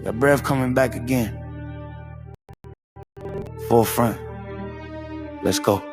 That breath coming back again. Forefront. Let's go.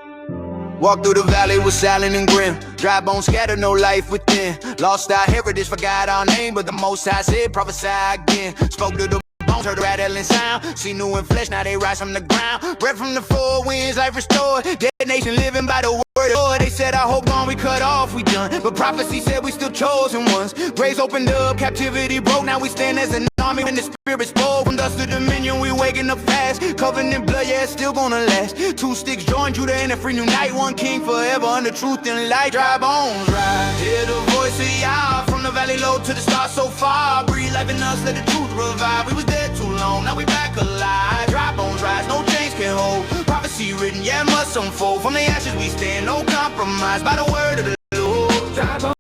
Walk through the valley with silent and grim. Dry bones scattered, no life within. Lost our heritage, forgot our name, but the Most High said, prophesy again. Spoke to the bones, heard the rattling sound. See new in flesh, now they rise from the ground. Breath from the four winds, life restored. Dead nation living by the word of the Lord. They said our hope gone, we cut off, we done. But prophecy said we still chosen ones. Graves opened up, captivity broke. Now we stand as an army when the spirit spoke. From dust to dominion, we waking up fast. Covenant blood, yeah, it's still gonna last. Two sticks joined Judah and a free new night. One king forever under truth and light. Dry bones rise, hear the voice of Yah. From the valley low to the stars so far. Breathe life in us, let the truth revive. We was dead too long, now we back alive. Dry bones rise, no chains can hold. Prophecy written, yeah, must unfold. From the ashes we stand, no compromise. By the word of the Lord. Dry bones.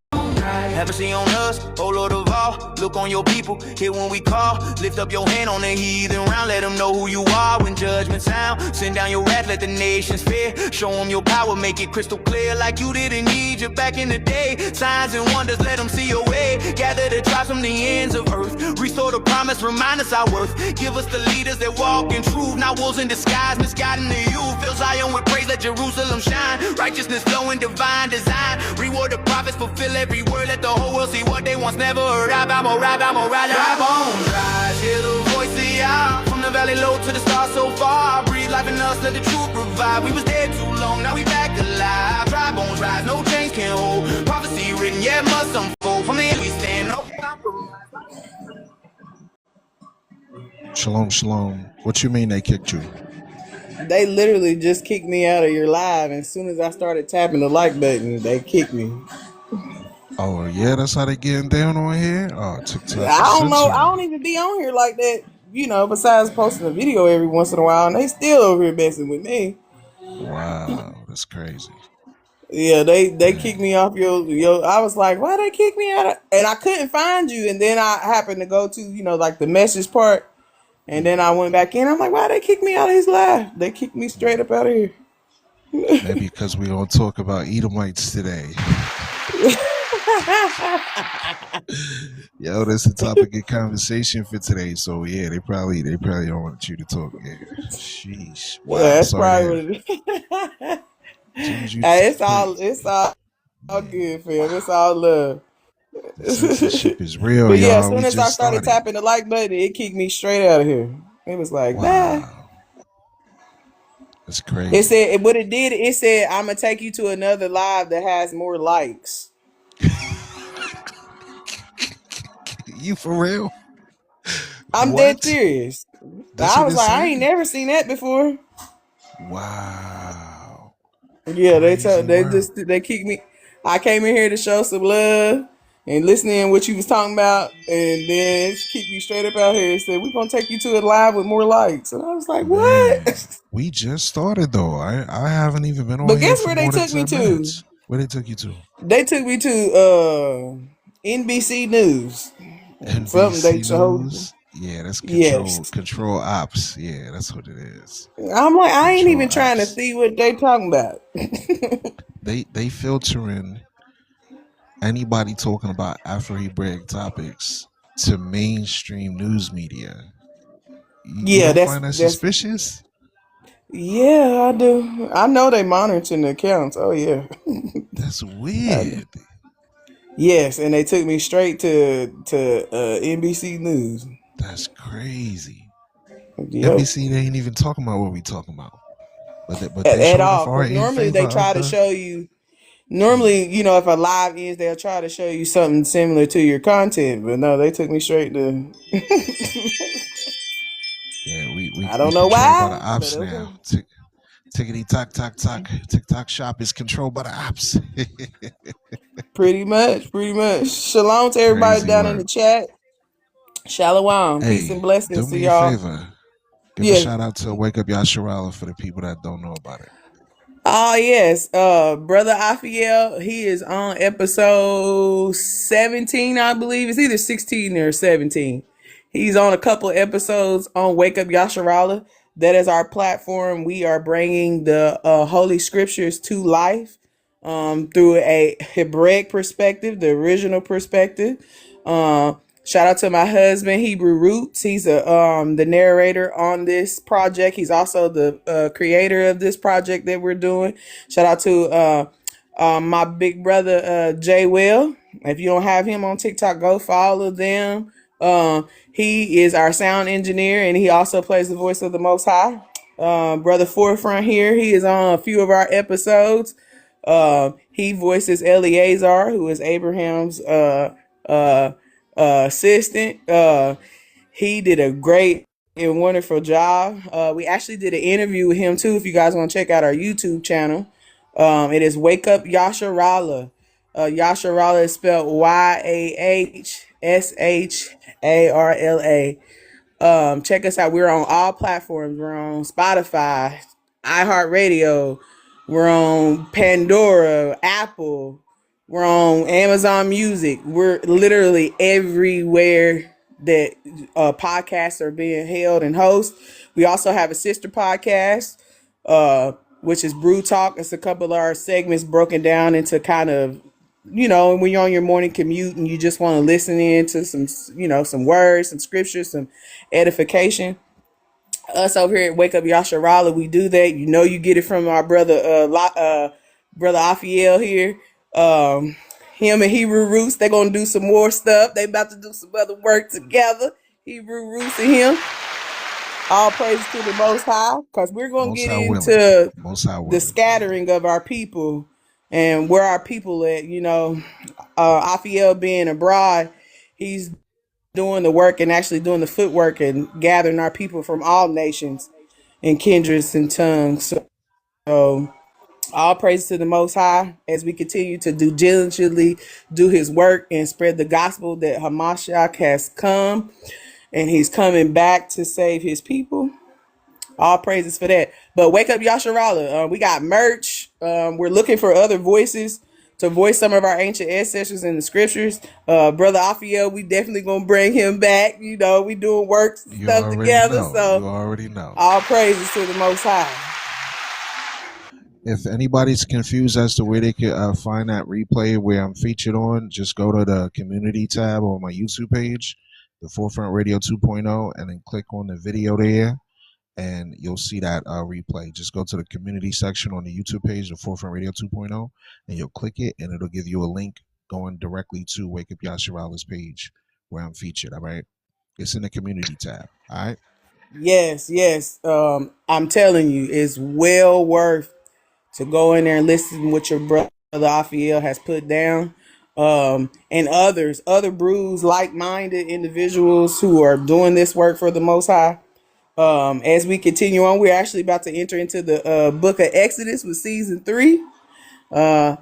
Have mercy on us, oh Lord of all. Look on your people, hear when we call. Lift up your hand on the heathen round. Let them know who you are when judgment sound. Send down your wrath, let the nations fear. Show them your power, make it crystal clear. Like you did in Egypt back in the day. Signs and wonders, let them see your way. Gather the tribes from the ends of earth. Restore the promise, remind us our worth. Give us the leaders that walk in truth. Not wolves in disguise, misguiding the youth. Fill Zion with praise, let Jerusalem shine. Righteousness flowing, divine design. Reward the prophets, fulfill every word. Let the whole world see what they once never heard. I'm a ride. Dry bones rise, hear the voice of Yah. From the valley low to the stars so far. Breathe life in us, let the truth revive. We was dead too long, now we back alive. Dry bones rise, no chains can hold. Prophecy written, yeah, must unfold. From the end we stand, no compromise. Shalom, shalom. What you mean they kicked you? They literally just kicked me out of your live. And as soon as I started tapping the like button, they kicked me. Oh, yeah, that's how they getting down on here? Oh, TikTok. I don't know. I don't even be on here like that, besides posting a video every once in a while. And they still over here messing with me. Wow, that's crazy. Yeah, they kicked me off your. I was like, why they kick me out? And I couldn't find you. And then I happened to go to, like the message part. And then I went back in. I'm like, why they kick me out of his live? They kicked me straight up out of here. Maybe because we gonna talk about Edomites today. Yo, that's the topic of conversation for today. So yeah, they probably don't want you to talk. Yeah. Sheesh. Wow. Yeah, that's probably what it is. Hey, it's all good, fam. It's all love. The censorship is real, but yeah, y'all. as soon as I started tapping the like button, it kicked me straight out of here. It was like, wow. Nah. That's crazy. It said what it did. It said I'm gonna take you to another live that has more likes. You for real? I'm dead serious. I was like, I ain't never seen that before. Wow. Yeah, they kicked me. I came in here to show some love and listening what you was talking about, and then kicked me straight up out here and said, we're gonna take you to a live with more likes. And I was like, what? Man, we just started though. I haven't even been on but here. Guess where they took me to? Where they took you to? They took me to NBC News. NBC News? Yeah, that's control ops. Yeah, that's what it is. I'm like, I ain't even trying to see what they talking about. They filtering anybody talking about Afro-Hebraic topics to mainstream news media. You don't find that suspicious? Yeah, I do. I know they monitoring the accounts. Oh yeah. That's weird. Yes, and they took me straight to NBC News. That's crazy. Yep. NBC, they ain't even talking about what we talking about. But they at all. Normally they try to show you. Normally, if a live ends, they'll try to show you something similar to your content. But no, they took me straight to. Yeah, we. I don't know why. By the ops now. Tickety tock tock tock. TikTok shop is controlled by the ops. Pretty much. Shalom to everybody down in the chat. Shalom. Hey, peace and blessings to y'all. Do me a favor. Give a shout out to Wake Up Yasharala for the people that don't know about it. Oh yes, brother Afiel, he is on episode 17, I believe. It's either 16 or 17. He's on a couple of episodes on Wake Up Yasharala. That is our platform. We are bringing the Holy Scriptures to life through a Hebraic perspective, the original perspective. Shout out to my husband, Hebrew Roots. He's the narrator on this project. He's also the creator of this project that we're doing. Shout out to my big brother, Jay Will. If you don't have him on TikTok, go follow them. He is our sound engineer, and he also plays the voice of the Most High. Brother Forefront here, he is on a few of our episodes. He voices Eleazar, who is Abraham's assistant. He did a great and wonderful job. We actually did an interview with him too. If you guys want to check out our YouTube channel, it is Wake Up Yasharala. Yasharala is spelled Yahsharala. Check us out. We're on all platforms. We're on Spotify, iHeartRadio. We're on Pandora, Apple. We're on Amazon Music. We're literally everywhere that podcasts are being held and hosted. We also have a sister podcast, which is Brew Talk. It's a couple of our segments broken down into kind of, when you're on your morning commute and you just want to listen in to some, some words, some scriptures, some edification. Us over here at Wake Up Yasharala, we do that. You get it from our brother, brother Afiel here. Him and Hebrew Roots, they're gonna do some more stuff. They about to do some other work together. Hebrew Roots and him. All praises to the Most High, because we're gonna get into the scattering of our people and where our people at. Afiel being abroad, he's doing the work and actually doing the footwork and gathering our people from all nations and kindreds and tongues. So all praise to the Most High as we continue to diligently do his work and spread the gospel that Hamashiach has come and he's coming back to save his people. All praises for that. But Wake Up Yasharala. We got merch. We're looking for other voices to voice some of our ancient ancestors in the scriptures. Brother Afiel, we definitely gonna bring him back. We doing work stuff together. So you already know. All praises to the Most High. If anybody's confused as to where they can find that replay where I'm featured on, just go to the community tab on my YouTube page, the Forefront Radio 2.0, and then click on the video there, and you'll see that replay. Just go to the community section on the YouTube page, the Forefront Radio 2.0, and you'll click it, and it'll give you a link going directly to Wake Up Yasharala's page where I'm featured, all right? It's in the community tab, all right? Yes. I'm telling you, it's well worth to go in there and listen what your brother Afiel has put down. And other brews, like-minded individuals who are doing this work for the Most High. As we continue on, we're actually about to enter into the book of Exodus with season 3. And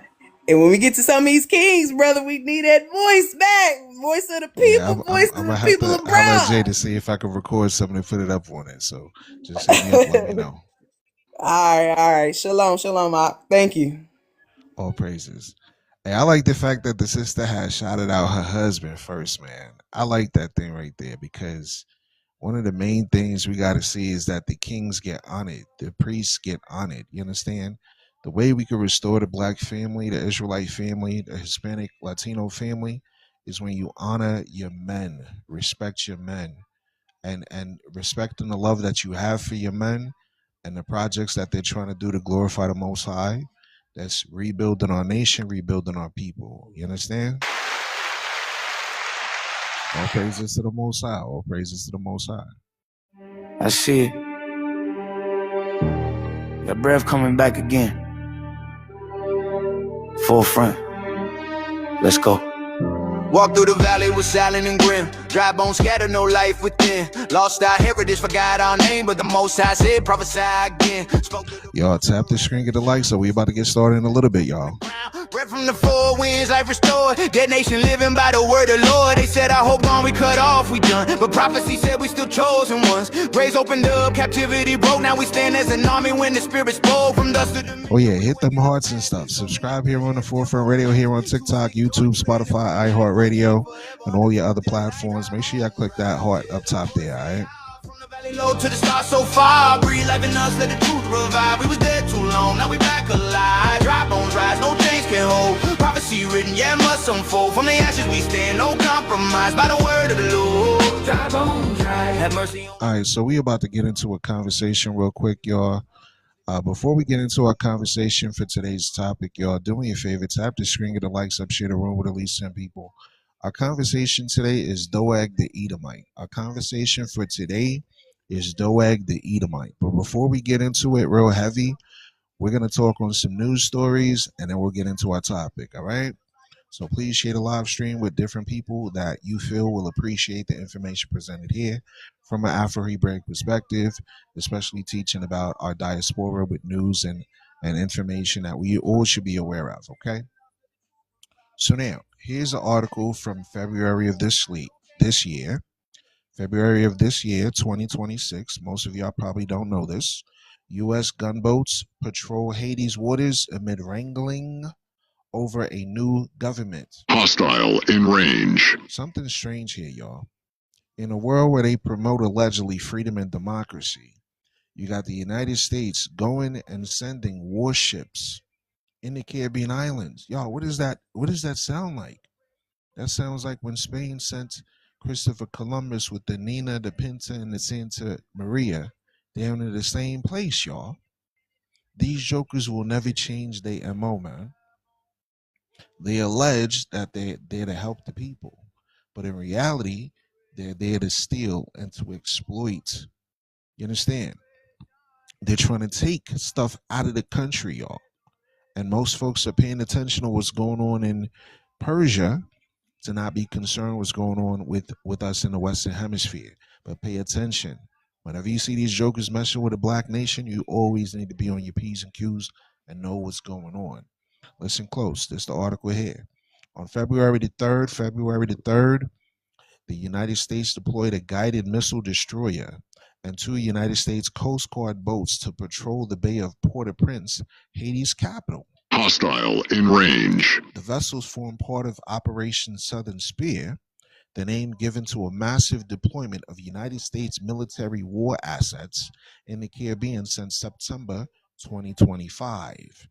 when we get to some of these kings, brother, we need that voice back. Voice of the people, voice of the people of Brown. I'm Jay to see if I can record something and put it up on it. So just hit me up, let me know. All right. Shalom. Thank you. All praises. Hey, I like the fact that the sister has shouted out her husband first, man. I like that thing right there, because one of the main things we got to see is that the kings get honored, the priests get honored. You understand? The way we can restore the black family, the Israelite family, the Hispanic, Latino family is when you honor your men, respect your men, and respecting the love that you have for your men and the projects that they're trying to do to glorify the Most High. That's rebuilding our nation, rebuilding our people. You understand? All praises to the Most High. All praises to the Most High. I see it. That breath coming back again. Forefront. Let's go. Walk through the valley with silent and grim. Dry bones scattered, no life within. Lost our heritage, forgot our name, but the Most High said, prophesy again. Y'all tap the screen, get the like, so we about to get started in a little bit, y'all. Breath from the four winds, life restored. That nation living by the word of the Lord. They said, I hope gone, we cut off, we done. But prophecy said we still chosen ones. Graves opened up, captivity broke. Now we stand as an army when the spirit spoke from dust to the... Oh yeah, hit them hearts and stuff. Subscribe here on the Forefront Radio, here on TikTok, YouTube, Spotify, iHeartRadio, and all your other platforms. Make sure y'all click that heart up top there, all right? Low to the stars so far, breathe life in us, let the truth revive. We was dead too long, now we back alive. Dry bones rise, no chains can hold. Prophecy written, yeah, must unfold. From the ashes we stand, no compromise. By the word of the Lord, dry bones rise, have mercy on. All right, so we about to get into a conversation real quick, y'all. Before we get into our conversation for today's topic, y'all, do me a favor, tap the screen, get the likes up, share the room with at least 10 people. Our conversation today is Doeg the Edomite. Our conversation for today is Doeg the Edomite. But before we get into it real heavy, we're going to talk on some news stories, and then we'll get into our topic, all right? So please share the live stream with different people that you feel will appreciate the information presented here from an Afro-Hebraic perspective, especially teaching about our diaspora with news and information that we all should be aware of, okay? So now, here's an article from February of this year. February of this year, 2026. Most of y'all probably don't know this. U.S. gunboats patrol Haiti's waters amid wrangling over a new government. Hostile in range. Something strange here, y'all. In a world where they promote allegedly freedom and democracy, you got the United States going and sending warships in the Caribbean islands. Y'all, what is that? What does that sound like? That sounds like when Spain sent Christopher Columbus with the Nina, the Pinta, and the Santa Maria down to the same place, y'all. These jokers will never change their MO, man. They allege that they're there to help the people, but in reality, they're there to steal and to exploit. You understand? They're trying to take stuff out of the country, y'all. And most folks are paying attention to what's going on in Persia to not be concerned what's going on with us in the Western Hemisphere. But pay attention. Whenever you see these jokers messing with a black nation, you always need to be on your P's and Q's and know what's going on. Listen close. This is the article here. On February the 3rd, the United States deployed a guided missile destroyer and 2 United States Coast Guard boats to patrol the Bay of Port-au-Prince, Haiti's capital. Hostile in range. The vessels form part of Operation Southern Spear, the name given to a massive deployment of United States military war assets in the Caribbean since September 2025,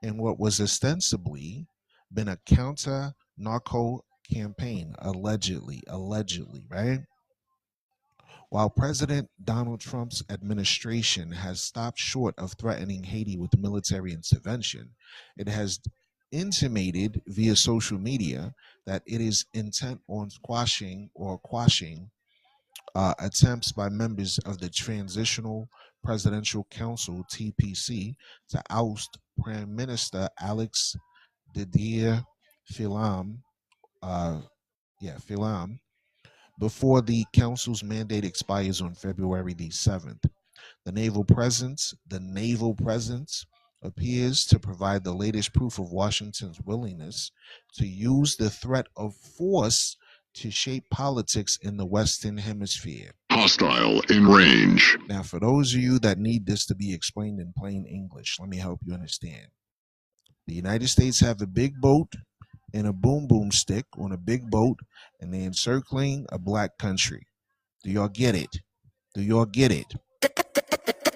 in what was ostensibly been a counter-narco campaign, allegedly, right? While President Donald Trump's administration has stopped short of threatening Haiti with military intervention, it has intimated via social media that it is intent on quashing attempts by members of the Transitional Presidential Council (TPC) to oust Prime Minister Alex Didier Philam, Philam, before the council's mandate expires on February the 7th. The naval presence appears to provide the latest proof of Washington's willingness to use the threat of force to shape politics in the Western Hemisphere. Hostile in range. Now, for those of you that need this to be explained in plain English, let me help you understand. The United States have a big boat and a boom boom stick on a big boat, and they're encircling a black country. Do y'all get it? Do y'all get it?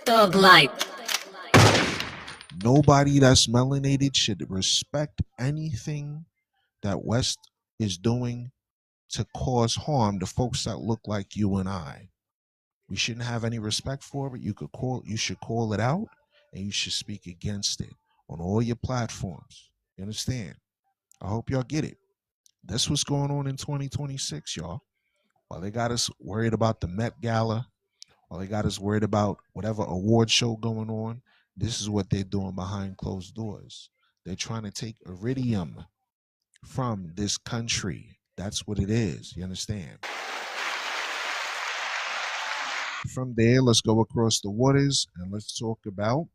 Dog life. Nobody that's melanated should respect anything that West is doing to cause harm to folks that look like you and I. We shouldn't have any respect for it. You should call it out, and you should speak against it on all your platforms. You understand? I hope y'all get it. That's what's going on in 2026, y'all. While they got us worried about the Met Gala, while they got us worried about whatever award show going on, this is what they're doing behind closed doors. They're trying to take iridium from this country. That's what it is. You understand? From there, let's go across the waters and let's talk about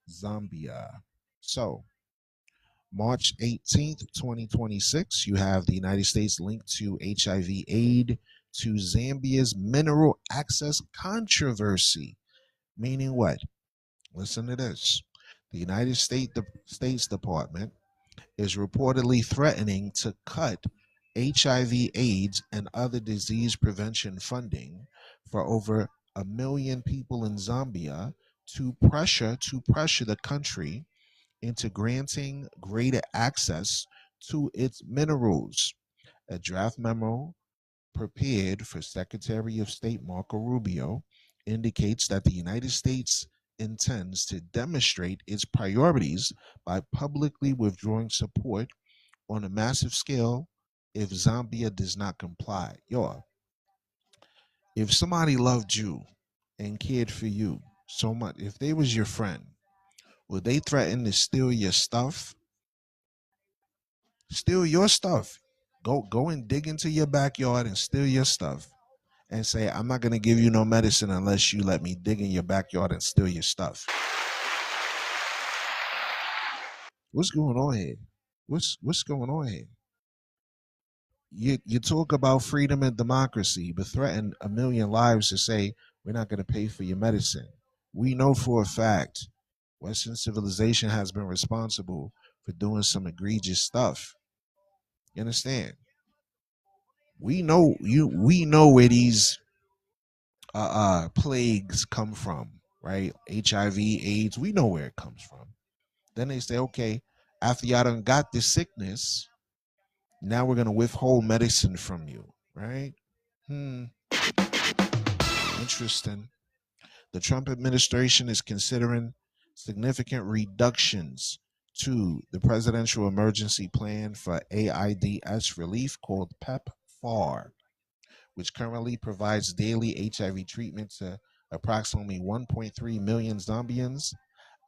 Zambia. So, March 18th, 2026, you have the United States linked to HIV aid to Zambia's mineral access controversy. Meaning what? Listen to this. The United States Department is reportedly threatening to cut HIV, AIDS, and other disease prevention funding for over 1 million people in Zambia to pressure the country into granting greater access to its minerals. A draft memo prepared for Secretary of State Marco Rubio indicates that the United States intends to demonstrate its priorities by publicly withdrawing support on a massive scale if Zambia does not comply. Yo, if somebody loved you and cared for you so much, if they was your friend, would they threaten to steal your stuff? Steal your stuff. Go and dig into your backyard and steal your stuff and say, I'm not gonna give you no medicine unless you let me dig in your backyard and steal your stuff. What's going on here? What's going on here? You talk about freedom and democracy, but threaten 1 million lives to say we're not going to pay for your medicine. We know for a fact Western civilization has been responsible for doing some egregious stuff. You understand? We know where these plagues come from, right? HIV, AIDS, we know where it comes from. Then they say, okay, after y'all done got this sickness, now we're going to withhold medicine from you, right? Interesting. The Trump administration is considering significant reductions to the Presidential Emergency Plan for AIDS relief called PEPFAR, which currently provides daily HIV treatment to approximately 1.3 million Zambians,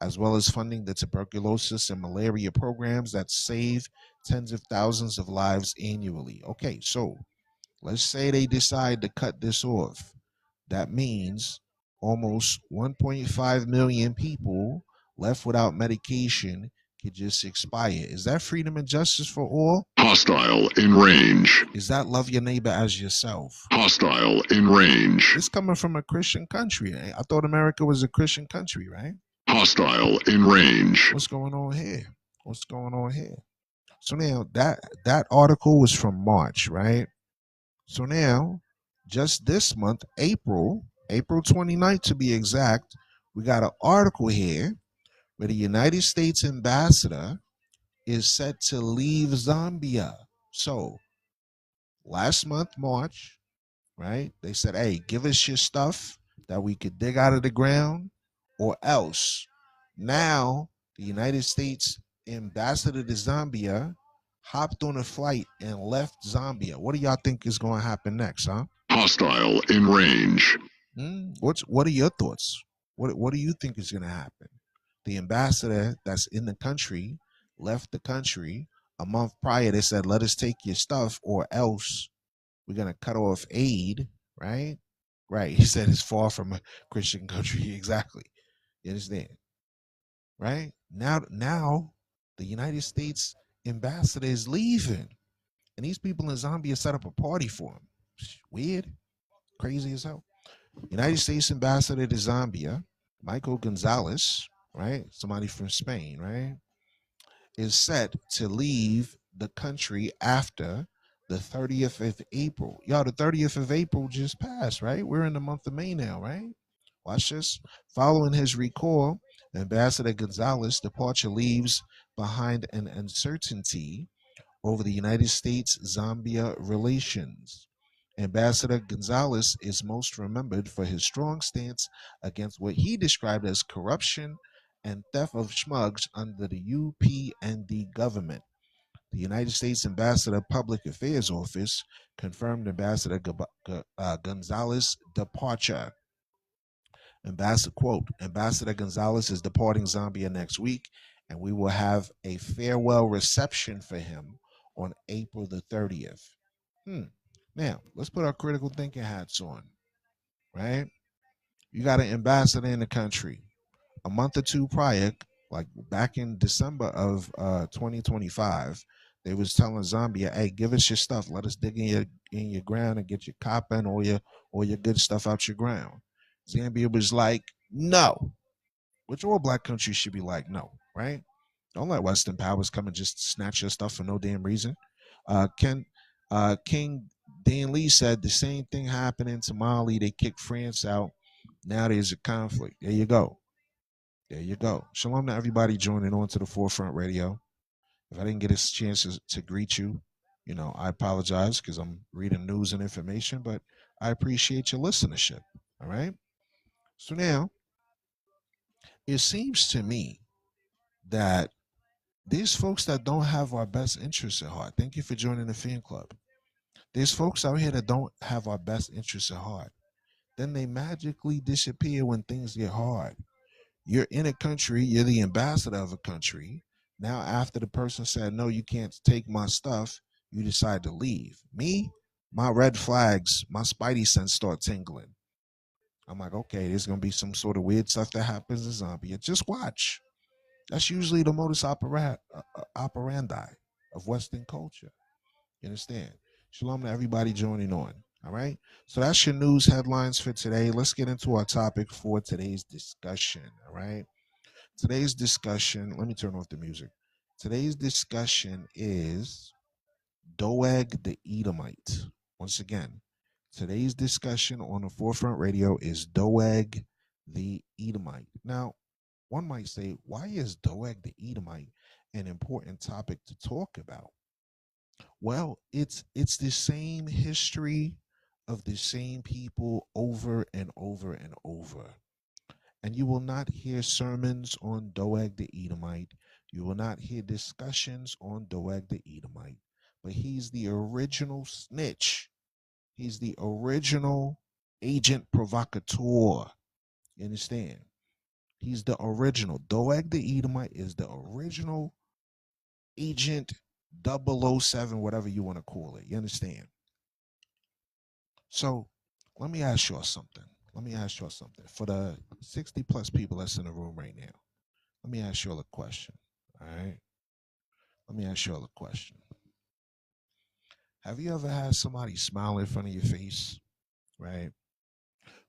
as well as funding the tuberculosis and malaria programs that save tens of thousands of lives annually. Okay, so let's say they decide to cut this off. That means almost 1.5 million people left without medication could just expire. Is that freedom and justice for all? Hostile in range. Is that love your neighbor as yourself? Hostile in range. It's coming from a Christian country. I thought America was a Christian country, right? Hostile in range. What's going on here? What's going on here? So now that article was from March, right? So now, just this month, April 29th to be exact, we got an article here where the United States ambassador is set to leave Zambia. So last month, March, right? They said, hey, give us your stuff that we could dig out of the ground or else. Now, the United States ambassador to Zambia hopped on a flight and left Zambia. What do y'all think is going to happen next, huh? Hostile in range. What are your thoughts? What do you think is going to happen? The ambassador that's in the country left the country a month prior. They said, let us take your stuff or else we're going to cut off aid, right? Right. He said it's far from a Christian country. Exactly. You understand? Right? Now the United States ambassador is leaving. And these people in Zambia set up a party for him. Weird. Crazy as hell. United States ambassador to Zambia, Michael Gonzalez, right? Somebody from Spain, right? Is set to leave the country after the 30th of April. Y'all, the 30th of April just passed, right? We're in the month of May now, right? Watch this. Following his recall, Ambassador Gonzalez's departure leaves behind an uncertainty over the United States-Zambia relations. Ambassador Gonzalez is most remembered for his strong stance against what he described as corruption and theft of smugs under the UPND government. The United States Ambassador Public Affairs Office confirmed Ambassador Gonzalez's departure. Ambassador Gonzalez is departing Zambia next week, and we will have a farewell reception for him on April the 30th. Now, let's put our critical thinking hats on, right? You got an ambassador in the country. A month or two prior, like back in December of 2025, they was telling Zambia, hey, give us your stuff. Let us dig in your ground and get your copper and all your good stuff out your ground. Zambia was like, no. Which all black countries should be like, no, right? Don't let Western powers come and just snatch your stuff for no damn reason. King Dan Lee said the same thing happened in Mali. They kicked France out. Now there's a conflict. There you go. There you go. Shalom to everybody joining on to the Forefront Radio. If I didn't get a chance to greet you, I apologize because I'm reading news and information, but I appreciate your listenership. All right. So now it seems to me that there's folks that don't have our best interests at heart. Thank you for joining the fan club. There's folks out here that don't have our best interests at heart. Then they magically disappear when things get hard. You're in a country, you're the ambassador of a country. Now, after the person said, no, you can't take my stuff, you decide to leave. Me, my red flags, my spidey sense start tingling. I'm like, okay, there's going to be some sort of weird stuff that happens in Zambia. Just watch. That's usually the modus operandi of Western culture. You understand? Shalom to everybody joining on. All right. So that's your news headlines for today. Let's get into our topic for today's discussion. All right. Today's discussion, let me turn off the music. Today's discussion is Doeg the Edomite. Once again, today's discussion on the Forefront Radio is Doeg the Edomite. Now, one might say, why is Doeg the Edomite an important topic to talk about? Well, it's the same history of the same people over and over and over. And you will not hear sermons on Doeg the Edomite. You will not hear discussions on Doeg the Edomite. But he's the original snitch. He's the original agent provocateur. You understand? He's the original. Doeg the Edomite is the original agent 007, whatever you want to call it. You understand? So let me ask y'all something. For the 60 plus people that's in the room right now, let me ask y'all a question. All right? Let me ask y'all a question. Have you ever had somebody smile in front of your face, right?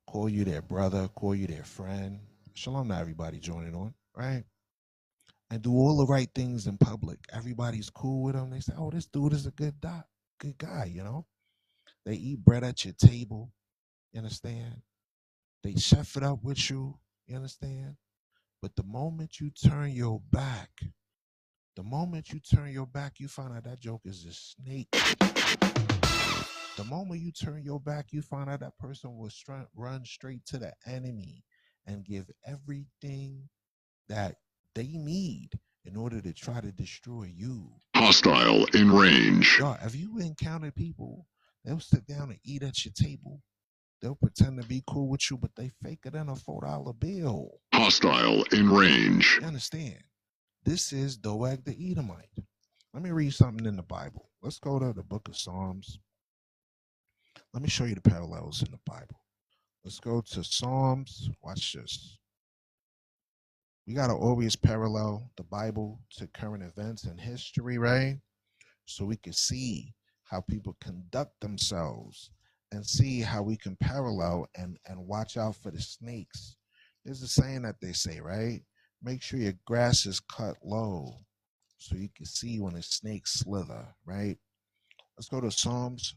Call you their brother, call you their friend. Shalom to everybody joining on, right? And do all the right things in public. Everybody's cool with them. They say, oh, this dude is a good guy, you know? They eat bread at your table, you understand? They chef it up with you, you understand? But the moment you turn your back, you find out that joke is a snake. The moment you turn your back, you find out that person will run straight to the enemy and give everything that they need in order to try to destroy you. Hostile in range. Y'all, have you encountered people, they'll sit down and eat at your table. They'll pretend to be cool with you, but they fake it in a $4 bill. Hostile in range. You understand? This is Doeg the Edomite. Let me read something in the Bible. Let's go to the book of Psalms. Let me show you the parallels in the Bible. Let's go to Psalms. Watch this. We got to always parallel the Bible to current events and history, right? So we can see how people conduct themselves and see how we can parallel and watch out for the snakes. There's a saying that they say, right? Make sure your grass is cut low so you can see when the snakes slither, right? Let's go to Psalms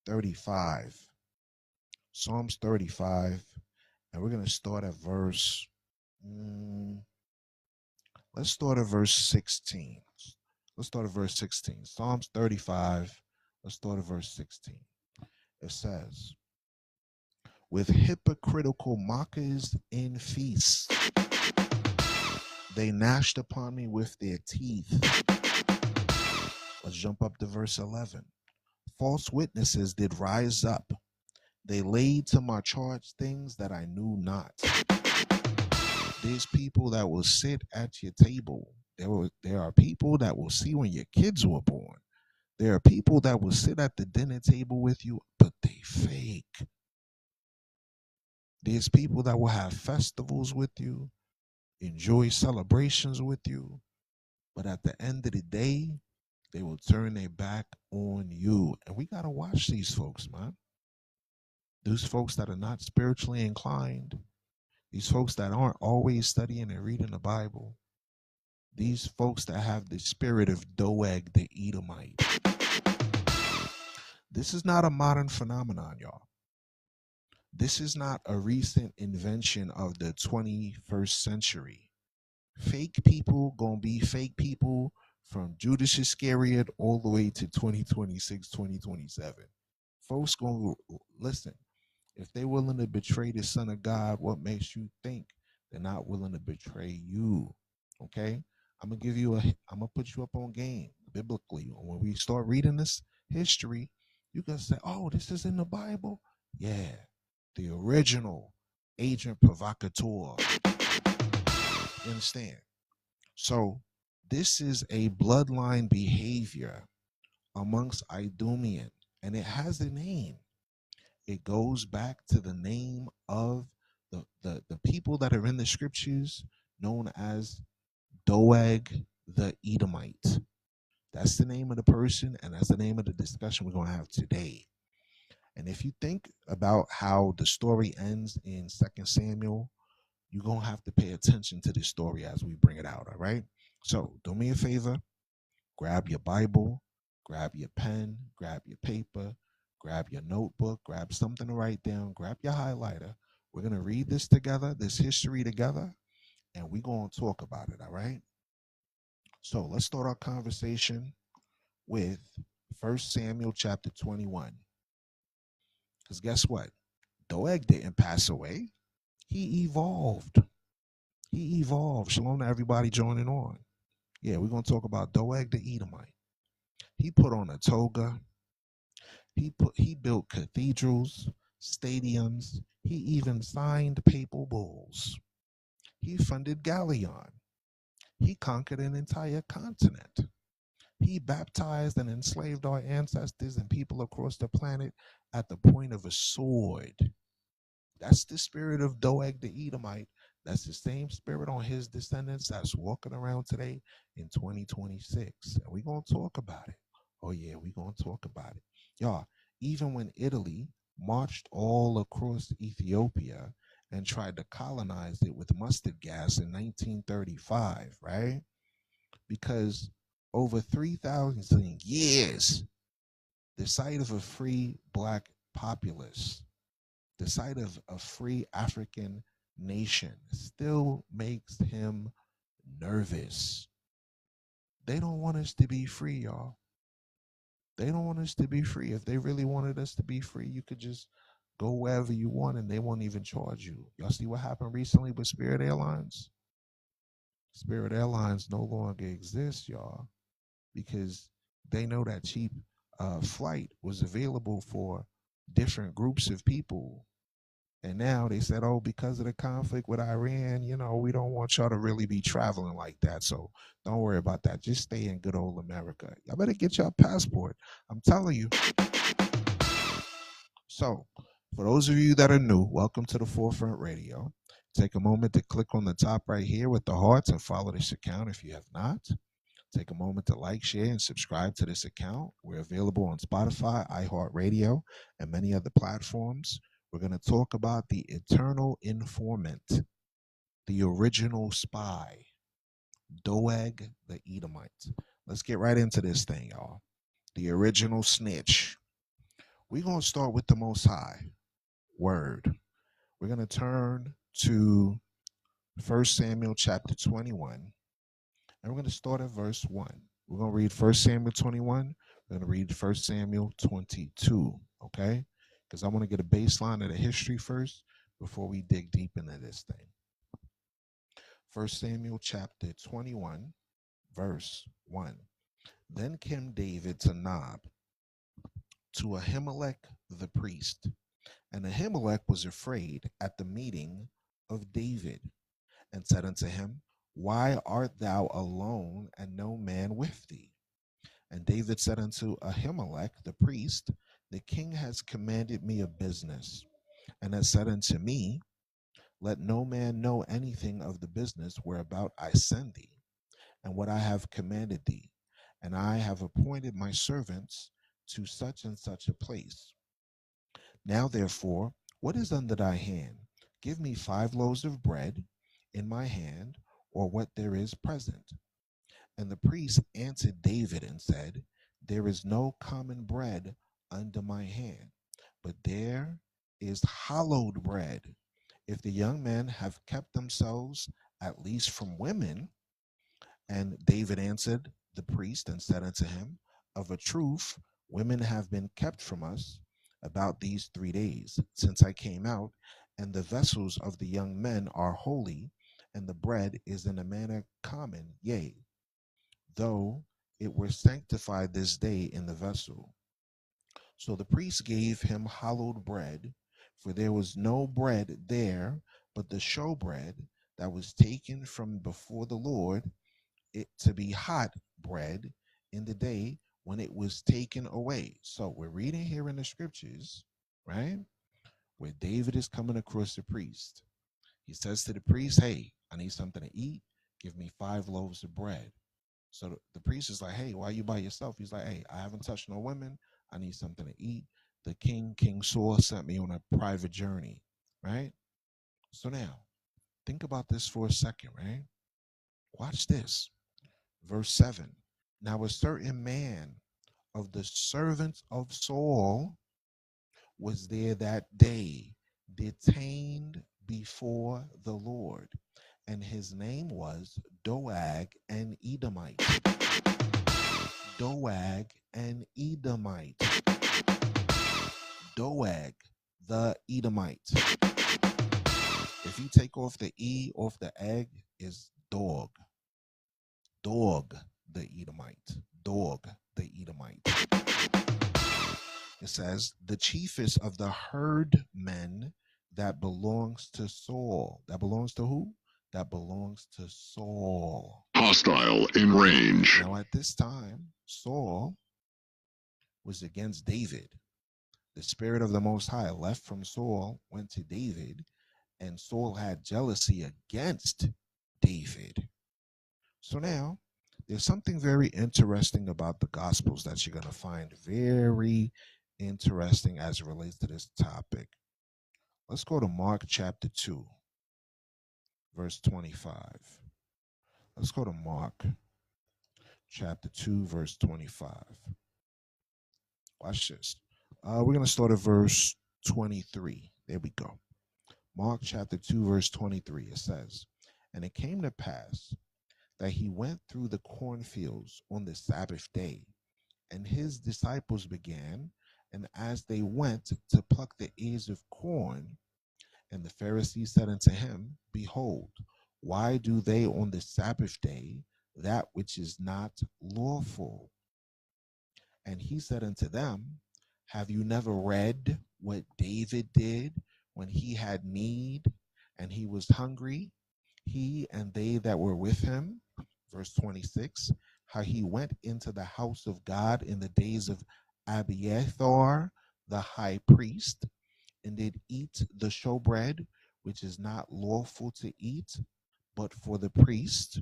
35. Psalms 35, and we're going to start at verse, let's start at verse 16. Psalms 35, let's start at verse 16. It says, with hypocritical mockers in feasts, they gnashed upon me with their teeth. Let's jump up to verse 11. False witnesses did rise up. They laid to my charge things that I knew not. There's people that will sit at your table. There are people that will see when your kids were born. There are people that will sit at the dinner table with you, but they fake. There's people that will have festivals with you, enjoy celebrations with you, but at the end of the day, they will turn their back on you. And we got to watch these folks, man. Those folks that are not spiritually inclined, these folks that aren't always studying and reading the Bible, these folks that have the spirit of Doeg the Edomite. This is not a modern phenomenon, y'all. This is not a recent invention of the 21st century. Fake people gonna be fake people from Judas Iscariot all the way to 2026, 2027. Folks gonna listen. If they're willing to betray the Son of God, what makes you think they're not willing to betray you? Okay, I'm gonna put you up on game biblically. When we start reading this history, you can say, "Oh, this is in the Bible." Yeah, the original agent provocateur. You understand? So this is a bloodline behavior amongst Idumean, and it has a name. It goes back to the name of the people that are in the scriptures known as Doeg the Edomite. That's the name of the person, and that's the name of the discussion we're going to have today. And if you think about how the story ends in 2 Samuel, you're going to have to pay attention to this story as we bring it out, all right? So do me a favor, grab your Bible, grab your pen, grab your paper, grab your notebook, grab something to write down, grab your highlighter. We're going to read this together, this history together, and we're going to talk about it, all right? So let's start our conversation with 1 Samuel chapter 21. Because guess what? Doeg didn't pass away. He evolved. He evolved. Shalom to everybody joining on. Yeah, we're going to talk about Doeg the Edomite. He put on a toga. He built cathedrals, stadiums. He even signed papal bulls. He funded Galleon. He conquered an entire continent. He baptized and enslaved our ancestors and people across the planet at the point of a sword. That's the spirit of Doeg the Edomite. That's the same spirit on his descendants that's walking around today in 2026. And we're going to talk about it. Oh, yeah, we're going to talk about it. Y'all, even when Italy marched all across Ethiopia and tried to colonize it with mustard gas in 1935, right? Because over 3,000 years, the sight of a free black populace, the sight of a free African nation still makes him nervous. They don't want us to be free, y'all. They don't want us to be free. If they really wanted us to be free, you could just go wherever you want and they won't even charge you. Y'all see what happened recently with Spirit Airlines? Spirit Airlines no longer exists, y'all, because they know that cheap flight was available for different groups of people. And now they said, oh, because of the conflict with Iran, we don't want y'all to really be traveling like that. So don't worry about that. Just stay in good old America. Y'all better get your passport. I'm telling you. So for those of you that are new, welcome to the Forefront Radio. Take a moment to click on the top right here with the hearts and follow this account if you have not. Take a moment to like, share, and subscribe to this account. We're available on Spotify, iHeartRadio, and many other platforms. We're going to talk about the eternal informant, the original spy, Doeg the Edomite. Let's get right into this thing, y'all. The original snitch. We're going to start with the Most High word. We're going to turn to 1 Samuel chapter 21. And we're going to start at verse 1. We're going to read 1 Samuel 21. We're going to read 1 Samuel 22, okay? Because I want to get a baseline of the history first before we dig deep into this thing. 1 Samuel chapter 21, verse 1. Then came David to Nob, to Ahimelech the priest. And Ahimelech was afraid at the meeting of David, and said unto him, why art thou alone, and no man with thee? And David said unto Ahimelech the priest, the king has commanded me a business, and has said unto me, let no man know anything of the business whereabout I send thee, and what I have commanded thee. And I have appointed my servants to such and such a place. Now therefore, what is under thy hand? Give me 5 loaves of bread in my hand, or what there is present. And the priest answered David and said, there is no common bread under my hand. But there is hallowed bread. If the young men have kept themselves at least from women. And David answered the priest and said unto him, of a truth, women have been kept from us about these 3 days since I came out, and the vessels of the young men are holy, and the bread is in a manner common, yea, though it were sanctified this day in the vessel. So the priest gave him hallowed bread, for there was no bread there but the showbread that was taken from before the Lord, it to be hot bread in the day when it was taken away. So we're reading here in the scriptures, right? Where David is coming across the priest. He says to the priest, hey, I need something to eat. Give me 5 loaves of bread. So the priest is like, hey, why are you by yourself? He's like, hey, I haven't touched no women. I need something to eat. The King Saul sent me on a private journey, right? So now, think about this for a second, right? Watch this. Verse 7. Now a certain man of the servants of Saul was there that day, detained before the Lord, and his name was Doeg an Edomite. Doeg an Edomite. Doeg the Edomite. If you take off the E off the egg, is dog. Doeg the Edomite. Doeg the Edomite. It says, the chiefest of the herdmen that belongs to Saul. That belongs to who? That belongs to Saul. Hostile in range. Now at this time, Saul was against David. The spirit of the Most High left from Saul, went to David, and Saul had jealousy against David. So now, there's something very interesting about the Gospels that you're going to find very interesting as it relates to this topic. Let's go to Mark chapter 2, verse 25. Let's go to Mark chapter 2, verse 25. Watch this. We're going to start at verse 23. There we go. Mark chapter 2, verse 23. It says, and it came to pass that he went through the cornfields on the Sabbath day, and his disciples began, and as they went to pluck the ears of corn, and the Pharisees said unto him, behold, why do they on the Sabbath day that which is not lawful? And he said unto them, have you never read what David did when he had need and he was hungry, he and they that were with him? Verse 26, how he went into the house of God in the days of Abiathar the high priest, and did eat the showbread, which is not lawful to eat, but for the priest,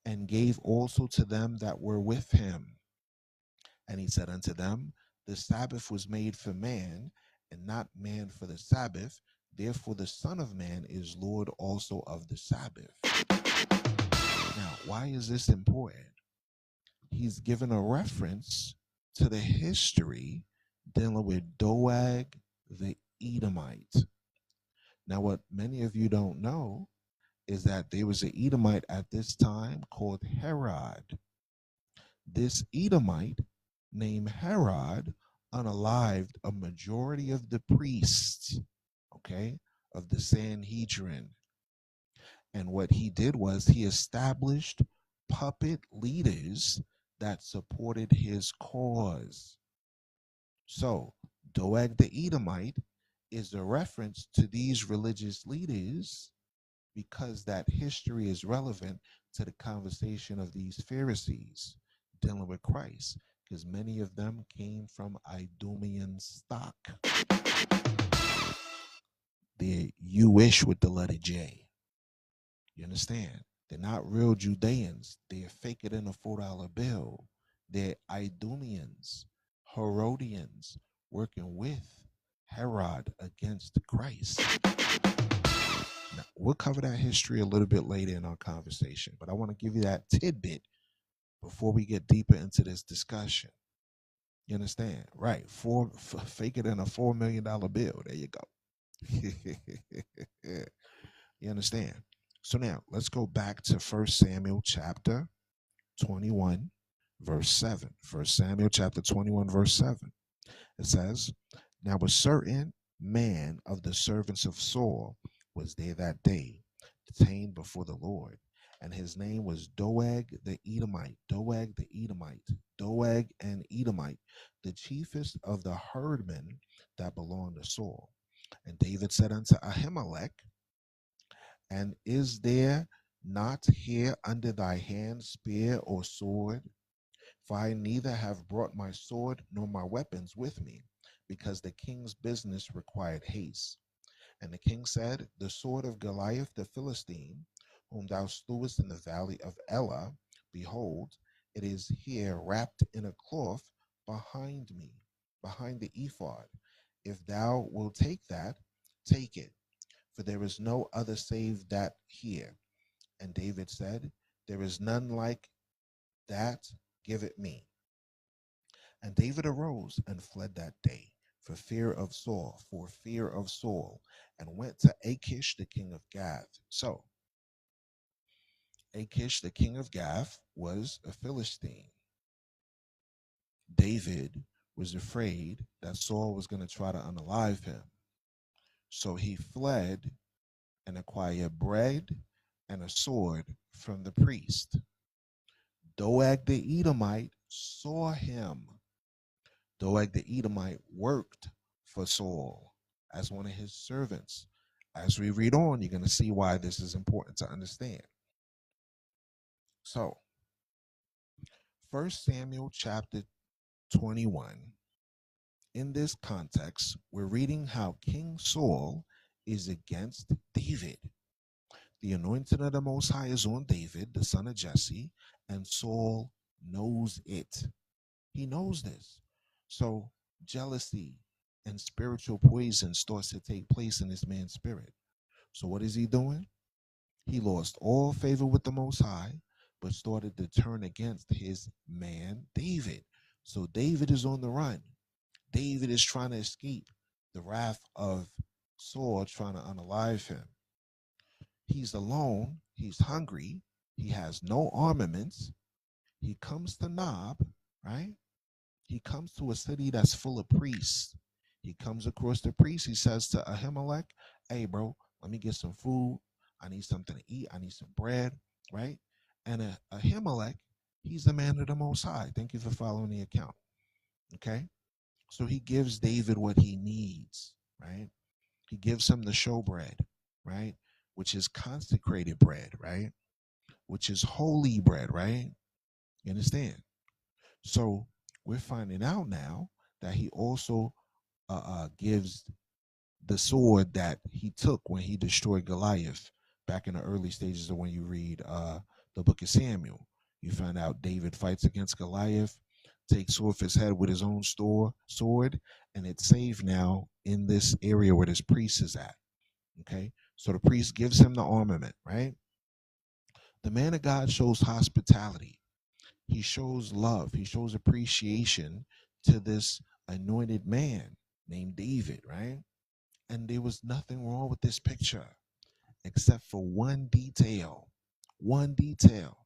and gave also to them that were with him. And he said unto them, the Sabbath was made for man, and not man for the Sabbath. Therefore the Son of Man is Lord also of the Sabbath. Now, why is this important? He's given a reference to the history dealing with Doeg the Edomite. Now, what many of you don't know is that there was an Edomite at this time called Herod. This Edomite named Herod unalived a majority of the priests, okay, of the Sanhedrin. And what he did was he established puppet leaders that supported his cause. So Doeg the Edomite is a reference to these religious leaders because that history is relevant to the conversation of these Pharisees dealing with Christ, because many of them came from Idumean stock. They're Jewish with the letter J. You understand? They're not real Judeans. They're fake it in a $4 bill. They're Idumeans, Herodians, working with Herod against Christ. Now, we'll cover that history a little bit later in our conversation, but I want to give you that tidbit before we get deeper into this discussion. You understand? Right. Fake it in a $4 million bill. There you go. You understand? So now let's go back to 1 Samuel chapter 21, verse 7. 1 Samuel chapter 21, verse 7. It says, now a certain man of the servants of Saul was there that day, detained before the Lord, and his name was Doeg the Edomite. Doeg the Edomite. Doeg and Edomite, the chiefest of the herdmen that belonged to Saul. And David said unto Ahimelech, and is there not here under thy hand spear or sword? For I neither have brought my sword nor my weapons with me, because the king's business required haste. And the king said, the sword of Goliath the Philistine, whom thou slewest in the valley of Elah, behold, it is here wrapped in a cloth behind me, behind the ephod. If thou wilt take that, take it, for there is no other save that here. And David said, there is none like that, give it me. And David arose and fled that day for fear of Saul, and went to Achish the king of Gath. So Achish the king of Gath was a Philistine. David was afraid that Saul was going to try to unalive him. So he fled and acquired bread and a sword from the priest. Doeg the Edomite saw him. Doeg the Edomite worked for Saul as one of his servants. As we read on, you're going to see why this is important to understand. So, 1 Samuel chapter 21, in this context, we're reading how King Saul is against David. The anointing of the Most High is on David, the son of Jesse, and Saul knows it. He knows this. So jealousy and spiritual poison starts to take place in this man's spirit. So what is he doing? He lost all favor with the Most High, but started to turn against his man David. So David is on the run. David is trying to escape the wrath of Saul trying to unalive him. He's alone. He's hungry. He has no armaments. He comes to Nob, right? He comes to a city that's full of priests. He comes across the priest. He says to Ahimelech, hey, bro, let me get some food. I need something to eat. I need some bread, right? And Ahimelech, he's the man of the Most High. Thank you for following the account, okay? So he gives David what he needs, right? He gives him the showbread, right? Which is consecrated bread, right? Which is holy bread, right? You understand? So we're finding out now that he also gives the sword that he took when he destroyed Goliath back in the early stages of when you read the book of Samuel. You find out David fights against Goliath, takes off his head with his own sword, and it's saved now in this area where this priest is at. Okay, so the priest gives him the armament, right? The man of God shows hospitality. He shows love. He shows appreciation to this anointed man named David, right? And there was nothing wrong with this picture except for one detail. One detail.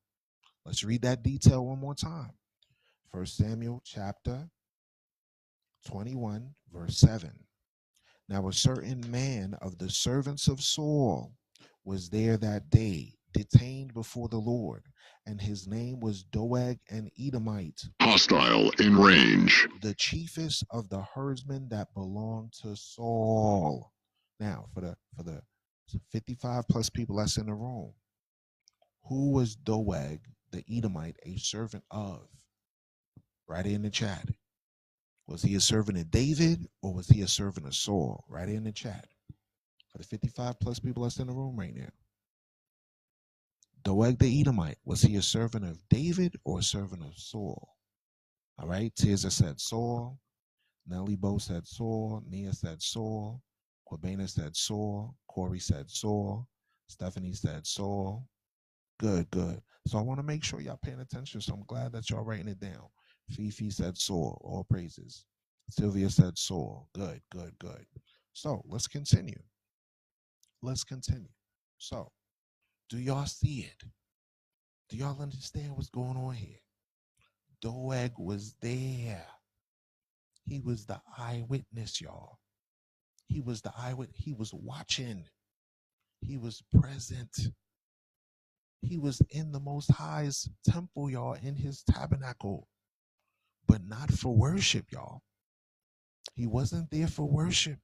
Let's read that detail one more time. 1 Samuel chapter 21, verse 7. Now a certain man of the servants of Saul was there that day, detained before the Lord, and his name was Doeg an Edomite, Hostile in range. the chiefest of the herdsmen that belonged to Saul. Now, for the 55 plus people that's in the room, who was Doeg the Edomite a servant of? Right in the chat. Was he a servant of David or was he a servant of Saul? Right in the chat. For the 55 plus people that's in the room right now. Doeg the Edomite, was he a servant of David or a servant of Saul? All right, Tirza said Saul. Nelly Bo said Saul. Nia said Saul. Quabena said Saul. Corey said Saul. Stephanie said Saul. Good, good. So I want to make sure y'all paying attention. So I'm glad that y'all writing it down. Fifi said Saul. All praises. Sylvia said Saul. Good, good, good. So let's continue. Let's continue. So, do y'all see it? Do y'all understand what's going on here? Doeg was there. He was the eyewitness, y'all. He was the eyewitness. He was watching. He was present. He was in the Most High's temple, y'all, in his tabernacle, but not for worship, y'all. He wasn't there for worship.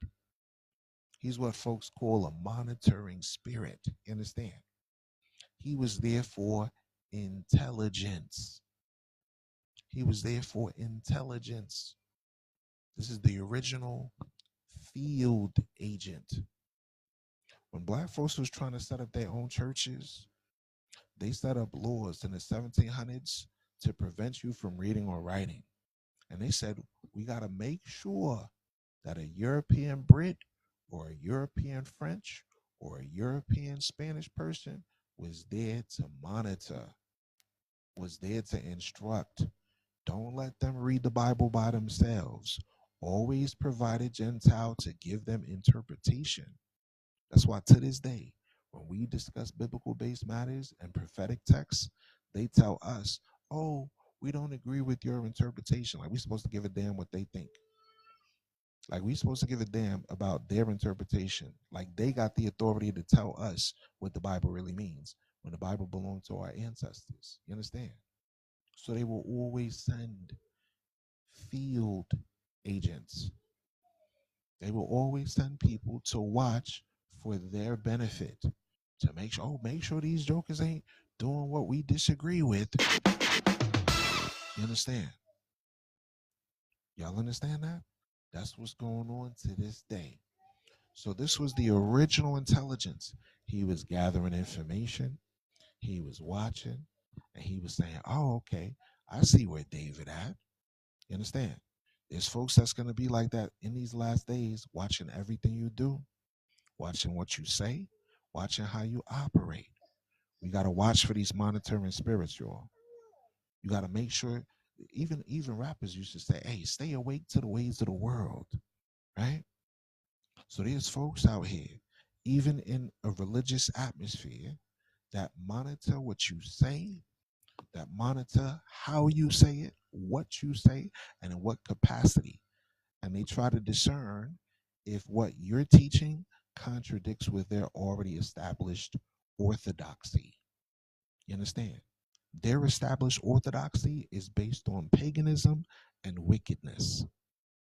He's what folks call a monitoring spirit. You understand? He was there for intelligence. He was there for intelligence. This is the original field agent. When black folks was trying to set up their own churches, they set up laws in the 1700s to prevent you from reading or writing. And they said, we got to make sure that a European Brit or a European French or a European Spanish person was there to monitor, was there to instruct. Don't let them read the Bible by themselves. Always provide a Gentile to give them interpretation. That's why to this day, when we discuss biblical-based matters and prophetic texts, they tell us, oh, we don't agree with your interpretation. Like we're supposed to give a damn what they think. Like we're supposed to give a damn about their interpretation. Like they got the authority to tell us what the Bible really means when the Bible belonged to our ancestors. You understand? So they will always send field agents. They will always send people to watch for their benefit, to make sure these jokers ain't doing what we disagree with. You understand? Y'all understand that? That's what's going on to this day. So this was the original intelligence. He was gathering information, he was watching, and he was saying, oh, okay, I see where David at. You understand? There's folks that's going to be like that in these last days, watching everything you do, watching what you say, watching how you operate. We got to watch for these monitoring spirits, y'all. You got to make sure, even rappers used to say, hey, stay awake to the ways of the world, right? So there's folks out here, even in a religious atmosphere, that monitor what you say, that monitor how you say it, what you say, and in what capacity. And they try to discern if what you're teaching contradicts with their already established orthodoxy. You understand? Their established orthodoxy is based on paganism and wickedness.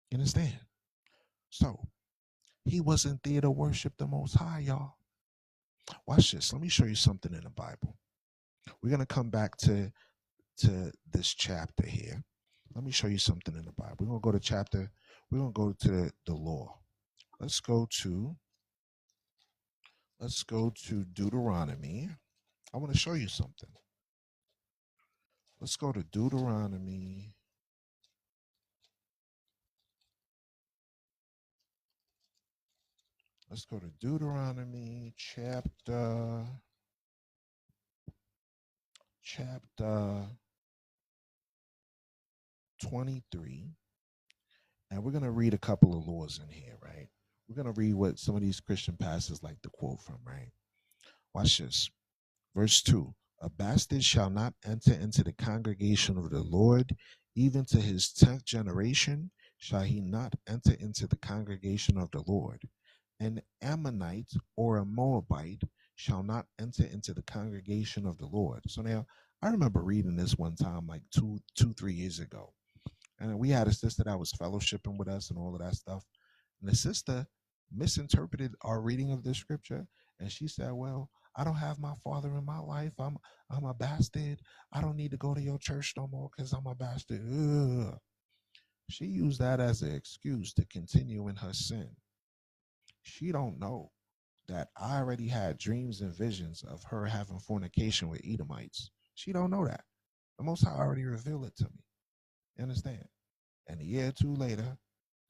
You understand? So he wasn't there to worship the Most High, y'all. Watch this. Let me show you something in the Bible. We're going to come back to this chapter here. Let me show you something in the Bible. We're going to go to the law. Let's go to Deuteronomy. I want to show you something. Let's go to Deuteronomy. Let's go to Deuteronomy chapter 23. And we're going to read a couple of laws in here, right? We're going to read what some of these Christian pastors like to quote from, right? Watch this. Verse 2. A bastard shall not enter into the congregation of the Lord, even to his 10th generation shall he not enter into the congregation of the Lord. An Ammonite or a Moabite shall not enter into the congregation of the Lord. So now, I remember reading this one time, like 3 years ago. And we had a sister that was fellowshipping with us and all of that stuff. And the sister misinterpreted our reading of the scripture. And she said, well, I don't have my father in my life. I'm a bastard. I don't need to go to your church no more because I'm a bastard. Ugh. She used that as an excuse to continue in her sin. She don't know that I already had dreams and visions of her having fornication with Edomites. She don't know that. The Most High already revealed it to me. You understand? And a year or two later,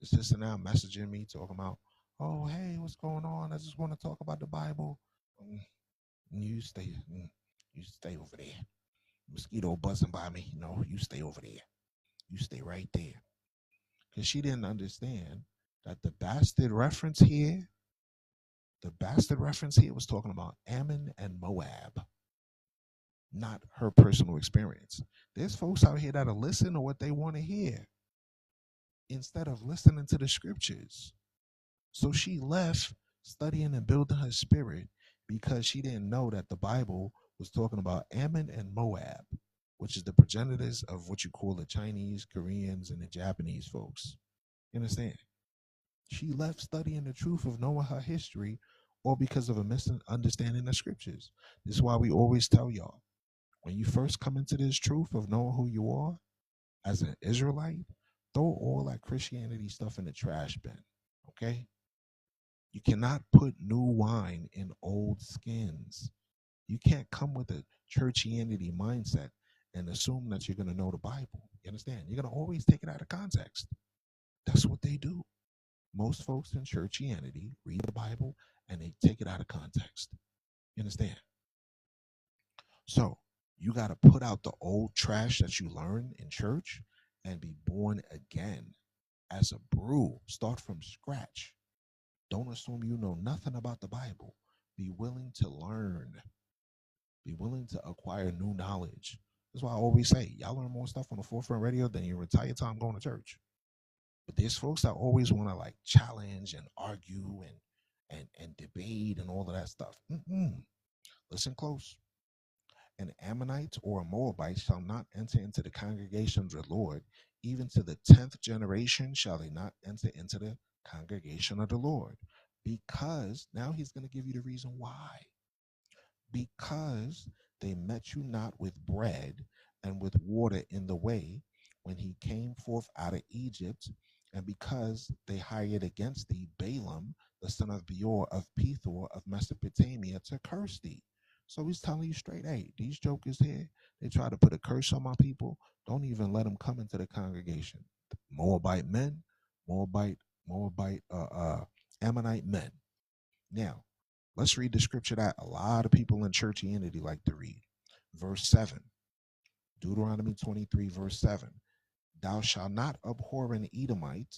the sister now messaging me talking about, oh, hey, what's going on? I just want to talk about the Bible. You stay over there. Mosquito buzzing by me. No, you stay over there. You stay right there. Because she didn't understand that the bastard reference here was talking about Ammon and Moab, not her personal experience. There's folks out here that'll listen to what they want to hear instead of listening to the scriptures. So she left studying and building her spirit because she didn't know that the Bible was talking about Ammon and Moab, which is the progenitors of what you call the Chinese, Koreans, and the Japanese folks. You understand? She left studying the truth of knowing her history, or because of a misunderstanding of scriptures. This is why we always tell y'all, when you first come into this truth of knowing who you are as an Israelite, throw all that Christianity stuff in the trash bin, okay? You cannot put new wine in old skins. You can't come with a churchianity mindset and assume that you're going to know the Bible. You understand? You're going to always take it out of context. That's what they do. Most folks in churchianity read the Bible and they take it out of context. You understand? So you got to put out the old trash that you learned in church and be born again as a brew. Start from scratch. Don't assume you know nothing about the Bible. Be willing to learn. Be willing to acquire new knowledge. That's why I always say, y'all learn more stuff on the Forefront Radio than your entire time going to church. But there's folks that always want to like challenge and argue and debate and all of that stuff. Listen close. An Ammonite or a Moabite shall not enter into the congregation of the Lord. Even to the 10th generation shall they not enter into the congregation of the Lord. Because, now he's going to give you the reason why. Because they met you not with bread and with water in the way when he came forth out of Egypt, and because they hired against thee Balaam, the son of Beor of Pethor of Mesopotamia, to curse thee. So he's telling you straight, hey, these jokers here, they try to put a curse on my people. Don't even let them come into the congregation. Moabite men, Ammonite men. Now, let's read the scripture that a lot of people in churchianity like to read. Verse 7. Deuteronomy 23, verse 7. Thou shalt not abhor an Edomite,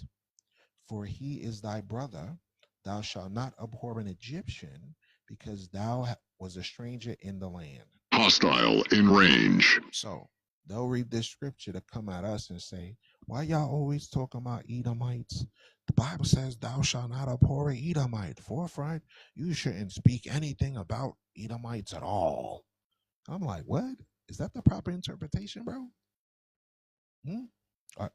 for he is thy brother. Thou shalt not abhor an Egyptian, because thou was a stranger in the land. Hostile in range. So they'll read this scripture to come at us and say, why y'all always talking about Edomites? The Bible says, thou shalt not abhor an Edomite. Forefront, you shouldn't speak anything about Edomites at all. I'm like, what? Is that the proper interpretation, bro?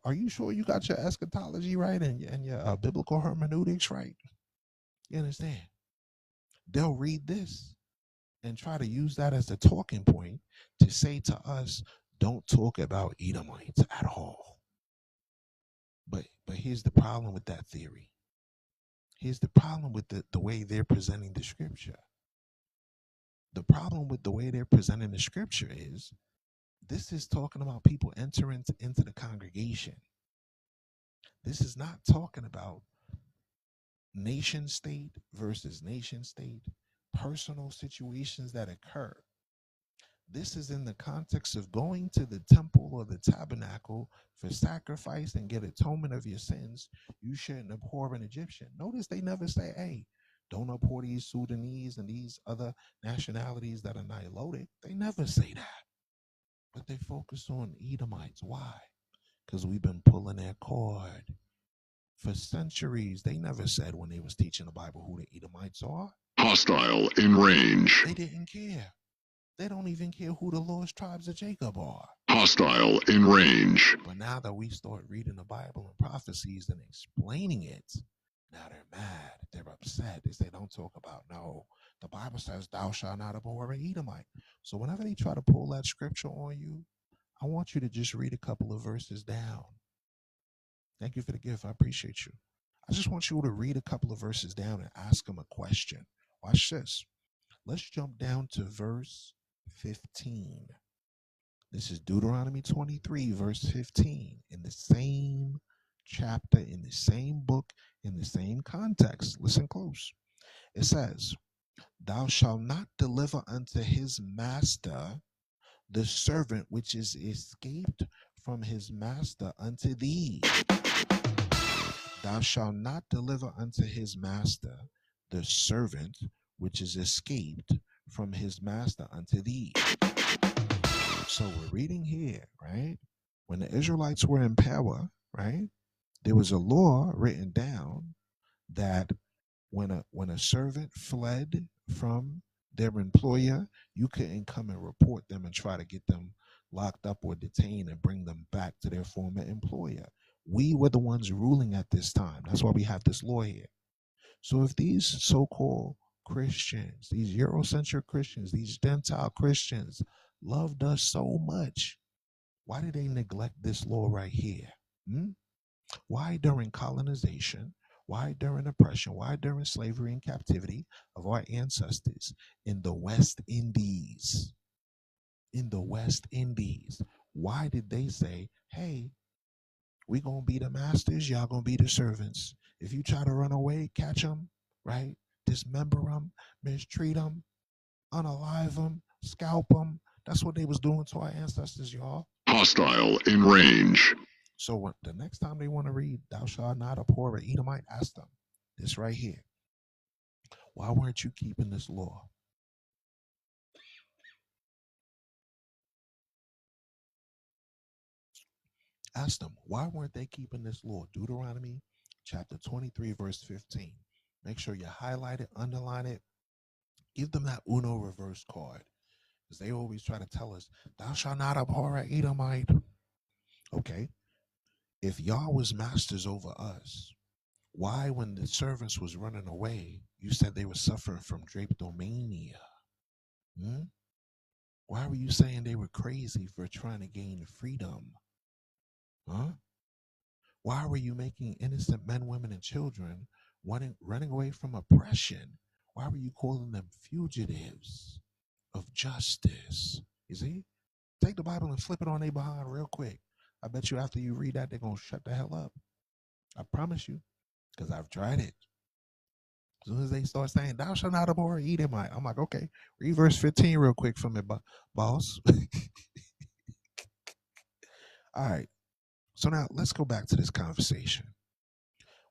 Are you sure you got your eschatology right and your biblical hermeneutics right? You understand? They'll read this and try to use that as a talking point to say to us, don't talk about Edomites at all. But here's the problem with that theory. Here's the problem with the way they're presenting the scripture. The problem with the way they're presenting the scripture is this is talking about people entering into the congregation. This is not talking about nation state versus nation state, personal situations that occur. This is in the context of going to the temple or the tabernacle for sacrifice and get atonement of your sins. You shouldn't abhor an Egyptian. Notice they never say, hey, don't abhor these Sudanese and these other nationalities that are Nilotic. They never say that. But they focus on Edomites. Why? Because we've been pulling their cord. For centuries, they never said when they was teaching the Bible who the Edomites are. Hostile in range. They didn't care. They don't even care who the lost tribes of Jacob are. Hostile in range. But now that we start reading the Bible and prophecies and explaining it, now they're mad. They're upset. They say, don't talk about, no. The Bible says, thou shalt not abhor an Edomite. So whenever they try to pull that scripture on you, I want you to just read a couple of verses down. Thank you for the gift. I appreciate you. I just want you to read a couple of verses down and ask them a question. Watch this. Let's jump down to verse 15. This is Deuteronomy 23, verse 15. In the same chapter, in the same book, in the same context. Listen close. It says, thou shalt not deliver unto his master the servant which is escaped from his master unto thee. Thou shalt not deliver unto his master the servant which is escaped from his master unto thee. So we're reading here, right? When the Israelites were in power, right, there was a law written down that when a servant fled from their employer, you couldn't come and report them and try to get them locked up or detained and bring them back to their former employer. We were the ones ruling at this time. That's why we have this law here. So if these so-called Christians, these Eurocentric Christians, these Gentile Christians loved us so much, why did they neglect this law right here? Why during colonization, why during oppression, why during slavery and captivity of our ancestors in the West Indies, why did they say, hey, we gonna be the masters, y'all gonna be the servants. If you try to run away, catch them, right? Dismember them, mistreat them, unalive them, scalp them. That's what they was doing to our ancestors, y'all. Hostile in range. So when, the next time they want to read, thou shalt not abhor an Edomite, ask them this right here. Why weren't you keeping this law? Ask them, why weren't they keeping this law? Deuteronomy chapter 23, verse 15. Make sure you highlight it, underline it. Give them that Uno reverse card. Because they always try to tell us, thou shalt not abhor an Edomite. Okay. If y'all was masters over us, why, when the servants was running away, you said they were suffering from drapetomania? Why were you saying they were crazy for trying to gain freedom? Why were you making innocent men, women, and children running away from oppression? Why were you calling them fugitives of justice? You see? Take the Bible and flip it on their behind real quick. I bet you after you read that, they're going to shut the hell up. I promise you, because I've tried it. As soon as they start saying, thou shalt not abhor Edomite, I'm like, okay, read verse 15 real quick for me, boss. All right. So now let's go back to this conversation.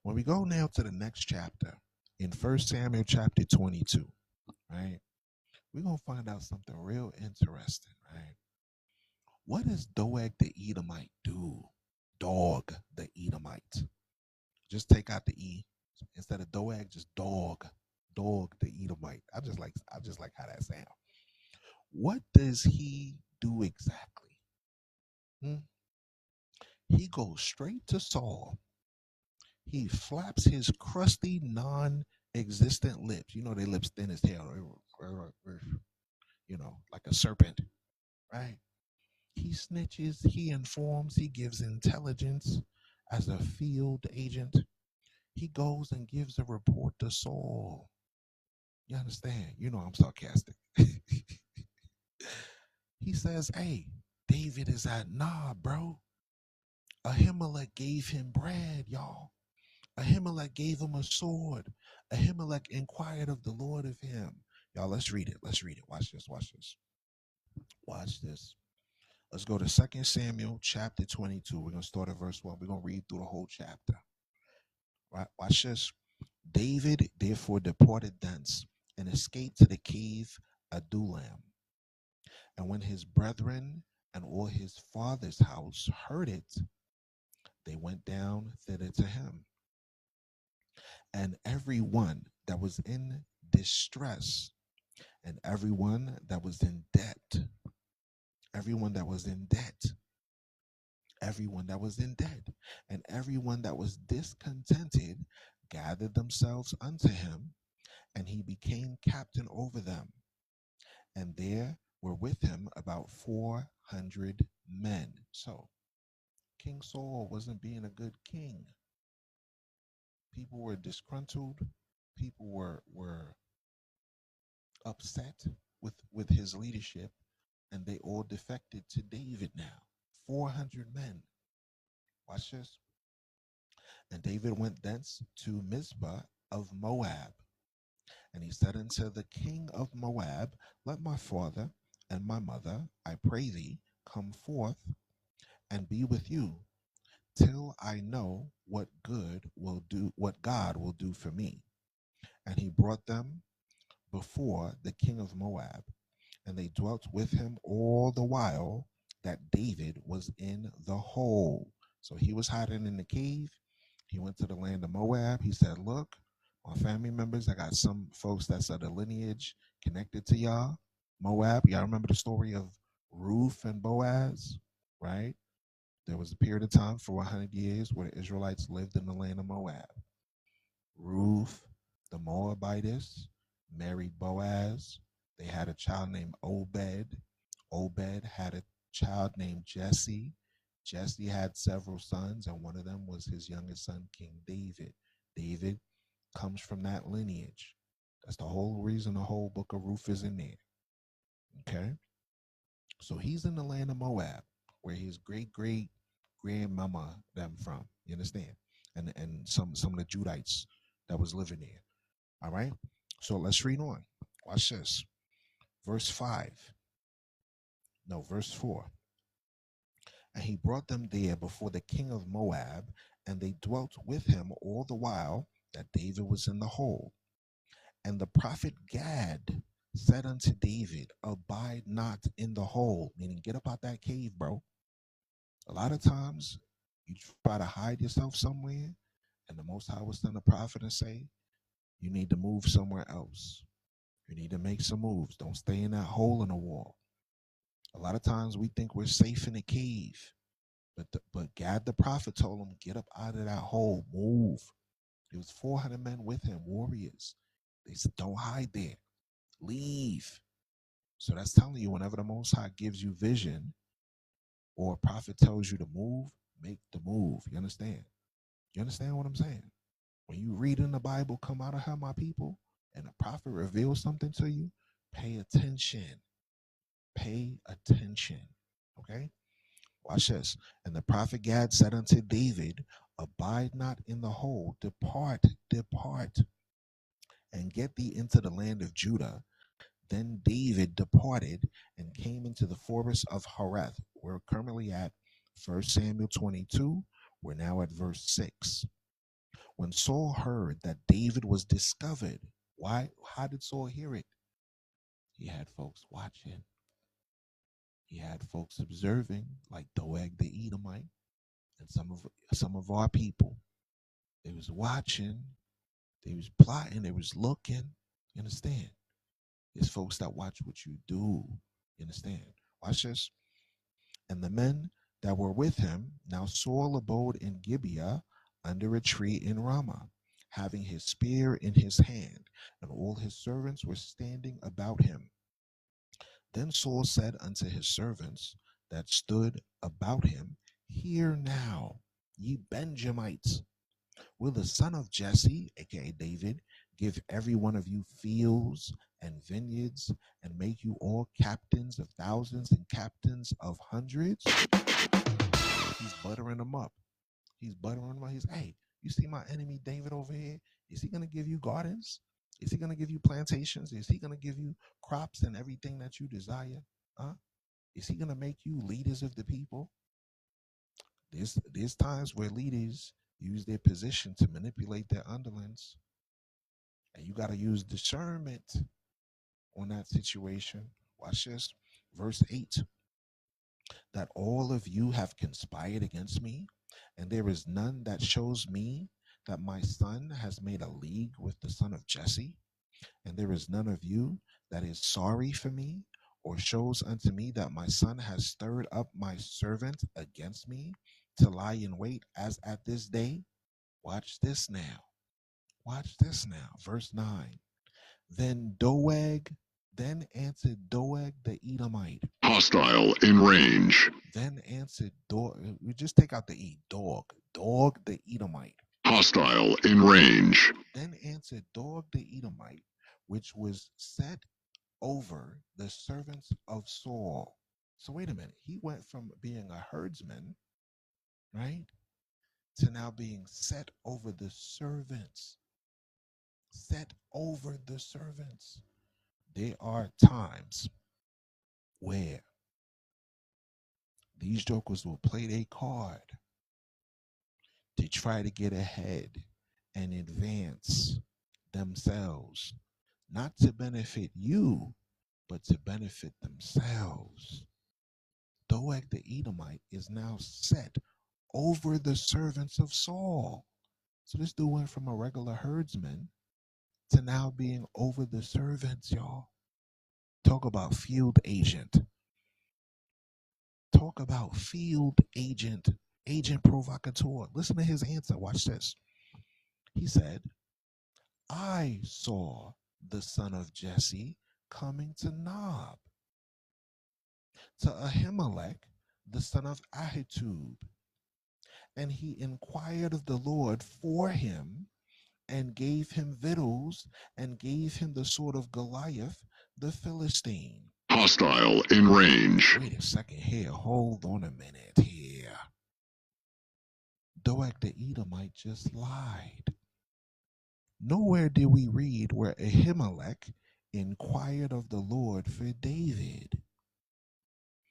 When we go now to the next chapter, in 1 Samuel chapter 22, right, we're going to find out something real interesting, right? What does Doeg the Edomite do? Dog the Edomite. Just take out the E. Instead of Doeg, just dog the Edomite. I just like how that sounds. What does he do exactly? He goes straight to Saul. He flaps his crusty, non-existent lips. You know, their lips thin as hell. You know, like a serpent, right? He snitches, he informs, he gives intelligence as a field agent. He goes and gives a report to Saul. You understand? You know I'm sarcastic. He says, hey, David is at Nob, bro. Ahimelech gave him bread, y'all. Ahimelech gave him a sword. Ahimelech inquired of the Lord of him. Y'all, let's read it. Let's read it. Watch this. Watch this. Watch this. Let's go to 2 Samuel chapter 22. We're going to start at verse 1. We're going to read through the whole chapter. Right? Watch this. David therefore departed thence and escaped to the cave Adullam. And when his brethren and all his father's house heard it, they went down thither to him. And every one that was in distress, and everyone that was in debt, everyone that was in debt, everyone that was in debt, and everyone that was discontented gathered themselves unto him, and he became captain over them. And there were with him about 400 men. So King Saul wasn't being a good king. People were disgruntled. People were upset with his leadership, and they all defected to David now. 400 men. Watch this. And David went thence to Mizpah of Moab. And he said unto the king of Moab, let my father and my mother, I pray thee, come forth, and be with you till I know what God will do for me. And he brought them before the king of Moab, and they dwelt with him all the while that David was in the hole. So he was hiding in the cave. He went to the land of Moab. He said, look, my family members, I got some folks that's of the lineage connected to y'all. Moab, y'all remember the story of Ruth and Boaz, right? There was a period of time for 100 years where the Israelites lived in the land of Moab. Ruth, the Moabitess, married Boaz. They had a child named Obed. Obed had a child named Jesse. Jesse had several sons, and one of them was his youngest son, King David. David comes from that lineage. That's the whole reason the whole book of Ruth is in there. Okay? So he's in the land of Moab, where his great grandmama them from. You understand? And some of the Judites that was living there. All right. So let's read on. Watch this. Verse 5. No, verse 4. And he brought them there before the king of Moab, and they dwelt with him all the while that David was in the hole. And the prophet Gad said unto David, abide not in the hole, meaning get up out that cave, bro. A lot of times you try to hide yourself somewhere, and the Most High will send a prophet and say, you need to move somewhere else. You need to make some moves. Don't stay in that hole in the wall. A lot of times we think we're safe in a cave, but Gad the prophet told him, get up out of that hole, move. There was 400 men with him, warriors. They said, don't hide there, leave. So that's telling you, whenever the Most High gives you vision or a prophet tells you to move, make the move. You understand? You understand what I'm saying? When you read in the Bible, come out of her, my people, and the prophet reveals something to you, pay attention. Pay attention. Okay? Watch this. And the prophet Gad said unto David, abide not in the hole, depart, and get thee into the land of Judah. Then David departed and came into the forest of Hareth. We're currently at 1 Samuel 22. We're now at verse 6. When Saul heard that David was discovered, why? How did Saul hear it? He had folks watching. He had folks observing, like Doeg the Edomite and some of our people. They was watching, they was plotting, they was looking. You understand? There's folks that watch what you do. You understand? Watch this. And the men that were with him, now Saul abode in Gibeah under a tree in Ramah, having his spear in his hand, and all his servants were standing about him. Then Saul said unto his servants that stood about him, hear now, ye Benjamites, will the son of Jesse, aka David, give every one of you fields and vineyards, and make you all captains of thousands and captains of hundreds? He's buttering them up. He's buttering them up. He's, hey, you see my enemy David over here? Is he going to give you gardens? Is he going to give you plantations? Is he going to give you crops and everything that you desire? Huh? Is he going to make you leaders of the people? There's times where leaders use their position to manipulate their underlings. And you got to use discernment on that situation. Watch this. Verse 8. That all of you have conspired against me, and there is none that shows me that my son has made a league with the son of Jesse, and there is none of you that is sorry for me, or shows unto me that my son has stirred up my servant against me to lie in wait as at this day. Watch this now. Watch this now. Verse 9. Then answered Doeg the Edomite. Hostile in range. Then answered Doeg. We just take out the E. Doeg the Edomite. Hostile in range. Then answered Doeg the Edomite, which was set over the servants of Saul. So wait a minute. He went from being a herdsman, right, to now being set over the servants. Set over the servants. There are times where These jokers will play their card to try to get ahead and advance themselves, not to benefit you, but to benefit themselves. Doeg the Edomite is now set over the servants of Saul. So this dude went from a regular herdsman to now being over the servants, y'all. Talk about field agent. Talk about field agent, agent provocateur. Listen to his answer. Watch this. He said, I saw the son of Jesse coming to Nob, to Ahimelech, the son of Ahitub, and he inquired of the Lord for him and gave him victuals and gave him the sword of Goliath, the Philistine. Hostile in range. Wait a second here. Hold on a minute here. Doeg the Edomite just lied. Nowhere did we read where Ahimelech inquired of the Lord for David.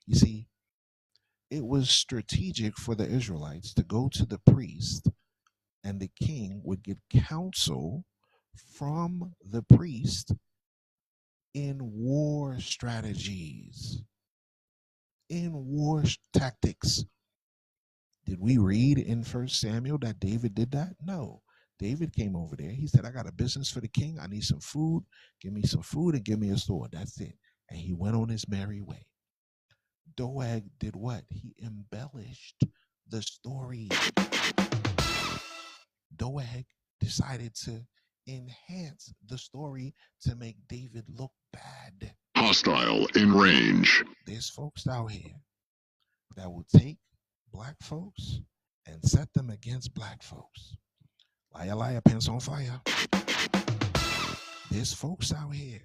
You see, it was strategic for the Israelites to go to the priest, and the king would get counsel from the priest in war strategies, in war tactics. Did we read in 1 Samuel that David did that? No. David came over there. He said, I got a business for the king. I need some food. Give me some food and give me a sword. That's it. And he went on his merry way. Doeg did what? He embellished the story. Doeg decided to enhance the story to make David look bad. Hostile in range. There's folks out here that will take black folks and set them against black folks. Liar, liar, pants on fire. There's folks out here.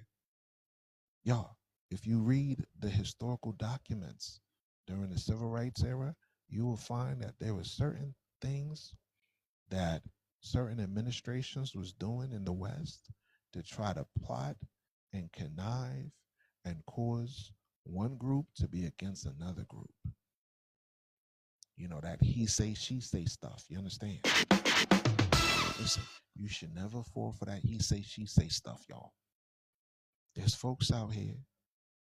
Y'all, if you read the historical documents during the civil rights era, you will find that there were certain things that certain administrations was doing in the West to try to plot and connive and cause one group to be against another group. You know, that he say, she say stuff. You understand? Listen, you should never fall for that he say, she say stuff, y'all. There's folks out here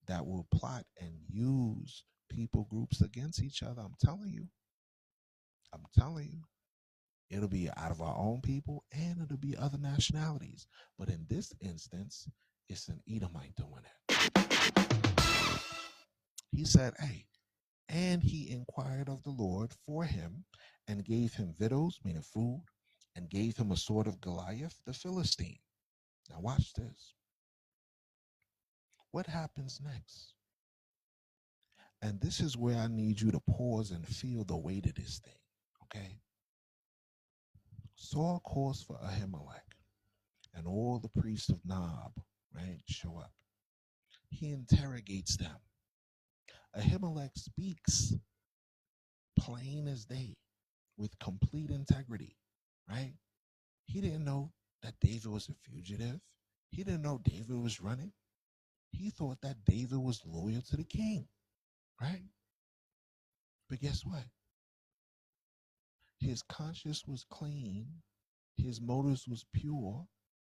that will plot and use people groups against each other. I'm telling you. It'll be out of our own people and it'll be other nationalities. But in this instance, it's an Edomite doing it. He said, hey, and he inquired of the Lord for him and gave him victuals, meaning food, and gave him a sword of Goliath, the Philistine. Now watch this. What happens next? And this is where I need you to pause and feel the weight of this thing, okay? Saul calls for Ahimelech and all the priests of Nob, right, show up. He interrogates them. Ahimelech speaks plain as day with complete integrity, right? He didn't know that David was a fugitive. He didn't know David was running. He thought that David was loyal to the king, right? But guess what? His conscience was clean. His motives was pure.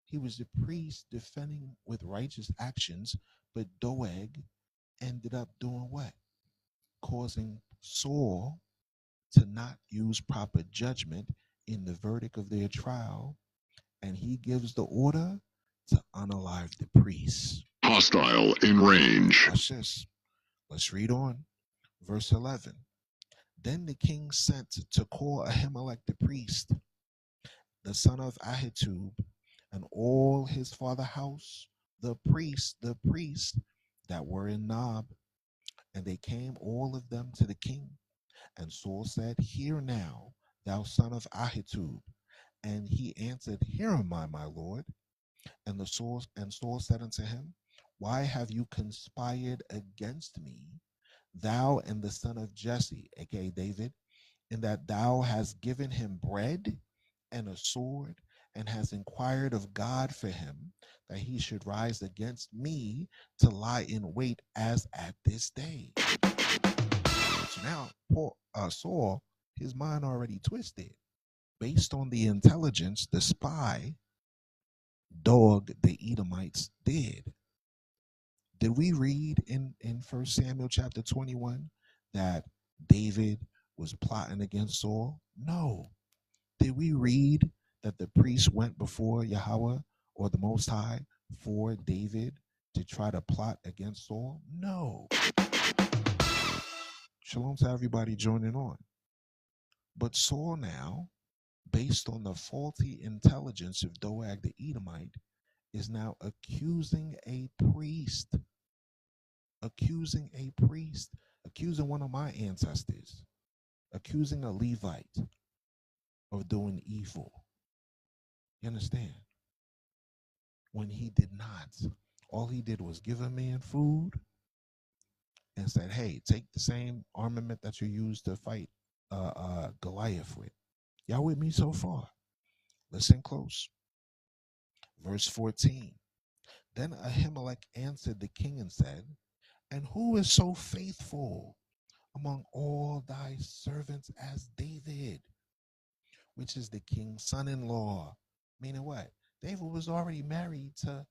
He was a priest defending with righteous actions, but Doeg ended up doing what? Causing Saul to not use proper judgment in the verdict of their trial, and he gives the order to unalive the priests. Hostile in range. Watch this. Let's read on. Verse 11. Then the king sent to call Ahimelech the priest, the son of Ahitub, and all his father's house, the priests that were in Nob. And they came all of them to the king. And Saul said, hear now, thou son of Ahitub. And he answered, here am I, my lord. And Saul said unto him, why have you conspired against me, thou and the son of Jesse, aka David, in that thou hast given him bread and a sword, and hast inquired of God for him, that he should rise against me to lie in wait as at this day? So Now, Saul, his mind already twisted based on the intelligence the spy Doeg the Edomites did. Did we read in 1 Samuel chapter 21 that David was plotting against Saul? No. Did we read that the priest went before Yahweh or the Most High for David to try to plot against Saul? No. Shalom to everybody joining on. But Saul now, based on the faulty intelligence of Doeg the Edomite, is now accusing a priest, accusing one of my ancestors, accusing a Levite of doing evil. You understand? When he did not. All he did was give a man food and said, hey, take the same armament that you used to fight Goliath with. Y'all with me so far? Listen close. Verse 14. Then Ahimelech answered the king and said, and who is so faithful among all thy servants as David, which is the king's son-in-law? Meaning what? David was already married to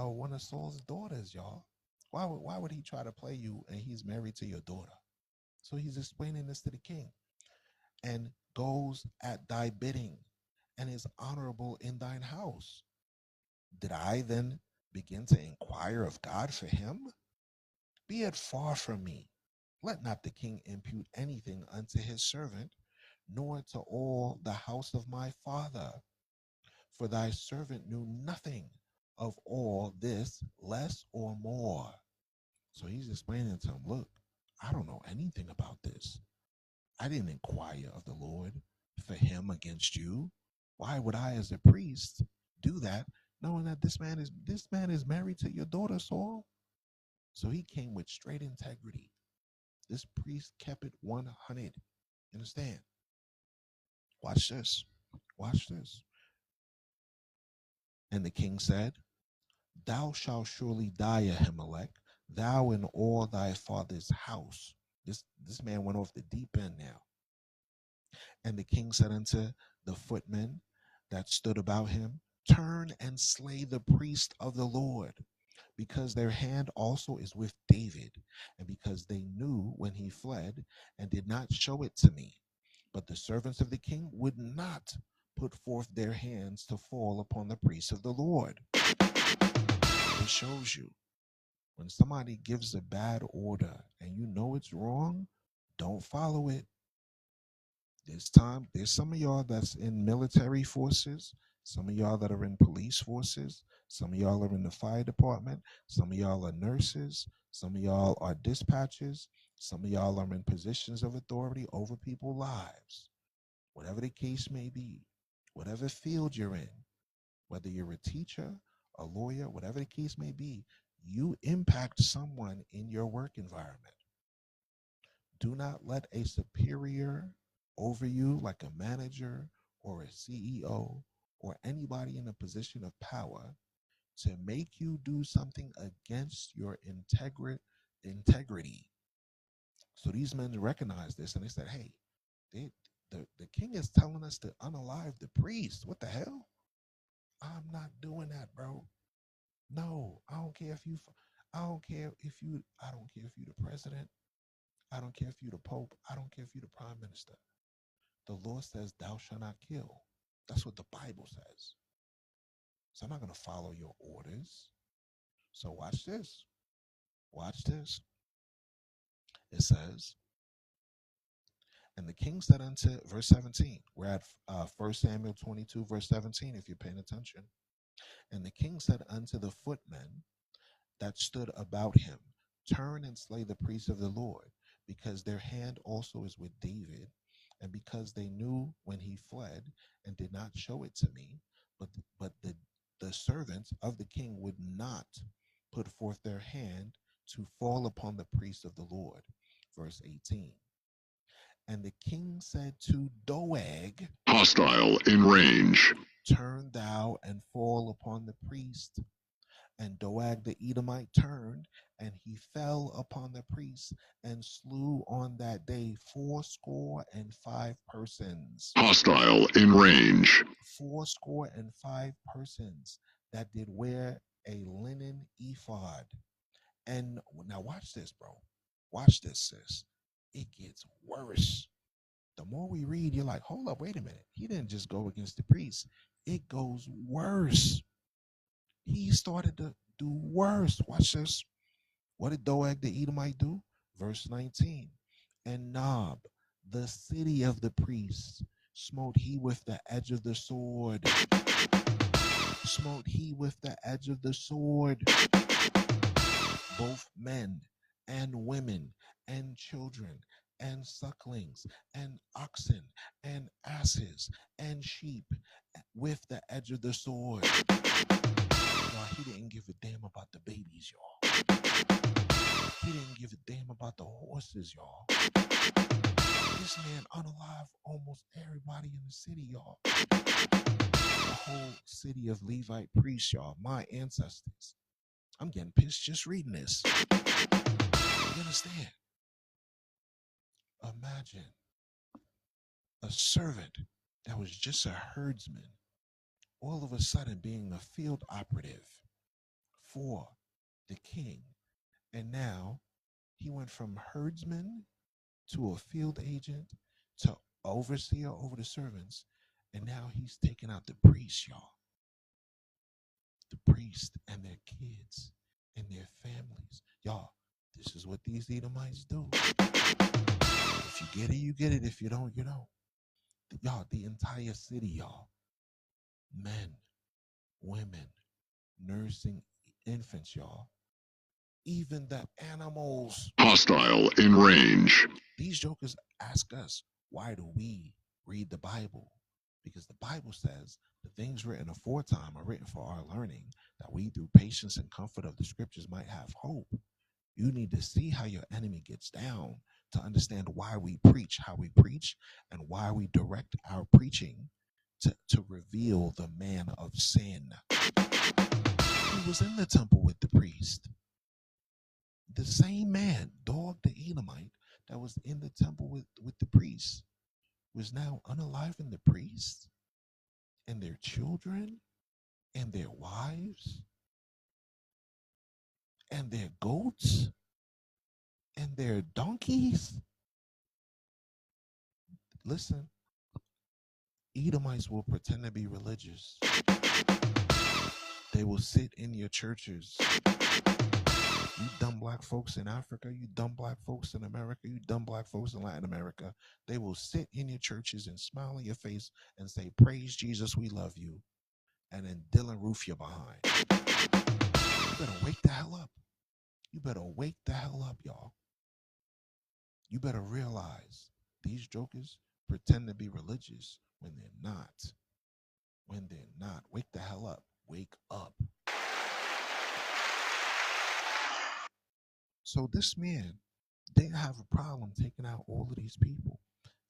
one of Saul's daughters, y'all. Why would he try to play you and he's married to your daughter? So he's explaining this to the king. And goes at thy bidding and is honorable in thine house. Did I then begin to inquire of God for him? Be it far from me. Let not the king impute anything unto his servant, nor to all the house of my father. For thy servant knew nothing of all this, less or more. So he's explaining to him, look, I don't know anything about this. I didn't inquire of the Lord for him against you. Why would I, as a priest, do that, knowing that this man is married to your daughter, Saul? So he came with straight integrity. This priest kept it 100. Understand? Watch this. Watch this. And the king said, thou shalt surely die, Ahimelech, thou and all thy father's house. This man went off the deep end now. And the king said unto the footmen that stood about him, turn and slay the priest of the Lord, because their hand also is with David, and because they knew when he fled and did not show it to me. But the servants of the king would not put forth their hands to fall upon the priests of the Lord. It shows you, when somebody gives a bad order and you know it's wrong, don't follow it. There's some of y'all that's in military forces, some of y'all that are in police forces, some of y'all are in the fire department, some of y'all are nurses, some of y'all are dispatchers, some of y'all are in positions of authority over people's lives. Whatever the case may be, whatever field you're in, whether you're a teacher, a lawyer, whatever the case may be, you impact someone in your work environment. Do not let a superior over you, like a manager or a CEO or anybody in a position of power, to make you do something against your integrity. So these men recognized this and they said, hey, the king is telling us to unalive the priest. What the hell? I'm not doing that, bro. No, I don't care if you the president. I don't care if you the pope. I don't care if you the prime minister. The Lord says, thou shalt not kill. That's what the Bible says. So I'm not going to follow your orders. So watch this. Watch this. It says, and the king said unto, verse 17, we're at 1 Samuel 22, verse 17, if you're paying attention. And the king said unto the footmen that stood about him, turn and slay the priests of the Lord, because their hand also is with David, and because they knew when he fled and did not show it to me, but the servants of the king would not put forth their hand to fall upon the priests of the Lord. Verse 18. And the king said to Doeg, Hostile in range. turn thou and fall upon the priest. And Doeg the Edomite turned, and he fell upon the priests and slew on that day 85 persons. Hostile in range. 85 persons that did wear a linen ephod. And now watch this, bro. Watch this, sis. It gets worse. The more we read, you're like, hold up, wait a minute. He didn't just go against the priests. It goes worse. He started to do worse. Watch this. What did Doeg the Edomite do? Verse 19. And Nob, the city of the priests, smote he with the edge of the sword. Smote he with the edge of the sword. Both men and women and children and sucklings and oxen and asses and sheep with the edge of the sword. Y'all, he didn't give a damn about the babies, y'all. He didn't give a damn about the horses, y'all. This man unalive almost everybody in the city, y'all. The whole city of Levite priests, y'all, my ancestors. I'm getting pissed just reading this. You understand? Imagine a servant that was just a herdsman all of a sudden being a field operative for the king. And now he went from herdsman to a field agent to overseer over the servants. And now he's taking out the priests, y'all. The priests and their kids and their families. Y'all, this is what these Edomites do. If you get it, you get it. If you don't, you don't. Y'all, the entire city, y'all. Men, women, nursing infants, y'all. Even the animals. Hostile in range. These jokers ask us, why do we read the Bible? Because the Bible says the things written aforetime are written for our learning, that we through patience and comfort of the scriptures might have hope. You need to see how your enemy gets down to understand why we preach, how we preach, and why we direct our preaching to reveal the man of sin. He was in the temple with the priest. The same man, Doeg the Edomite, that was in the temple with the priests, was now unaliving the priests and their children and their wives and their goats and their donkeys. Listen, Edomites will pretend to be religious. They will sit in your churches. You dumb black folks in Africa, you dumb black folks in America, you dumb black folks in Latin America. They will sit in your churches and smile in your face and say, praise Jesus, we love you. And then Dylan roof you behind. You better wake the hell up. You better wake the hell up, y'all. You better realize these jokers pretend to be religious when they're not. When they're not. Wake the hell up. Wake up. So this man didn't have a problem taking out all of these people.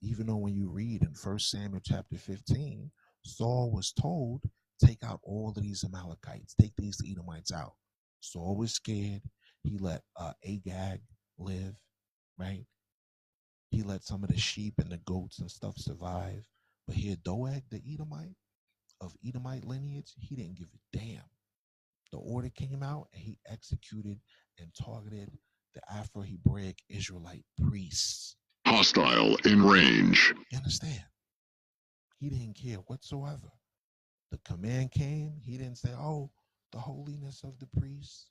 Even though when you read in 1 Samuel chapter 15, Saul was told, take out all of these Amalekites, take these Edomites out. Saul was scared. He let Agag live, right? He let some of the sheep and the goats and stuff survive. But here, Doeg the Edomite, of Edomite lineage, he didn't give a damn. The order came out and he executed and targeted the Afro-Hebraic Israelite priests. Hostile in range. You understand? He didn't care whatsoever. The command came, he didn't say, oh, the holiness of the priests.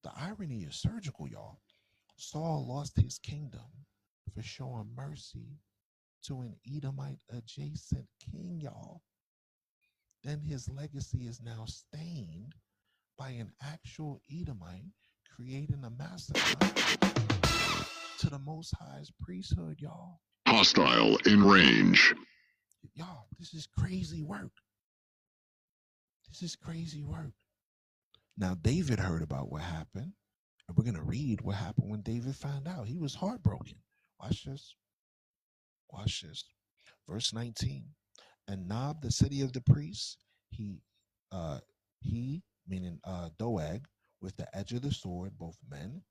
The irony is surgical, y'all. Saul lost his kingdom for showing mercy to an Edomite adjacent king, y'all. Then his legacy is now stained by an actual Edomite creating a massacre to the Most High's priesthood, y'all. Hostile in range. Y'all, this is crazy work. This is crazy work. Now, David heard about what happened, and we're going to read what happened when David found out. He was heartbroken. Watch this. Watch this. Verse 19. And Nob, the city of the priests, he meaning Doeg, with the edge of the sword, both men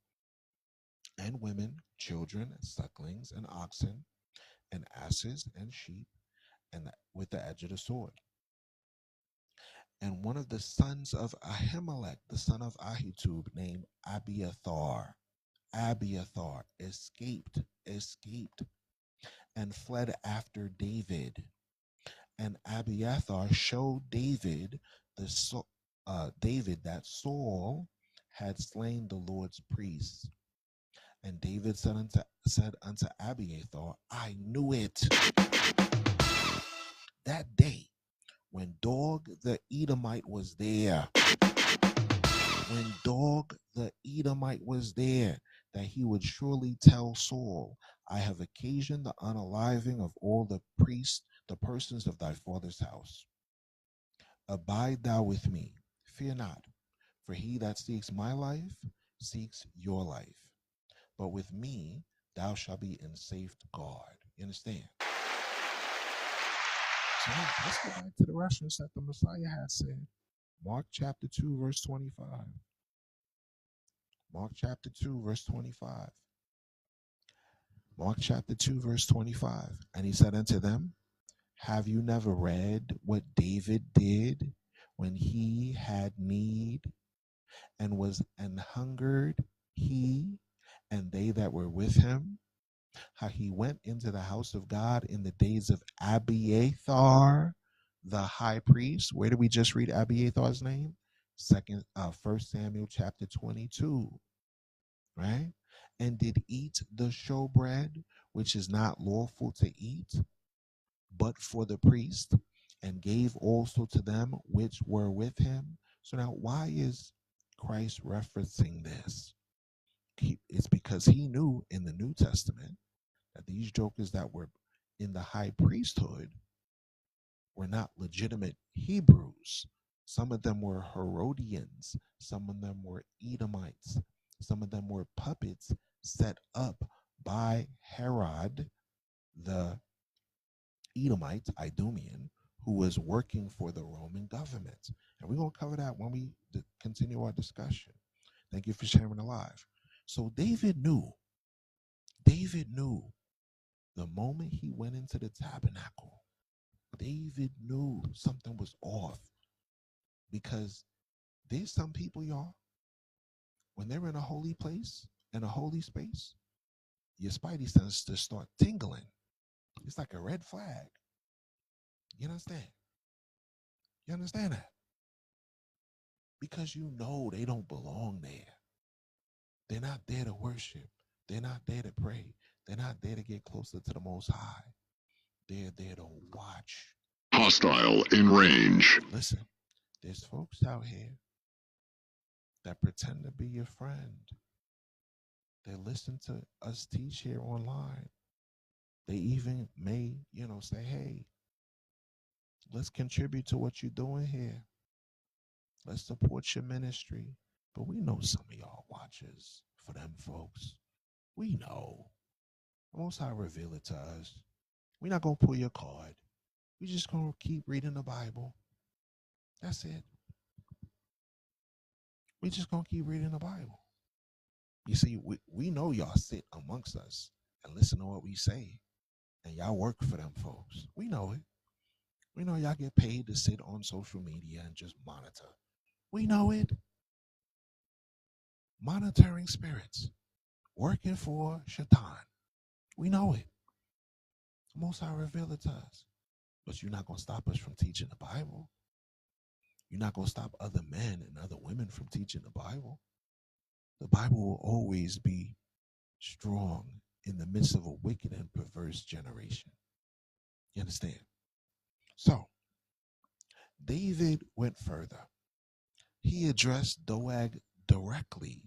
and women, children, sucklings, and oxen, and asses and sheep, and with the edge of the sword. And one of the sons of Ahimelech, the son of Ahitub, named Abiathar, escaped, and fled after David. And Abiathar showed David David that Saul had slain the Lord's priests. And David said unto Abiathar, I knew it that day when Doeg the Edomite was there. When Doeg the Edomite was there, that he would surely tell Saul, I have occasioned the unaliving of all the priests, the persons of thy father's house. Abide thou with me, fear not, for he that seeks my life seeks your life. But with me thou shalt be in safe guard. You understand? So let's go back to the reference that the Messiah had said. Mark chapter 2, verse 25. Mark chapter 2, verse 25. Mark chapter 2, verse 25. And he said unto them, have you never read what David did when he had need and was an hungered, he and they that were with him? How he went into the house of God in the days of Abiathar, the high priest. Where did we just read Abiathar's name? First Samuel chapter 22, right? And did eat the showbread, which is not lawful to eat, but for the priest, and gave also to them which were with him. So now, why is Christ referencing this? It's because he knew in the New Testament that these jokers that were in the high priesthood were not legitimate Hebrews. Some of them were Herodians. Some of them were Edomites. Some of them were puppets set up by Herod, the Edomite, Idumean, who was working for the Roman government. And we're going to cover that when we continue our discussion. Thank you for sharing the live. So David knew the moment he went into the tabernacle, David knew something was off, because there's some people, y'all, when they're in a holy place, in a holy space, your spidey senses to start tingling. It's like a red flag. You understand? You understand that? Because you know they don't belong there. They're not there to worship. They're not there to pray. They're not there to get closer to the Most High. They're there to watch. Hostile in range. Listen, there's folks out here that pretend to be your friend. They listen to us teach here online. They even may, say, hey, let's contribute to what you're doing here. Let's support your ministry. But we know some of y'all watchers for them folks. We know. The Most High reveal it to us. We're not going to pull your card. We're just going to keep reading the Bible. That's it. We're just going to keep reading the Bible. You see, we know y'all sit amongst us and listen to what we say. And y'all work for them folks. We know it. We know y'all get paid to sit on social media and just monitor. We know it. Monitoring spirits. Working for Shaitan. We know it. The Most High reveal it to us. But you're not going to stop us from teaching the Bible. You're not going to stop other men and other women from teaching the Bible. The Bible will always be strong in the midst of a wicked and perverse generation. You understand? So, David went further. He addressed Doeg directly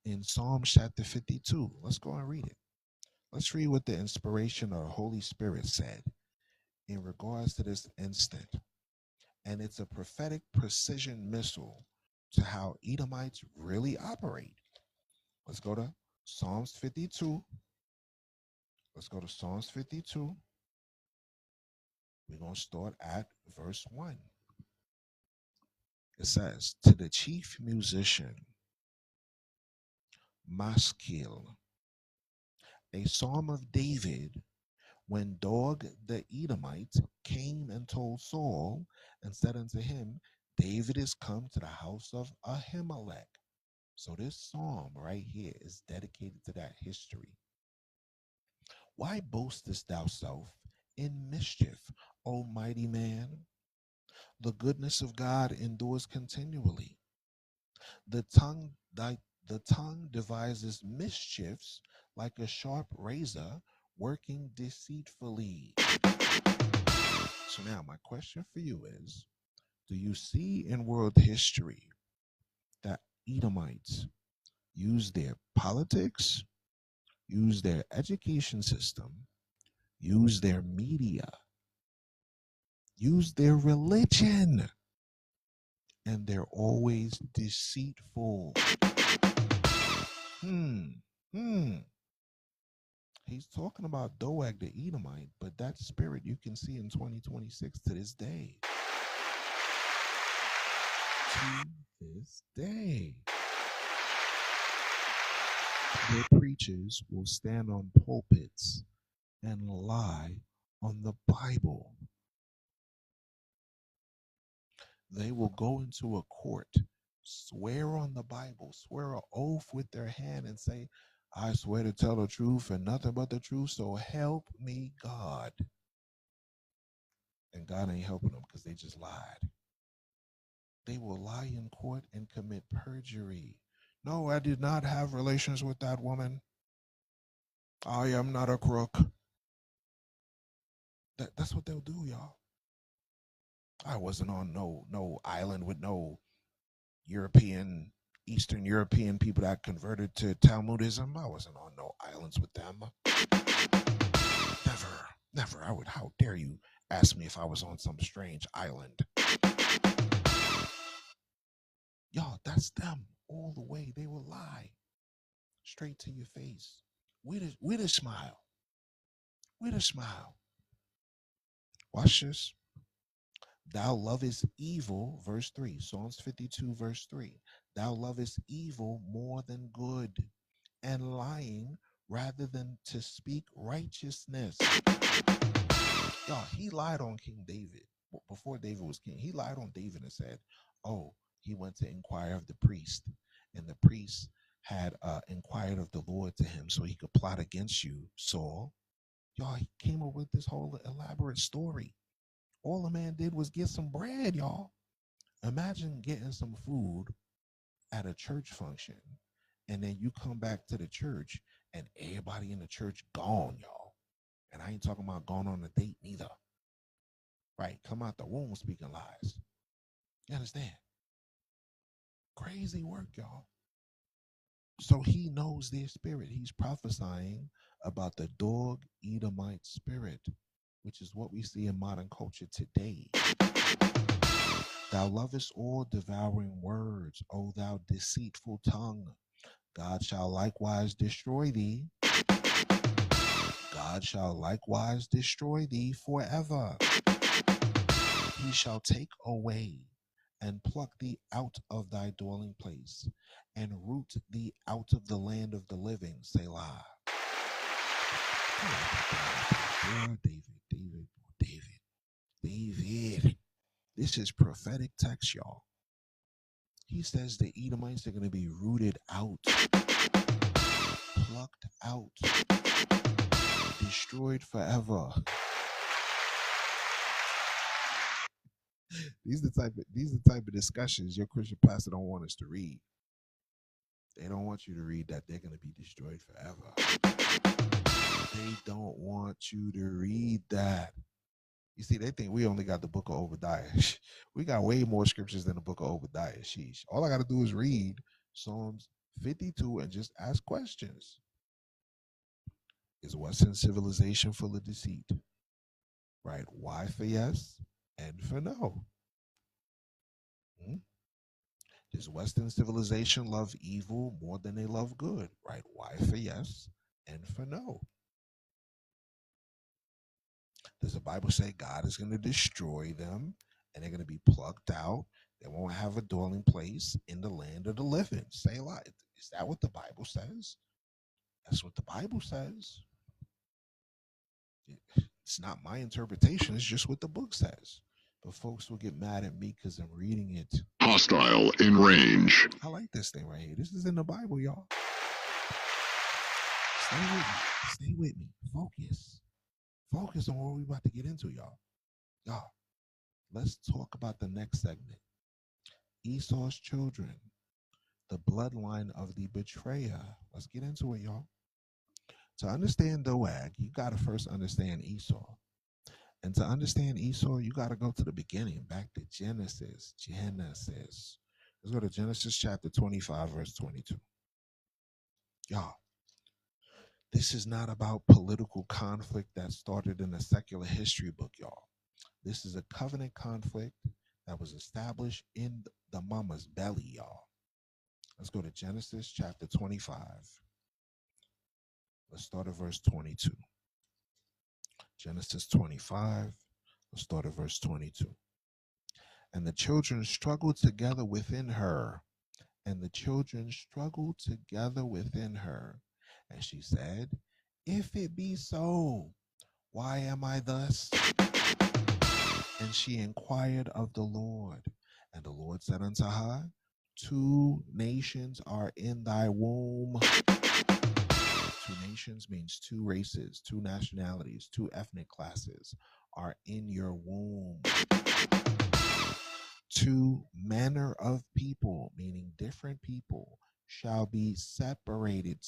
in Psalm chapter 52. Let's go and read it. Let's read what the inspiration of the Holy Spirit said in regards to this instant. And it's a prophetic precision missile to how Edomites really operate. Let's go to Psalms 52. Let's go to Psalms 52. We're going to start at verse 1. It says, to the chief musician, Maskil, a psalm of David, when Doeg the Edomite came and told Saul and said unto him, David is come to the house of Ahimelech. So this psalm right here is dedicated to that history. Why boastest thou self in mischief, O mighty man? The goodness of God endures continually. The tongue devises mischiefs like a sharp razor working deceitfully. So now my question for you is, do you see in world history that Edomites use their politics, use their education system, use their media, use their religion, and they're always deceitful? He's talking about Doeg the Edomite, but that spirit you can see in 2026 to this day. To this day. Their preachers will stand on pulpits and lie on the Bible. They will go into a court, swear on the Bible, swear an oath with their hand and say, I swear to tell the truth and nothing but the truth, so help me God. And God ain't helping them because they just lied. They will lie in court and commit perjury. No, I did not have relations with that woman. I am not a crook. That's what they'll do, y'all. I wasn't on no island with no Eastern European people that converted to Talmudism. I wasn't on no islands with them. Never. How dare you ask me if I was on some strange island? Y'all, that's them all the way. They will lie straight to your face with a smile. With a smile. Watch this. Thou lovest evil, verse 3, Psalms 52, verse 3. Thou lovest evil more than good, and lying rather than to speak righteousness. Y'all, he lied on King David. Before David was king, he lied on David and said, oh, he went to inquire of the priest, and the priest had inquired of the Lord to him so he could plot against you, Saul. Y'all, he came up with this whole elaborate story. All the man did was get some bread, y'all. Imagine getting some food at a church function, and then you come back to the church, and everybody in the church gone, y'all. And I ain't talking about gone on a date neither. Right? Come out the womb speaking lies. You understand? Crazy work, y'all. So he knows their spirit. He's prophesying about the Doeg Edomite spirit, which is what we see in modern culture today. Thou lovest all devouring words, O thou deceitful tongue. God shall likewise destroy thee. God shall likewise destroy thee forever. He shall take away and pluck thee out of thy dwelling place, and root thee out of the land of the living. Selah. David. This is prophetic text, y'all. He says the Edomites are going to be rooted out, plucked out, destroyed forever. These are the type of discussions your Christian pastor don't want us to read. They don't want you to read that they're going to be destroyed forever. They don't want you to read that. You see, they think we only got the book of Obadiah. We got way more scriptures than the book of Obadiah. Sheesh. All I got to do is read Psalms 52 and just ask questions. Is Western civilization full of deceit? Right? Y for yes and for no. Does Western civilization love evil more than they love good? Right? Y for yes and for no. Does the Bible say God is going to destroy them and they're going to be plucked out They won't have a dwelling place in the land of the living. Say a lot. Is that what the Bible says? That's what the Bible says. It's not my interpretation. It's just what the book says. But folks will get mad at me because I'm reading it. Hostile in range. I like this thing right here. This is in the Bible, y'all. Stay with me. Stay with me. Focus. Focus on what we're about to get into, y'all. Y'all, let's talk about the next segment. Esau's children, the bloodline of the betrayer. Let's get into it, y'all. To understand Doeg, you got to first understand Esau. And to understand Esau, you got to go to the beginning, back to Genesis. Genesis. Let's go to Genesis chapter 25, verse 22. Y'all, this is not about political conflict that started in a secular history book, y'all. This is a covenant conflict that was established in the mama's belly, y'all. Let's go to Genesis chapter 25. Let's start at verse 22. Genesis 25. Let's start at verse 22. And the children struggled together within her. And the children struggled together within her. And she said, if it be so, why am I thus? And she inquired of the Lord. And the Lord said unto her, 2 nations are in thy womb. 2 nations means 2 races, 2 nationalities, 2 ethnic classes are in your womb. 2 manner of people, meaning different people, shall be separated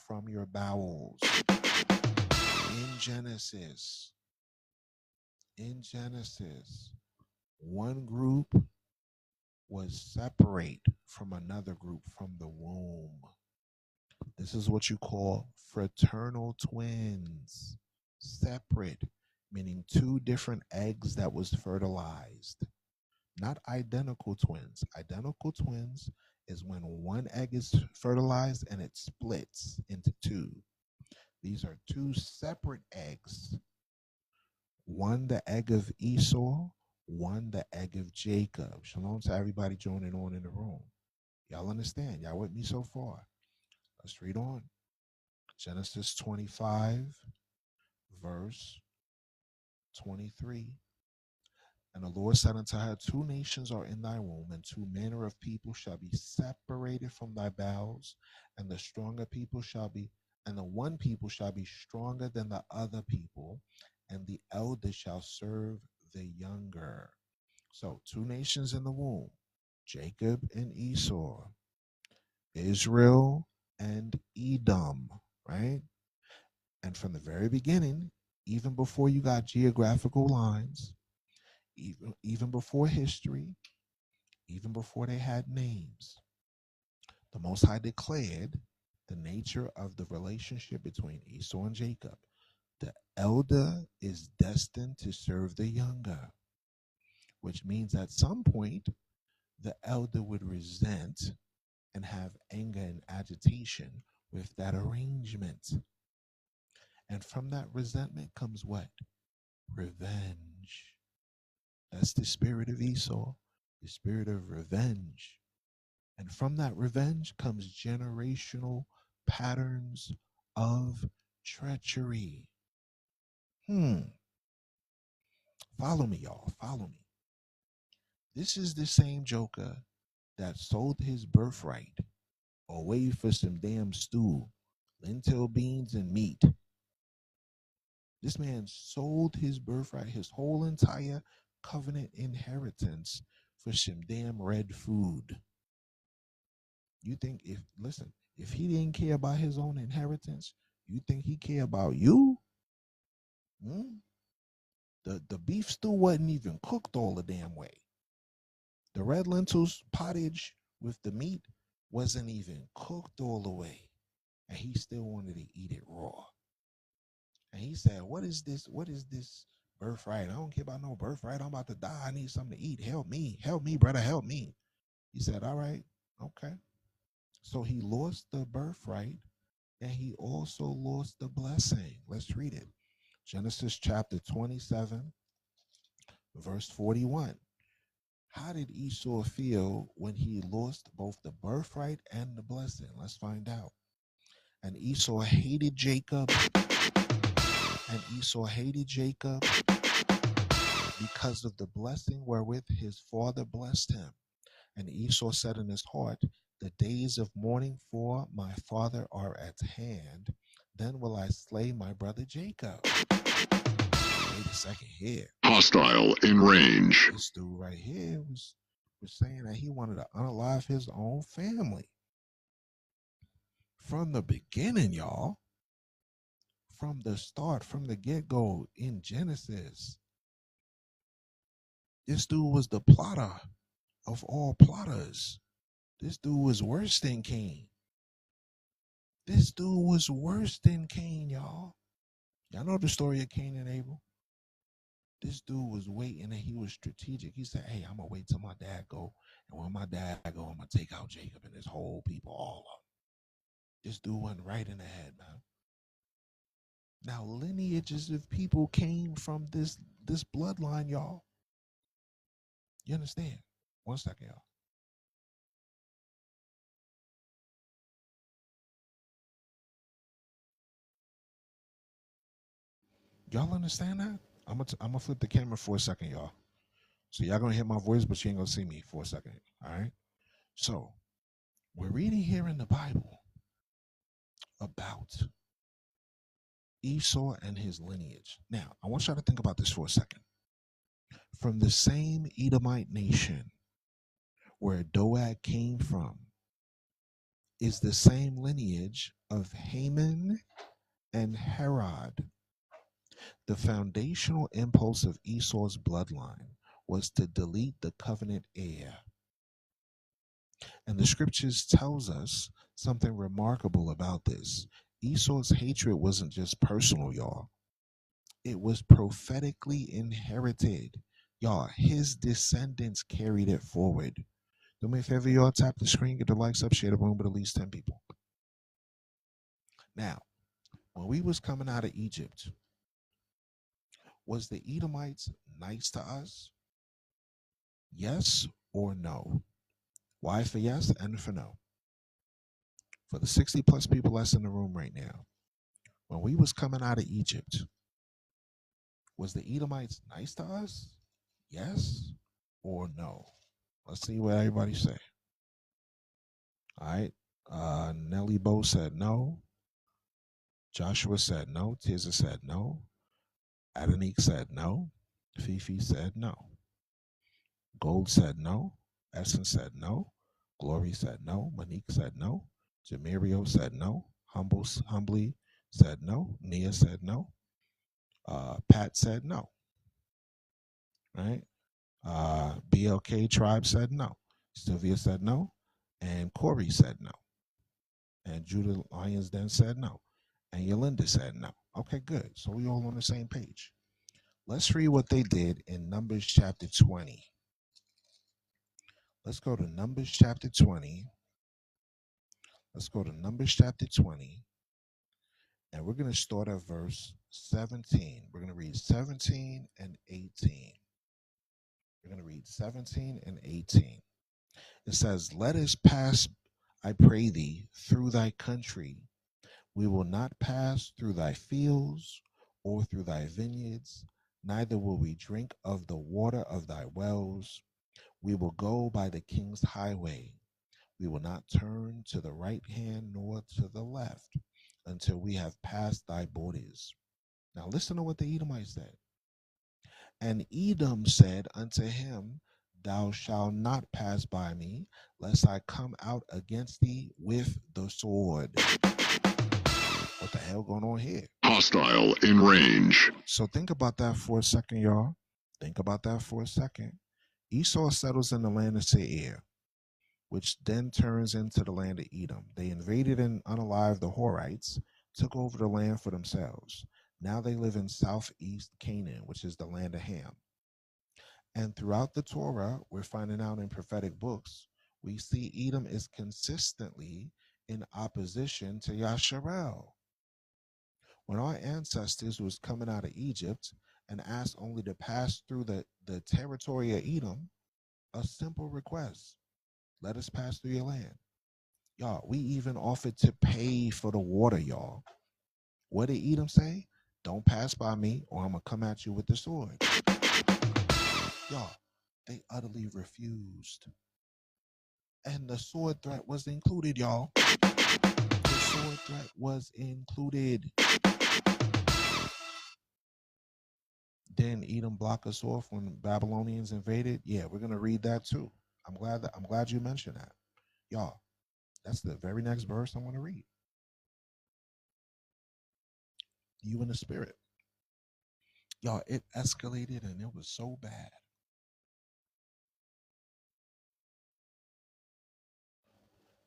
from your bowels. In Genesis, one group was separate from another group from the womb. This is what you call fraternal twins. Separate, meaning 2 different eggs that was fertilized. Not identical twins. Identical twins is when one egg is fertilized and it splits into 2. These are 2 separate eggs. One the egg of Esau, one the egg of Jacob. Shalom to everybody joining on in the room. Y'all understand? Y'all with me so far? Let's read on. Genesis 25, verse 23. And the Lord said unto her, 2 nations are in thy womb, and 2 manner of people shall be separated from thy bowels, and the stronger people shall be, and the one people shall be stronger than the other people, and the elder shall serve the younger. So 2 nations in the womb, Jacob and Esau, Israel and Edom, right? And from the very beginning, even before you got geographical lines, even before history, even before they had names, the Most High declared the nature of the relationship between Esau and Jacob. The elder is destined to serve the younger, which means at some point, the elder would resent and have anger and agitation with that arrangement. And from that resentment comes what? Revenge. That's the spirit of Esau, the spirit of revenge. And from that revenge comes generational patterns of treachery. Follow me, y'all. Follow me. This is the same joker that sold his birthright away for some damn stew, lentil beans, and meat. This man sold his birthright, his whole entire covenant inheritance for some damn red food. You think if he didn't care about his own inheritance, you think he care about you? The beef stew wasn't even cooked all the damn way. The red lentils pottage with the meat wasn't even cooked all the way. And he still wanted to eat it raw. And he said, what is this? What is this birthright? I don't care about no birthright. I'm about to die. I need something to eat. Help me, brother, help me. He said, all right, okay. So he lost the birthright and he also lost the blessing. Let's read it. Genesis chapter 27, Verse 41. How did Esau feel when he lost both the birthright and the blessing? Let's find out. And Esau hated Jacob. And Esau hated Jacob because of the blessing wherewith his father blessed him. And Esau said in his heart, the days of mourning for my father are at hand. Then will I slay my brother Jacob. Wait a second here. Hostile in range. This dude right here was saying that he wanted to unalive his own family. From the beginning, y'all. From the start, from the get-go in Genesis. This dude was the plotter of all plotters. This dude was worse than Cain. This dude was worse than Cain, y'all. Y'all know the story of Cain and Abel? This dude was waiting and he was strategic. He said, hey, I'm going to wait till my dad go. And when my dad go, I'm going to take out Jacob and his whole people, all of them. This dude went right in the head, man. Now, lineages of people came from this bloodline, y'all. You understand? One second, y'all. Y'all understand that? I'm gonna flip the camera for a second, y'all. So y'all gonna hear my voice, but you ain't gonna see me for a second. All right. So we're reading here in the Bible about Esau and his lineage. Now, I want y'all to think about this for a second. From the same Edomite nation where Doeg came from is the same lineage of Haman and Herod. The foundational impulse of Esau's bloodline was to delete the covenant heir. And the scriptures tells us something remarkable about this. Esau's hatred wasn't just personal, y'all. It was prophetically inherited. Y'all, his descendants carried it forward. Do me a favor, y'all, tap the screen, get the likes up, share the room with at least 10 people. Now, when we was coming out of Egypt, was the Edomites nice to us? Yes or no? Y for yes and for no. For the 60 plus people that's in the room right now, when we was coming out of Egypt, was the Edomites nice to us? Yes or no? Let's see what everybody say. All right. Nelly Bo said no. Joshua said no. Tiza said no. Adonique said no. Fifi said no. Gold said no. Essence said no. Glory said no. Monique said no. Jamirio said no. Humbly said no. Nia said no. Pat said no. Right? BLK Tribe said no. Sylvia said no. And Corey said no. And Judah Lyons then said no. And Yolinda said no. Okay, good. So we all on the same page. Let's read what they did in Numbers chapter 20. Let's go to Numbers chapter 20. Let's go to Numbers chapter 20. And we're going to start at verse 17. We're going to read 17 and 18. We're going to read 17 and 18. It says, let us pass, I pray thee, through thy country. We will not pass through thy fields or through thy vineyards, neither will we drink of the water of thy wells. We will go by the king's highway. We will not turn to the right hand nor to the left until we have passed thy borders. Now listen to what the Edomites said. And Edom said unto him, thou shalt not pass by me, lest I come out against thee with the sword. What the hell going on here? Hostile in range. So think about that for a second, y'all. Think about that for a second. Esau settles in the land of Seir, which then turns into the land of Edom. They invaded and unalived the Horites, took over the land for themselves. Now they live in southeast Canaan, which is the land of Ham. And throughout the Torah, we're finding out in prophetic books, we see Edom is consistently in opposition to Yasharel. When our ancestors was coming out of Egypt and asked only to pass through the territory of Edom, a simple request: let us pass through your land. Y'all, we even offered to pay for the water, y'all. What did Edom say? Don't pass by me or I'm going to come at you with the sword. Y'all, they utterly refused. And the sword threat was included, y'all. The sword threat was included. Didn't Edom block us off when the Babylonians invaded? Yeah, we're gonna read that too. I'm glad you mentioned that. Y'all, that's the very next verse I'm gonna read. You in the spirit. Y'all, it escalated and it was so bad.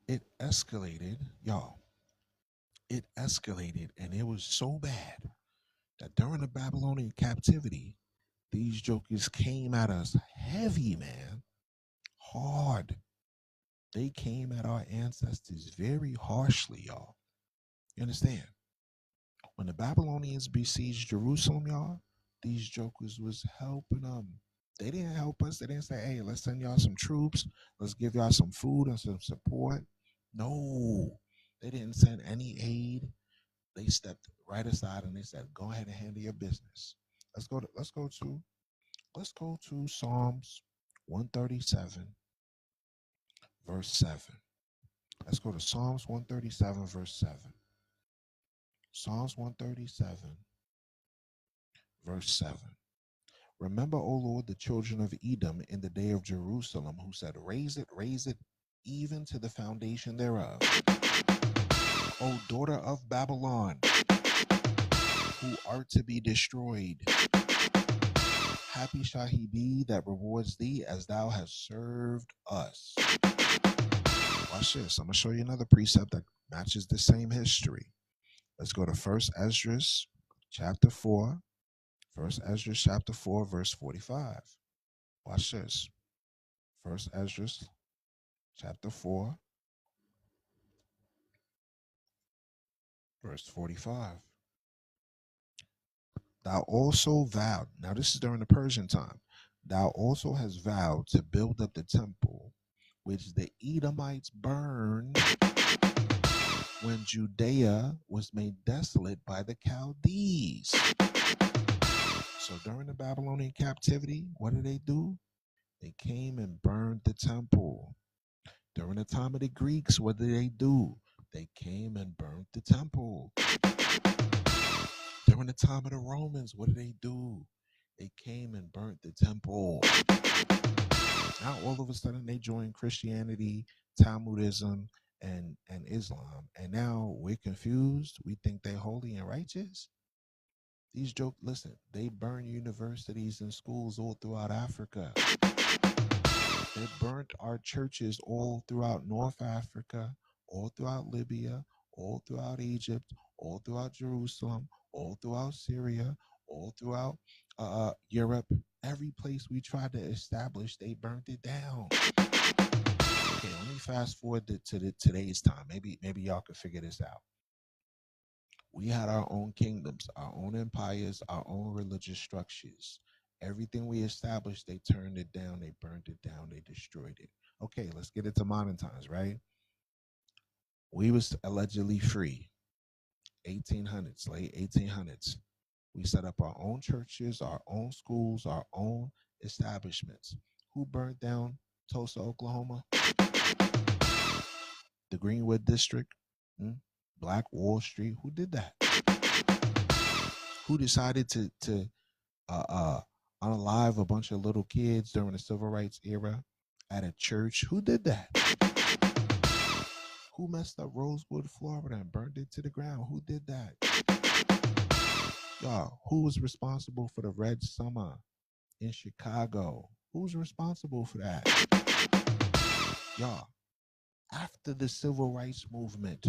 It escalated, y'all. It escalated and it was so bad that during the Babylonian captivity, these jokers came at us heavy, man. Hard. They came at our ancestors very harshly, y'all. You understand? When the Babylonians besieged Jerusalem, y'all, these jokers was helping them. They didn't help us. They didn't say, hey, let's send y'all some troops. Let's give y'all some food and some support. No, they didn't send any aid. They stepped right aside and they said, go ahead and handle your business. Let's go to Psalms 137, verse 7. Let's go to Psalms 137, verse 7. Psalms 137, verse 7. Remember, O Lord, the children of Edom in the day of Jerusalem, who said, raise it, even to the foundation thereof. O daughter of Babylon, who art to be destroyed. Happy shall he be that rewards thee as thou hast served us. Watch this. I'm going to show you another precept that matches the same history. Let's go to 1 Ezra chapter 4. 1 Ezra chapter 4, verse 45. Watch this. 1 Ezra chapter 4, verse 45. Thou also vowed, now this is during the Persian time, thou also hast vowed to build up the temple, which the Edomites burned when Judea was made desolate by the Chaldees. So during the Babylonian captivity, what did they do? They came and burned the temple. During the time of the Greeks, what did they do? They came and burned the temple. During the time of the Romans, what did they do? They came and burnt the temple. Now all of a sudden they joined Christianity, Talmudism, and Islam. And now we're confused. We think they're holy and righteous. These jokes, listen, they burn universities and schools all throughout Africa. They burnt our churches all throughout North Africa, all throughout Libya, all throughout Egypt, all throughout Jerusalem, all throughout Syria, all throughout Europe. Every place we tried to establish, they burnt it down. Okay, let me fast forward to today's time. Maybe y'all can figure this out. We had our own kingdoms, our own empires, our own religious structures. Everything we established, they turned it down, they burned it down, they destroyed it. Okay, let's get into modern times, right? We was allegedly free, 1800s, late 1800s. We set up our own churches, our own schools, our own establishments. Who burned down Tulsa, Oklahoma? The Greenwood District? Black Wall Street? Who did that? Who decided to unalive a bunch of little kids during the civil rights era at a church? Who did that? Who messed up Rosewood, Florida and burned it to the ground? Who did that? Y'all, who was responsible for the Red Summer in Chicago? Who's responsible for that? Y'all, after the civil rights movement,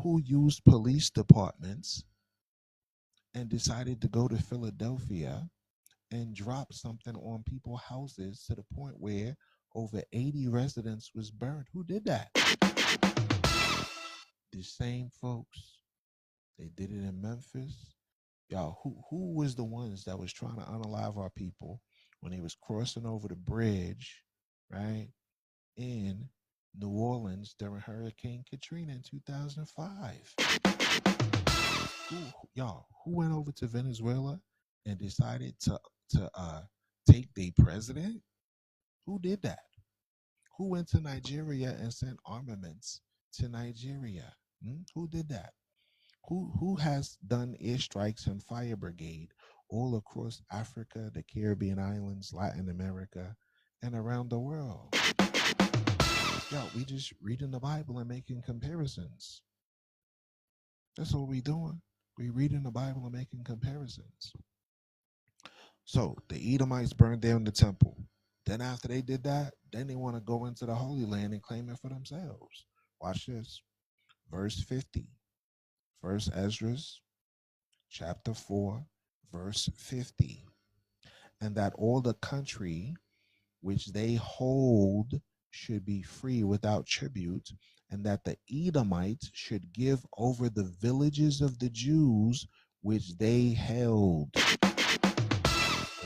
who used police departments and decided to go to Philadelphia and drop something on people's houses to the point where over 80 residents was burned? Who did that? The same folks. They did it in Memphis. Y'all, who was the ones that was trying to unalive our people when they was crossing over the bridge, right, in New Orleans during Hurricane Katrina in 2005? Y'all, who went over to Venezuela and decided to take their president? Who did that? Who went to Nigeria and sent armaments to Nigeria? Who did that? Who has done airstrikes and fire brigade all across Africa, the Caribbean islands, Latin America, and around the world? Yo, we just reading the Bible and making comparisons. That's what we doing. We reading the Bible and making comparisons. So the Edomites burned down the temple. Then after they did that, then they want to go into the Holy Land and claim it for themselves. Watch this. Verse 50. First Ezra, chapter 4, verse 50. And that all the country which they hold should be free without tribute, and that the Edomites should give over the villages of the Jews which they held. Wait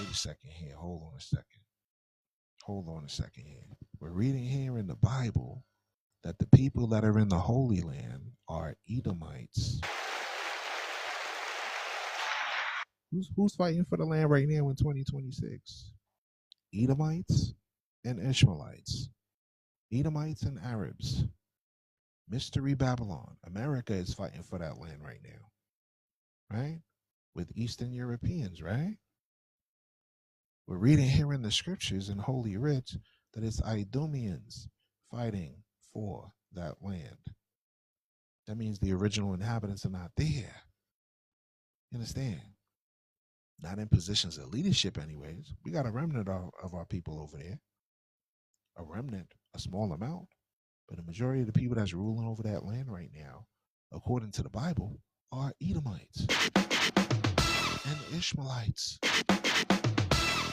a second here. Hold on a second. Hold on a second here. We're reading here in the Bible that the people that are in the Holy Land are Edomites. Who's fighting for the land right now in 2026? Edomites and Ishmaelites. Edomites and Arabs. Mystery Babylon. America is fighting for that land right now. Right? With Eastern Europeans, right? We're reading here in the scriptures in Holy Writ that it's Idumeans fighting for that land. That means the original inhabitants are not there. You understand? Not in positions of leadership anyways. We got a remnant of our people over there. A remnant, a small amount. But the majority of the people that's ruling over that land right now, according to the Bible, are Edomites and Ishmaelites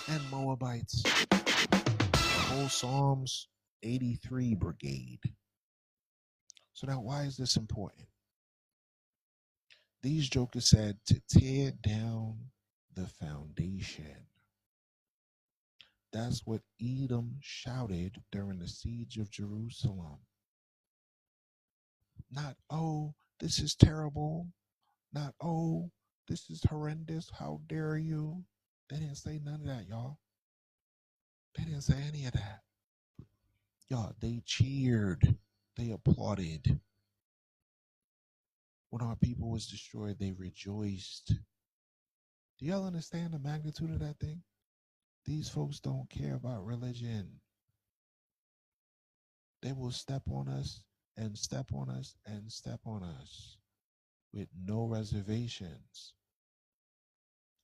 and Moabites. The whole Psalms 83 brigade. So now why is this important? These jokers said to tear down the foundation. That's what Edom shouted during the siege of Jerusalem. Not, oh, this is terrible. Not, oh, this is horrendous. How dare you? They didn't say none of that, y'all. They didn't say any of that. Y'all, they cheered. They applauded. When our people was destroyed, they rejoiced. Do y'all understand the magnitude of that thing? These folks don't care about religion. They will step on us and step on us and step on us with no reservations.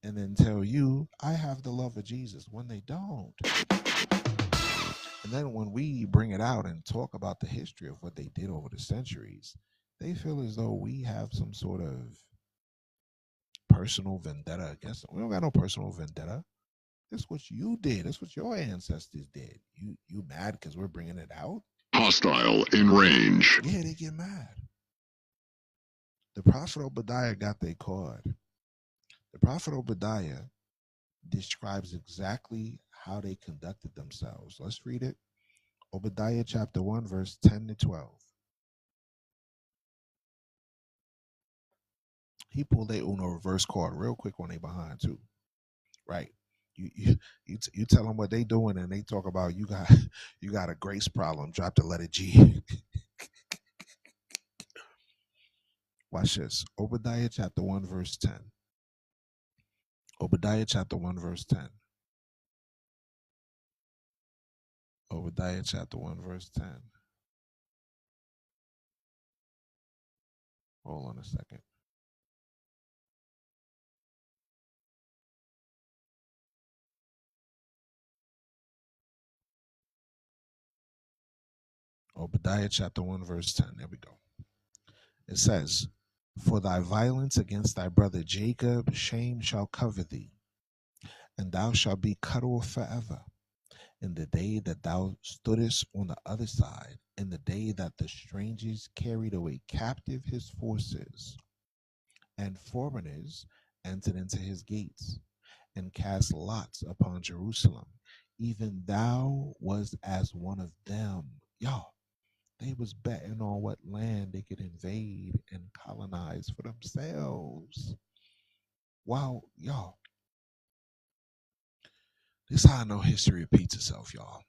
And then tell you, I have the love of Jesus, when they don't. And then when we bring it out and talk about the history of what they did over the centuries, they feel as though we have some sort of personal vendetta against them. We don't got no personal vendetta. That's what you did. That's what your ancestors did. You mad because we're bringing it out? Hostile in range. Yeah, they get mad. The prophet Obadiah got their card. The prophet Obadiah describes exactly how they conducted themselves. Let's read it. Obadiah chapter 1, verse 10 to 12. He pulled their Uno reverse card real quick when they behind too. Right. You tell them what they doing and they talk about you got a grace problem. Drop the letter G. Watch this. Obadiah chapter 1 verse 10. Obadiah chapter 1 verse 10. Obadiah chapter 1 verse 10. Hold on a second. Obadiah chapter 1 verse 10. There we go. It says, for thy violence against thy brother Jacob, shame shall cover thee, and thou shalt be cut off forever. In the day that thou stoodest on the other side, in the day that the strangers carried away captive his forces, and foreigners entered into his gates, and cast lots upon Jerusalem. Even thou was as one of them. Y'all, they was betting on what land they could invade and colonize for themselves. Wow, y'all, this is how I know history repeats itself, y'all.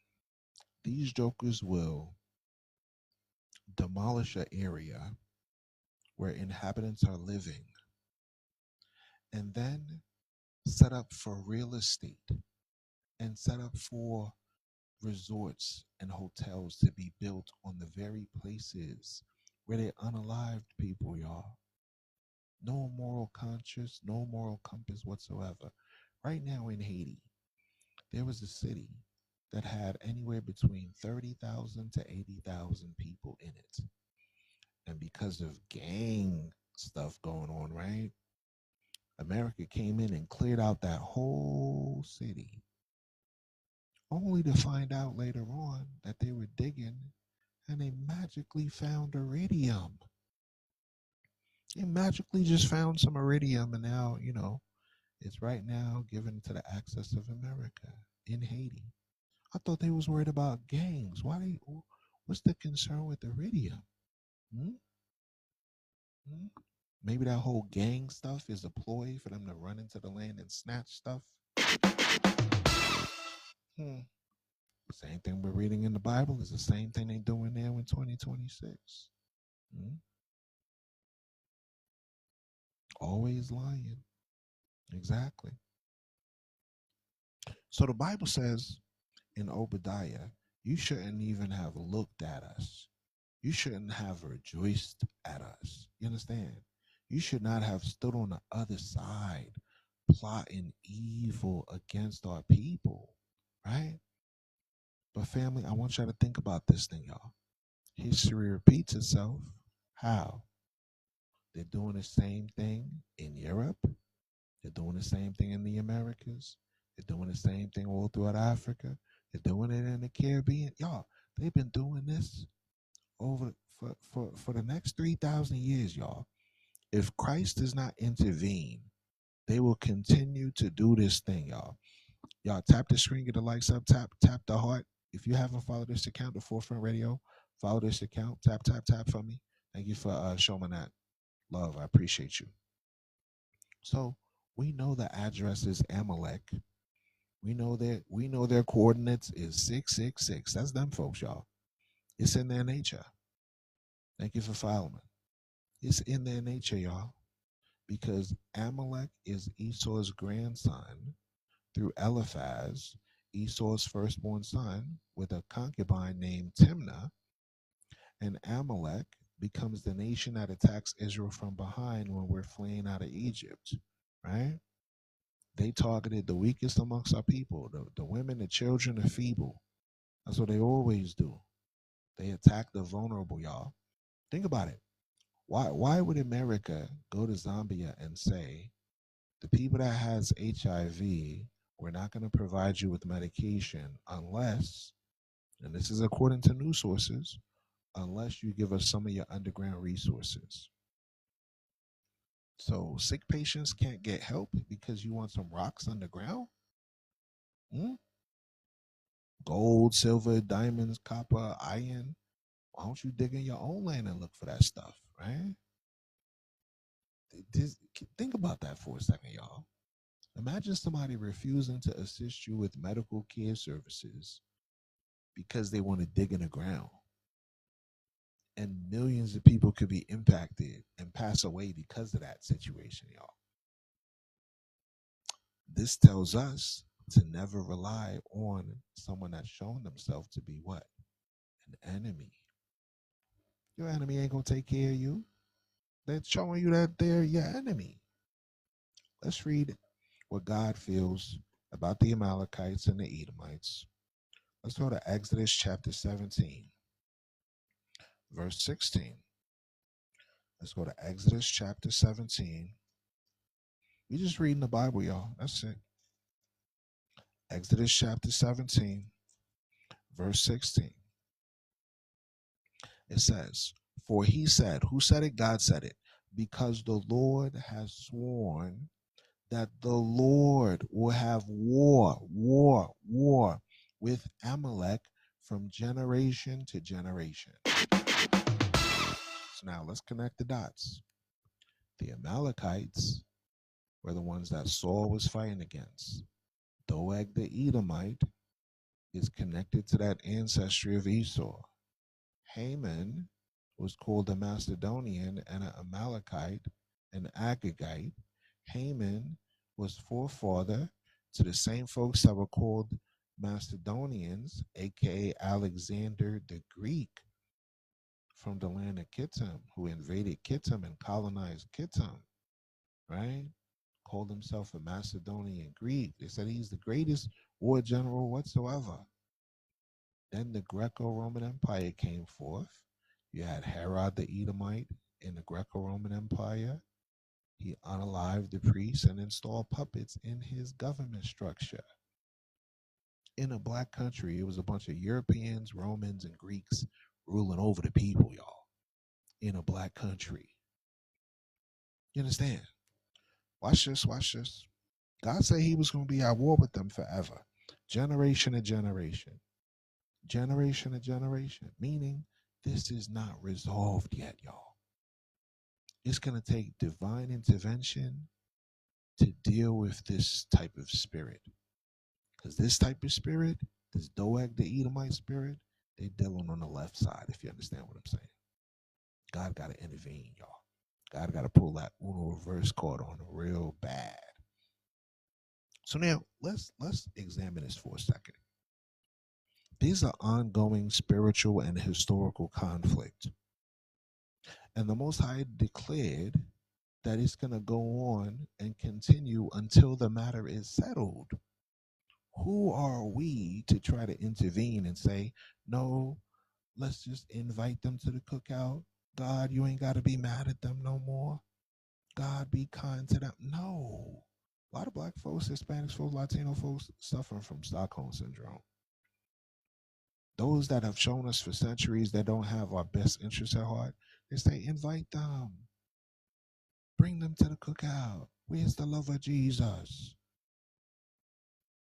These jokers will demolish an area where inhabitants are living and then set up for real estate and set up for resorts and hotels to be built on the very places where they unalived people, y'all. No moral conscience, no moral compass whatsoever. Right now in Haiti, there was a city that had anywhere between 30,000 to 80,000 people in it. And because of gang stuff going on, right? America came in and cleared out that whole city, only to find out later on that they were digging and they magically found iridium. They magically just found some iridium, and now, it's right now given to the access of America in Haiti. I thought they was worried about gangs. What's the concern with iridium? Hmm? Hmm? Maybe that whole gang stuff is a ploy for them to run into the land and snatch stuff. Hmm. Same thing we're reading in the Bible is the same thing they doing now in 2026. Hmm? Always lying. Exactly. So the Bible says in Obadiah, you shouldn't even have looked at us. You shouldn't have rejoiced at us. You understand? You should not have stood on the other side plotting evil against our people, right? But family, I want y'all to think about this thing, y'all. History repeats itself. How? They're doing the same thing in Europe. They're doing the same thing in the Americas. They're doing the same thing all throughout Africa. They're doing it in the Caribbean. Y'all, they've been doing this over for the next 3,000 years, y'all. If Christ does not intervene, they will continue to do this thing, y'all. Y'all tap the screen, get the likes up, tap the heart. If you haven't followed this account, the Forefront Radio, follow this account, tap for me. Thank you for showing that love. I appreciate you. So we know the address is Amalek. We know their coordinates is 666. That's them folks, y'all. It's in their nature. Thank you for following. It's in their nature, y'all, because Amalek is Esau's grandson through Eliphaz, Esau's firstborn son, with a concubine named Timnah, and Amalek becomes the nation that attacks Israel from behind when we're fleeing out of Egypt, right? They targeted the weakest amongst our people, the women, the children, the feeble. That's what they always do. They attack the vulnerable, y'all. Think about it. Why would America go to Zambia and say, the people that has HIV, we're not going to provide you with medication unless, and this is according to news sources, unless you give us some of your underground resources. So sick patients can't get help because you want some rocks underground? Gold, silver, diamonds, copper, iron. Why don't you dig in your own land and look for that stuff, right? Think about that for a second, y'all. Imagine somebody refusing to assist you with medical care services because they want to dig in the ground. And millions of people could be impacted and pass away because of that situation, y'all. This tells us to never rely on someone that's shown themselves to be what? An enemy. Your enemy ain't going to take care of you. They're showing you that they're your enemy. Let's read what God feels about the Amalekites and the Edomites. Let's go to Exodus chapter 17, verse 16. Let's go to Exodus chapter 17. We're just reading the Bible, y'all. That's it. Exodus chapter 17, verse 16. It says, for he said, who said it? God said it. Because the Lord has sworn that the Lord will have war with Amalek from generation to generation. So now let's connect the dots. The Amalekites were the ones that Saul was fighting against. Doeg the Edomite is connected to that ancestry of Esau. Haman was called a Macedonian and an Amalekite, an Agagite. Haman was forefather to the same folks that were called Macedonians, aka Alexander the Greek, from the land of Kittim, who invaded Kittim and colonized Kittim, right? Called himself a Macedonian Greek. They said he's the greatest war general whatsoever. Then the Greco-Roman Empire came forth. You had Herod the Edomite in the Greco-Roman Empire. He unalived the priests and installed puppets in his government structure. In a black country, it was a bunch of Europeans, Romans, and Greeks ruling over the people, y'all. In a black country. You understand? Watch this, watch this. God said he was going to be at war with them forever. Generation to generation. Generation to generation. Meaning, this is not resolved yet, y'all. It's going to take divine intervention to deal with this type of spirit. Because this type of spirit, this Doeg the Edomite spirit, they dealing on the left side, if you understand what I'm saying. God got to intervene, y'all. God got to pull that Uno reverse card on real bad. So now, let's examine this for a second. These are ongoing spiritual and historical conflict. And the Most High declared that it's going to go on and continue until the matter is settled. Who are we to try to intervene and say, no, let's just invite them to the cookout? God, you ain't got to be mad at them no more. God, be kind to them. No. A lot of black folks, Hispanic folks, Latino folks suffering from Stockholm Syndrome. Those that have shown us for centuries that don't have our best interests at heart, they say, invite them. Bring them to the cookout. Where's the love of Jesus?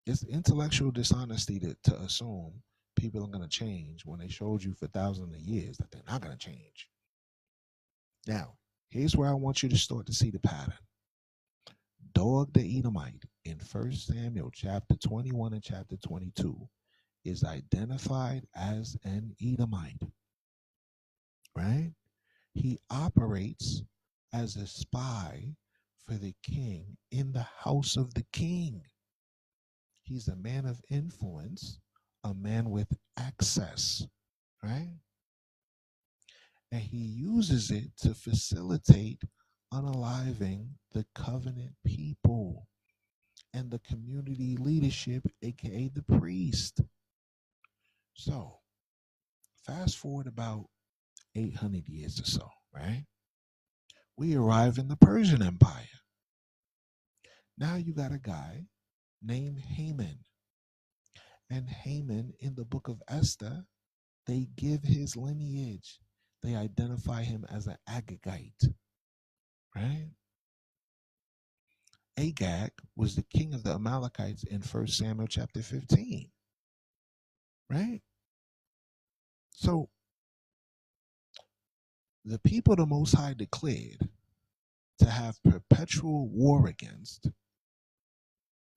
It's intellectual dishonesty to assume people are going to change when they showed you for thousands of years that they're not going to change. Now, here's where I want you to start to see the pattern. Doeg the Edomite in 1 Samuel chapter 21 and chapter 22 is identified as an Edomite, right? He operates as a spy for the king in the house of the king. He's a man of influence, a man with access, right? And he uses it to facilitate unaliving the covenant people and the community leadership, aka the priest. So, fast forward about 800 years or so, right? We arrive in the Persian Empire. Now you got a guy named Haman. And Haman, in the book of Esther, they give his lineage. They identify him as an Agagite, right? Agag was the king of the Amalekites in 1 Samuel chapter 15, right? So the people the Most High declared to have perpetual war against,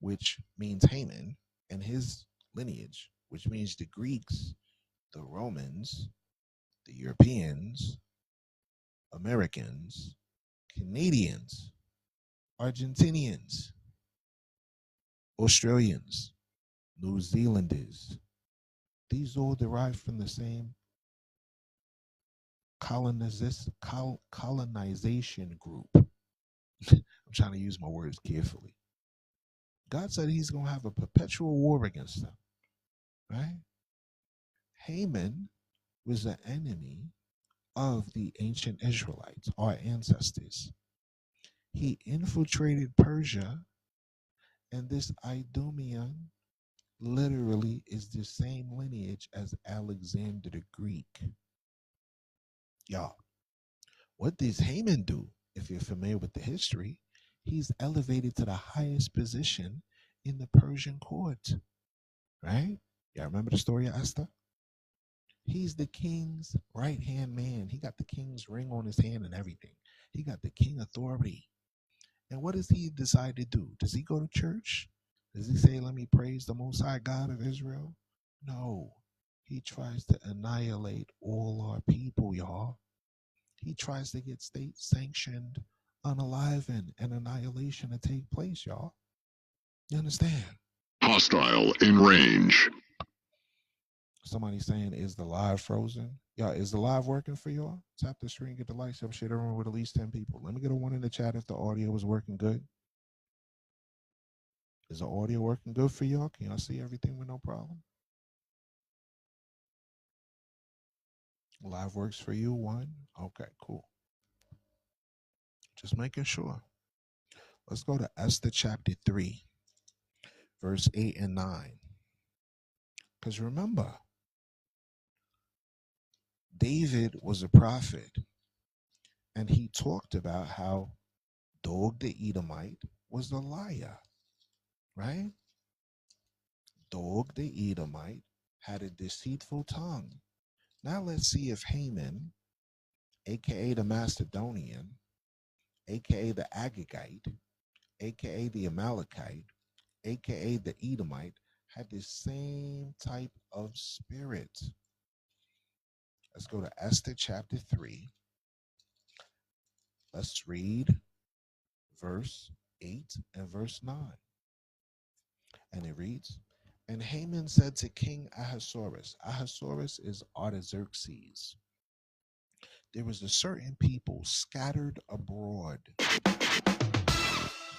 which means Haman and his lineage, which means the Greeks, the Romans, the Europeans, Americans, Canadians, Argentinians, Australians, New Zealanders. These all derive from the same colonization group. I'm trying to use my words carefully. God said he's going to have a perpetual war against them, right? Haman was an enemy of the ancient Israelites, our ancestors. He infiltrated Persia, and this Idumean literally is the same lineage as Alexander the Greek. Y'all, what does Haman do? If you're familiar with the history, He's elevated to the highest position in the Persian court, right? Yeah, remember the story of Esther? He's the king's right hand man. He got the king's ring on his hand and everything. He got the king authority. And what does he decide to do? Does he go to church? Does he say, let me praise the Most High God of Israel? No. He tries to annihilate all our people, y'all. He tries to get state sanctioned unaliving and annihilation to take place, y'all. You understand? Hostile in range. Somebody saying, is the live frozen? Y'all, is the live working for y'all? Tap the screen, get the lights up, share the room with at least 10 people. Let me get a one in the chat if the audio is working good. Is the audio working good for y'all? Can y'all see everything with no problem? Live works for you, one? Okay, cool. Just making sure. Let's go to Esther chapter 3, verse 8 and 9. Because remember, David was a prophet, and he talked about how Doeg the Edomite was a liar, right? Doeg the Edomite had a deceitful tongue. Now let's see if Haman, aka the Macedonian, aka the Agagite, aka the Amalekite, aka the Edomite, had the same type of spirit. Let's go to Esther chapter 3. Let's read verse 8 and verse 9. And it reads, and Haman said to King Ahasuerus, Ahasuerus is Artaxerxes, there was a certain people scattered abroad,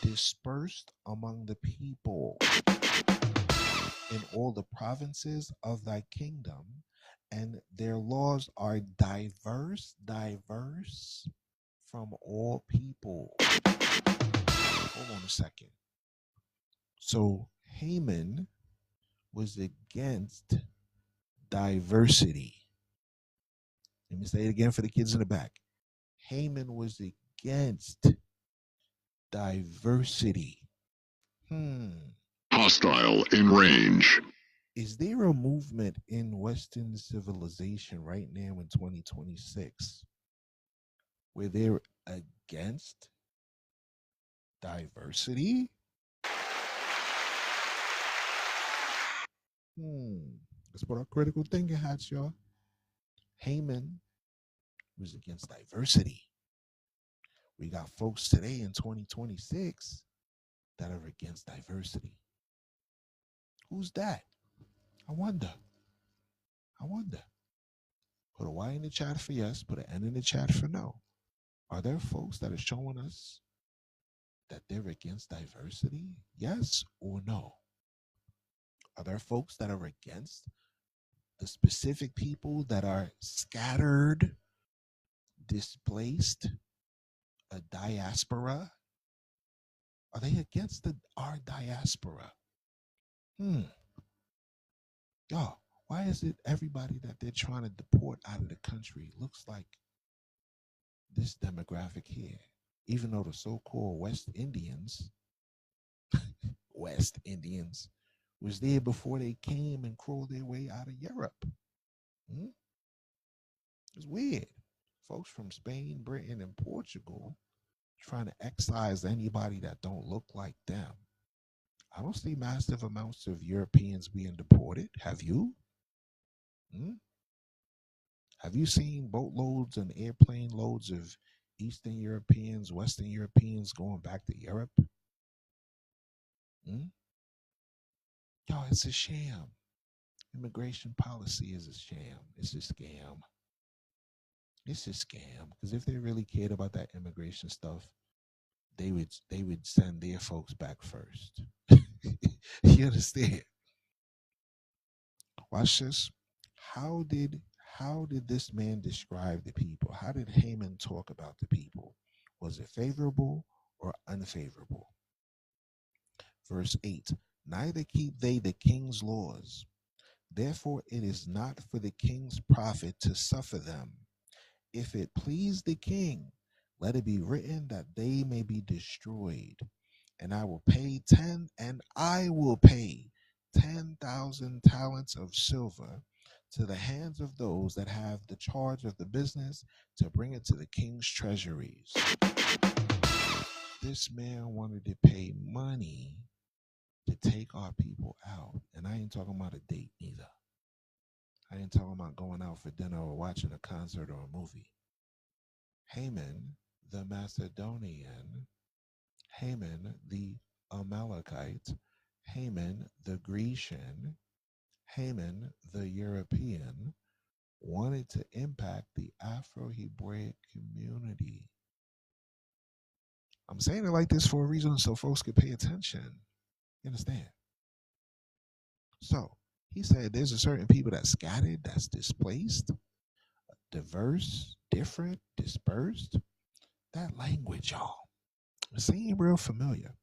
dispersed among the people in all the provinces of thy kingdom, and their laws are diverse from all people. Hold on a second. So Haman was against diversity. Let me say it again for the kids in the back. Haman was against diversity. Hostile in range. Is there a movement in Western civilization right now in 2026 where they're against diversity? Let's put our critical thinking hats, y'all. Haman was against diversity. We got folks today in 2026 that are against diversity. Who's that? I wonder. Put a Y in the chat for yes, put an N in the chat for no. Are there folks that are showing us that they're against diversity? Yes or no? Are there folks that are against the specific people that are scattered, displaced, a diaspora? Are they against our diaspora? Y'all, why is it everybody that they're trying to deport out of the country looks like this demographic here? Even though the so-called West Indians was there before they came and crawled their way out of Europe. It's weird. Folks from Spain, Britain, and Portugal trying to excise anybody that don't look like them. I don't see massive amounts of Europeans being deported. Have you? Have you seen boatloads and airplane loads of Eastern Europeans, Western Europeans going back to Europe? Yo, it's a sham. Immigration policy is a sham. It's a scam. It's a scam. Because if they really cared about that immigration stuff, they would send their folks back first. You understand? Watch this. How did this man describe the people? How did Haman talk about the people? Was it favorable or unfavorable? Verse 8, neither keep they the king's laws. Therefore it is not for the king's profit to suffer them. If it please the king, let it be written that they may be destroyed. And I will pay 10,000 talents of silver to the hands of those that have the charge of the business to bring it to the king's treasuries. This man wanted to pay money to take our people out. And I ain't talking about a date either. I ain't talking about going out for dinner or watching a concert or a movie. Haman, the Macedonian, Haman, the Amalekite, Haman, the Grecian, Haman, the European, wanted to impact the Afro-Hebraic community. I'm saying it like this for a reason so folks could pay attention. You understand? So he said there's a certain people that's scattered, that's displaced, diverse, different, dispersed. That language, y'all, it seems real familiar.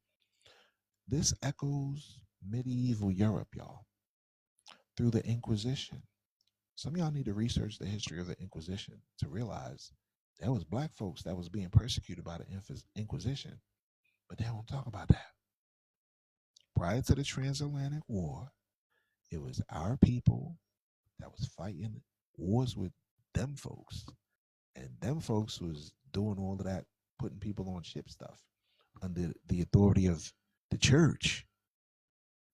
This echoes medieval Europe, y'all, through the Inquisition. Some of y'all need to research the history of the Inquisition to realize there was black folks that was being persecuted by the Inquisition, but they don't talk about that. Prior to the Transatlantic War, it was our people that was fighting wars with them folks, and them folks was doing all of that, putting people on ship stuff under the authority of the church.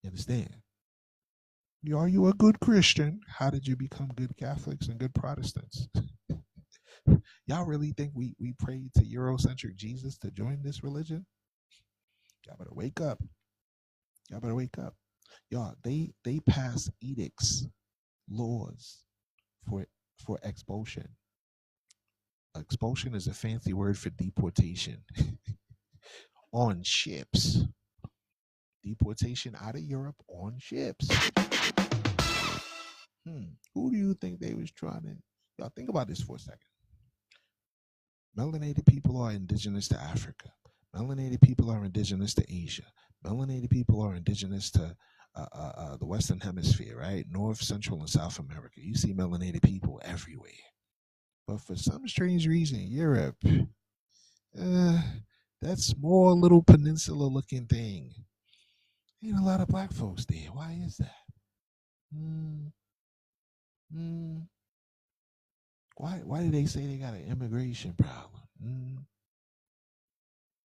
You understand? Are you a good Christian? How did you become good Catholics and good Protestants? Y'all really think we prayed to Eurocentric Jesus to join this religion? Y'all better wake up. Y'all better wake up. Y'all, they pass edicts, laws for expulsion. Expulsion is a fancy word for deportation. On ships. Deportation out of Europe on ships. Who do you think they was trying to... Y'all think about this for a second. Melanated people are indigenous to Africa. Melanated people are indigenous to Asia. Melanated people are indigenous to the Western Hemisphere, right? North, Central, and South America. You see melanated people everywhere. But for some strange reason, Europe, that small little peninsula-looking thing, ain't a lot of black folks there. Why is that? Why do they say they got an immigration problem?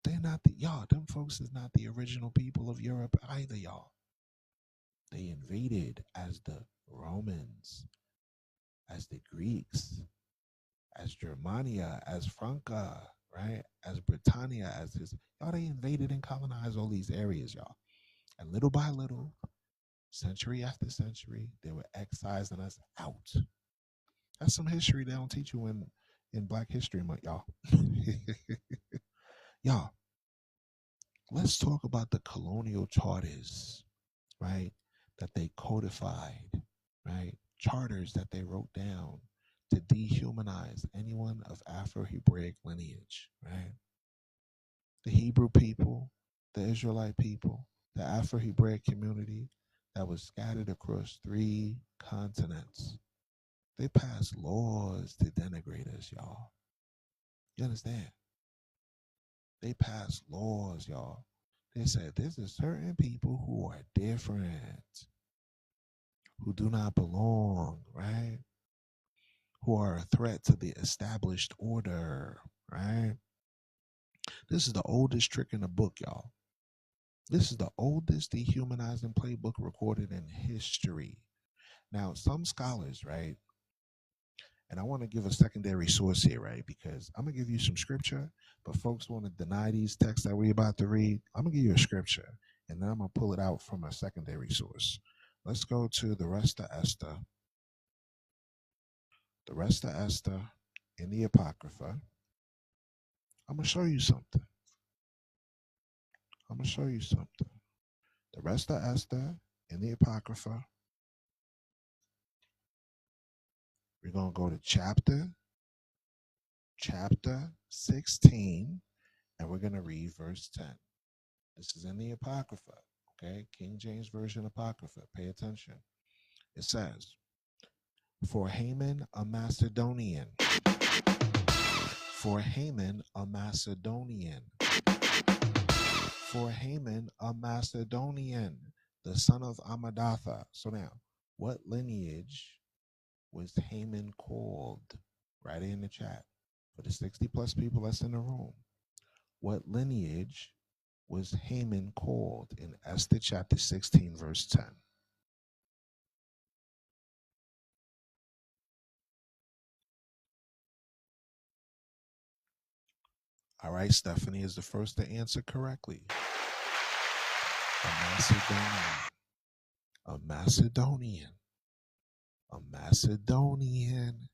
They're not y'all, them folks is not the original people of Europe either, y'all. They invaded as the Romans, as the Greeks, as Germania, as Franca, right? As Britannia, y'all, they invaded and colonized all these areas, y'all. And little by little, century after century, they were excising us out. That's some history they don't teach you in Black History Month, y'all. Y'all, let's talk about the colonial charters, right? That they codified, right? Charters that they wrote down to dehumanize anyone of Afro-Hebraic lineage, right? The Hebrew people, the Israelite people, the Afro-Hebraic community that was scattered across 3 continents. They passed laws to denigrate us, y'all. You understand? They passed laws, y'all. They said there's a certain people who are different, who do not belong, right? Who are a threat to the established order, right? This is the oldest trick in the book, y'all. This is the oldest dehumanizing playbook recorded in history. Now, some scholars, right? And I want to give a secondary source here, right? Because I'm going to give you some scripture, but folks want to deny these texts that we're about to read. I'm going to give you a scripture, and then I'm going to pull it out from a secondary source. Let's go to the rest of Esther. The rest of Esther in the Apocrypha. I'm going to show you something. I'm going to show you something. The rest of Esther in the Apocrypha. We're going to go to chapter 16, and we're going to read verse 10. This is in the Apocrypha, okay? King James Version Apocrypha. Pay attention. It says, for Haman a Macedonian, For Haman, a Macedonian. For Haman, a Macedonian, the son of Amadatha. So now, what lineage was Haman called? Write it in the chat. For the 60 plus people that's in the room, what lineage was Haman called in Esther chapter 16, verse 10? All right, Stephanie is the first to answer correctly. A Macedonian. A Macedonian. A Macedonian.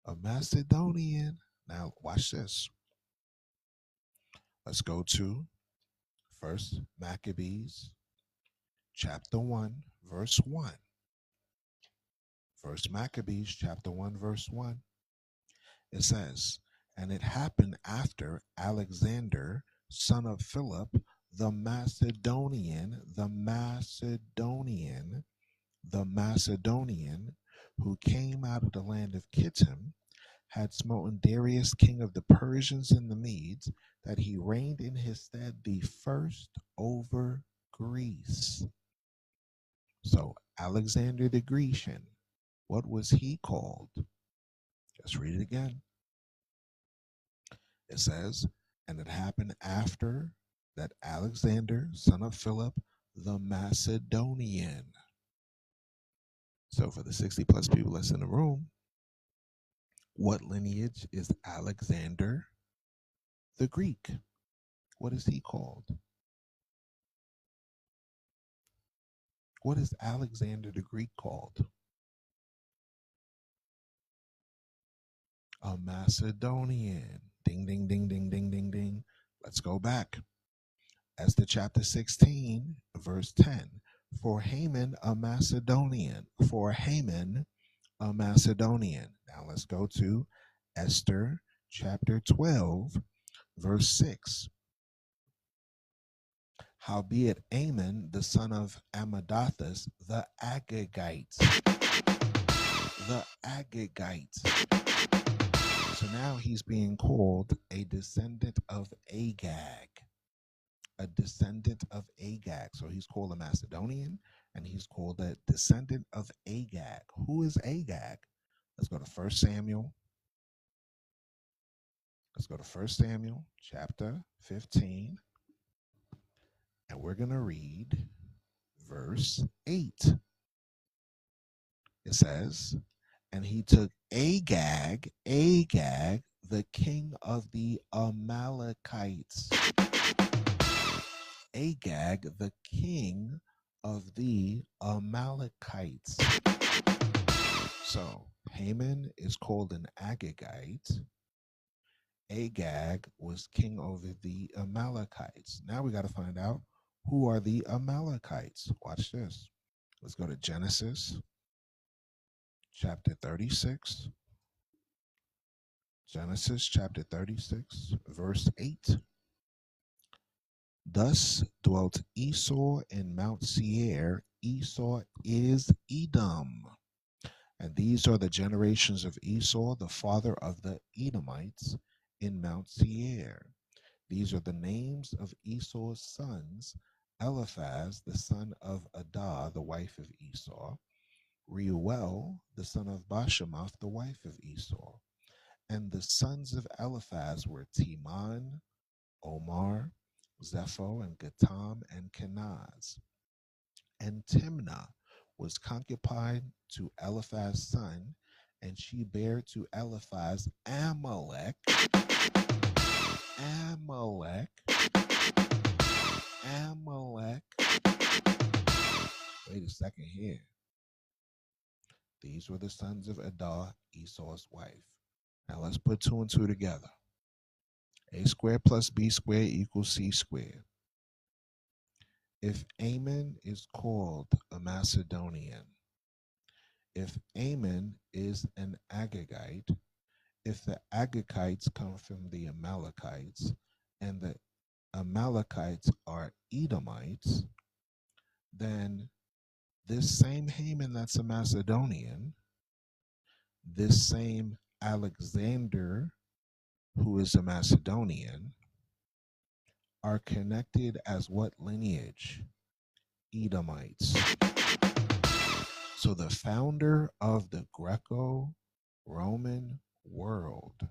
A Macedonian. Now, watch this. Let's go to First Maccabees, chapter 1, verse 1. First Maccabees, chapter 1, verse 1. It says, and it happened after Alexander, son of Philip, the Macedonian, who came out of the land of Kittim, had smoten Darius, king of the Persians and the Medes, that he reigned in his stead the first over Greece. So Alexander the Grecian, what was he called? Just read it again. It says, and it happened after that Alexander, son of Philip, the Macedonian. So for the 60 plus people that's in the room, what lineage is Alexander the Greek? What is he called? What is Alexander the Greek called? A Macedonian. Ding, ding, ding, ding, ding, ding, ding. Let's go back. Esther chapter 16, verse 10. For Haman, a Macedonian. For Haman, a Macedonian. Now let's go to Esther chapter 12, verse 6. Howbeit Haman, the son of Amadatha, the Agagites. The Agagites. So now he's being called a descendant of Agag. A descendant of Agag. So he's called a Macedonian, and he's called a descendant of Agag. Who is Agag? Let's go to 1 Samuel. Let's go to 1 Samuel chapter 15. And we're going to read verse 8. It says, and he took Agag, the king of the Amalekites. Agag, the king of the Amalekites. So Haman is called an Agagite. Agag was king over the Amalekites. Now we got to find out who are the Amalekites. Watch this. Let's go to Genesis chapter 36. Genesis chapter 36, verse 8. Thus dwelt Esau in Mount Seir. Esau is Edom. And these are the generations of Esau, the father of the Edomites, in Mount Seir. These are the names of Esau's sons: Eliphaz, the son of Adah, the wife of Esau; Reuel, the son of Bashemoth, the wife of Esau. And the sons of Eliphaz were Teman, Omar, Zepho, and Gatam, and Kenaz. And Timnah was concubine to Eliphaz's son, and she bare to Eliphaz Amalek. Wait a second here. These were the sons of Adah, Esau's wife. Now let's put 2 and 2 together. A squared plus B squared equals C squared. If Haman is called a Macedonian, if Haman is an Agagite, if the Agagites come from the Amalekites, and the Amalekites are Edomites, then this same Haman that's a Macedonian, this same Alexander who is a Macedonian, are connected as what lineage? Edomites. So the founder of the Greco-Roman world,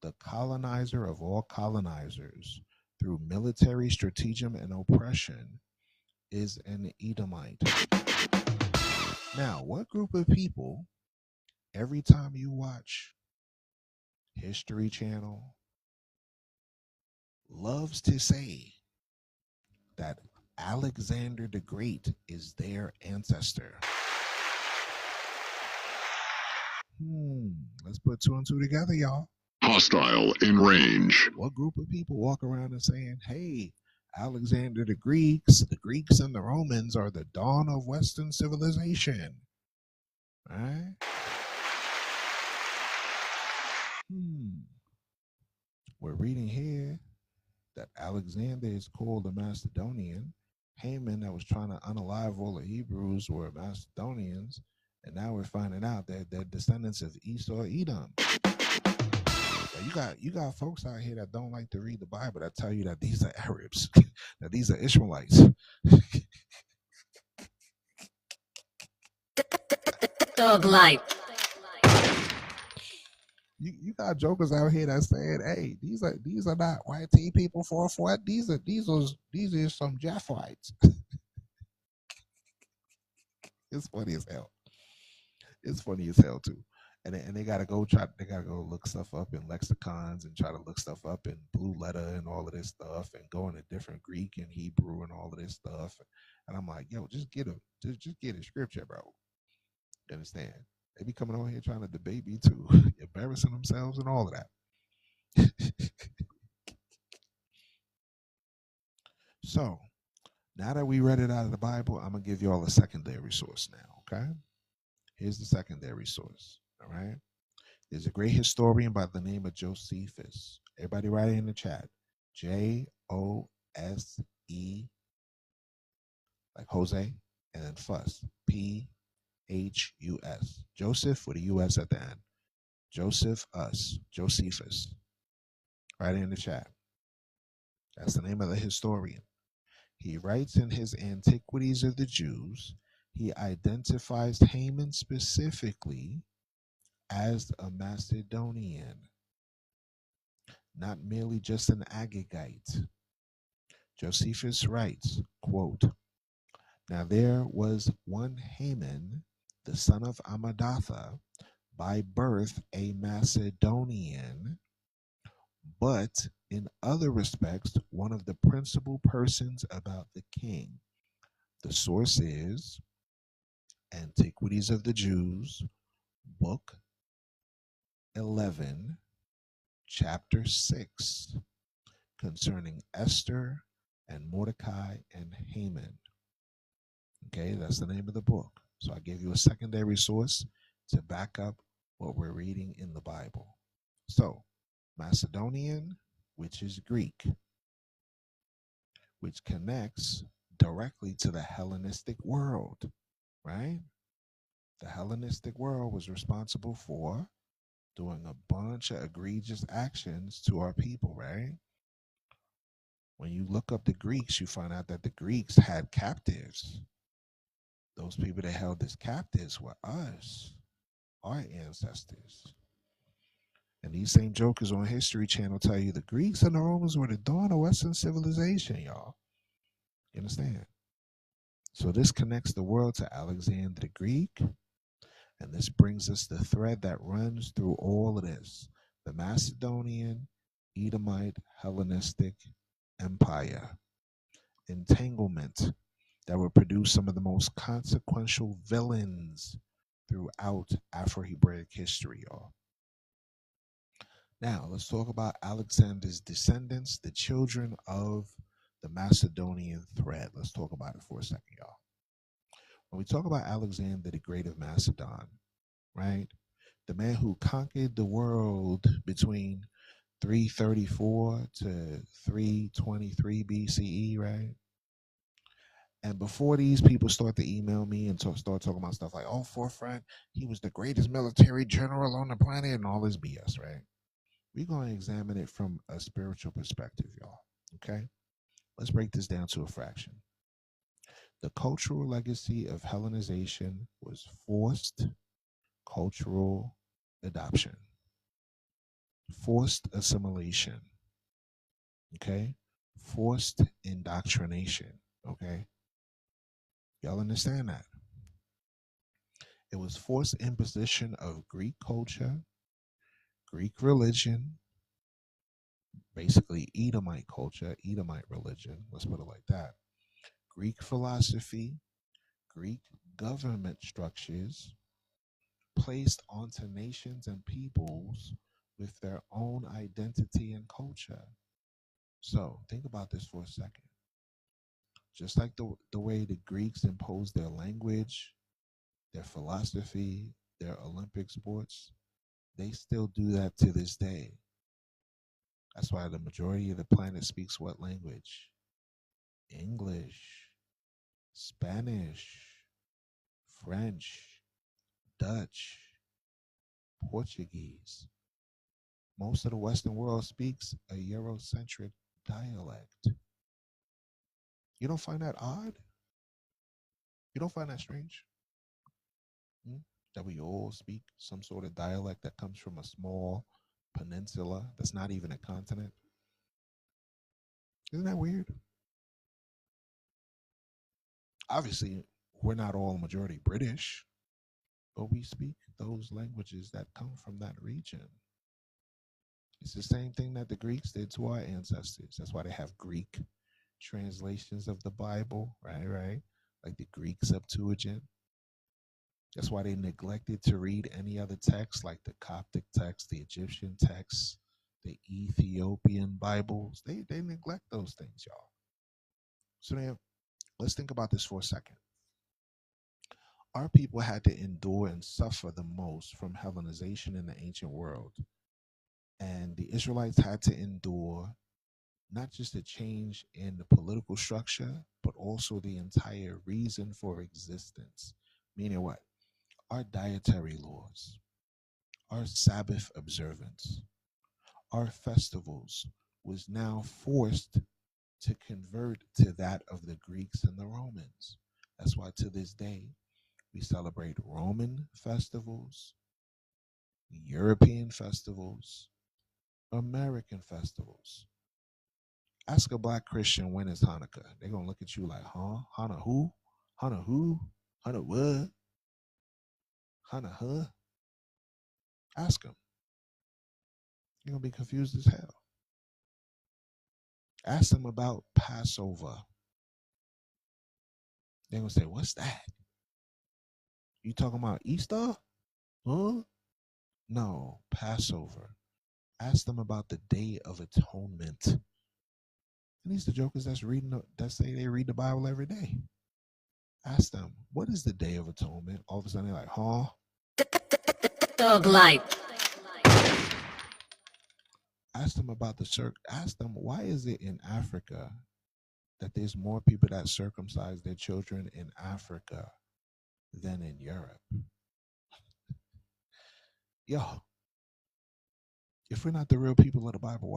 the colonizer of all colonizers through military stratagem and oppression, is an Edomite. Now, what group of people, every time you watch History Channel, loves to say that Alexander the Great is their ancestor? Let's put two and two together, y'all. Hostile in range. What group of people walk around and saying, hey, Alexander the Greeks and the Romans are the dawn of Western civilization? All right? We're reading here that Alexander is called a Macedonian. Haman, that was trying to unalive all the Hebrews, were Macedonians. And now we're finding out that they're descendants of Esau, Edom. You got folks out here that don't like to read the Bible that tell you that these are Arabs, that these are Israelites. Doeg life. You got jokers out here that saying, "Hey, these are not white people for what? These are some Japhites." It's funny as hell. It's funny as hell too. And they gotta go look stuff up in lexicons and try to look stuff up in Blue Letter and all of this stuff and go into different Greek and Hebrew and all of this stuff. And I'm like, yo, just get a scripture, bro. You understand? They be coming on here trying to debate me too, embarrassing themselves and all of that. So now that we read it out of the Bible, I'm gonna give you all a secondary source now. Okay, here's the secondary source. All right, there's a great historian by the name of Josephus. Everybody write it in the chat. Jose, like Jose, and then Fuss. Phus. Joseph with a U.S. at the end. Josephus. Write it in the chat. That's the name of the historian. He writes in his Antiquities of the Jews, he identifies Haman specifically as a Macedonian, not merely just an Agagite. Josephus writes, quote, "Now there was one Haman, the son of Amadatha, by birth a Macedonian, but in other respects, one of the principal persons about the king." The source is Antiquities of the Jews, book 11, chapter 6, concerning Esther and Mordecai and Haman. Okay, that's the name of the book. So I gave you a secondary source to back up what we're reading in the Bible. So, Macedonian, which is Greek, which connects directly to the Hellenistic world, right? The Hellenistic world was responsible for doing a bunch of egregious actions to our people, right? When you look up the Greeks, you find out that the Greeks had captives. Those people they held as captives were us, our ancestors. And these same jokers on History Channel tell you the Greeks and the Romans were the dawn of Western civilization, y'all. You understand? So this connects the world to Alexander the Greek. And this brings us the thread that runs through all of this. The Macedonian, Edomite, Hellenistic Empire. Entanglement that would produce some of the most consequential villains throughout Afro-Hebraic history, y'all. Now, let's talk about Alexander's descendants, the children of the Macedonian thread. Let's talk about it for a second, y'all. When we talk about Alexander the Great of Macedon, right? The man who conquered the world between 334 to 323 BCE, right? And before these people start to email me and start talking about stuff like, oh, forefront, he was the greatest military general on the planet and all this BS, right? We're going to examine it from a spiritual perspective, y'all. Okay? Let's break this down to a fraction. The cultural legacy of Hellenization was forced cultural adoption, forced assimilation, okay? Forced indoctrination, okay? Y'all understand that? It was forced imposition of Greek culture, Greek religion, basically Edomite culture, Edomite religion, let's put it like that. Greek philosophy, Greek government structures placed onto nations and peoples with their own identity and culture. So think about this for a second. Just like the way the Greeks imposed their language, their philosophy, their Olympic sports, they still do that to this day. That's why the majority of the planet speaks what language? English, Spanish, French, Dutch, Portuguese. Most of the Western world speaks a Eurocentric dialect. You don't find that odd? You don't find that strange? That we all speak some sort of dialect that comes from a small peninsula that's not even a continent? Isn't that weird? Obviously, we're not all majority British, but we speak those languages that come from that region. It's the same thing that the Greeks did to our ancestors. That's why they have Greek translations of the Bible, right? Like the Greek Septuagint. That's why they neglected to read any other text, like the Coptic text, the Egyptian text, the Ethiopian Bibles. They neglect those things, y'all. So now, let's think about this for a second. Our people had to endure and suffer the most from Hellenization in the ancient world. And the Israelites had to endure not just a change in the political structure, but also the entire reason for existence. Meaning what? Our dietary laws, our Sabbath observance, our festivals was now forced to convert to that of the Greeks and the Romans. That's why to this day, we celebrate Roman festivals, European festivals, American festivals. Ask a black Christian when is Hanukkah. They're going to look at you like, huh? Hanukkah who? Hanukkah who? Hanukkah what? Hanukkah huh? Ask them. You're going to be confused as hell. Ask them about Passover. They're going to say, what's that? You talking about Easter? Huh? No, Passover. Ask them about the Day of Atonement. And these are the jokers that say they read the Bible every day. Ask them, what is the Day of Atonement? All of a sudden they're like, huh? Doeg life. Ask them about ask them, why is it in Africa that there's more people that circumcise their children in Africa than in Europe? Yo, if we're not the real people of the Bible,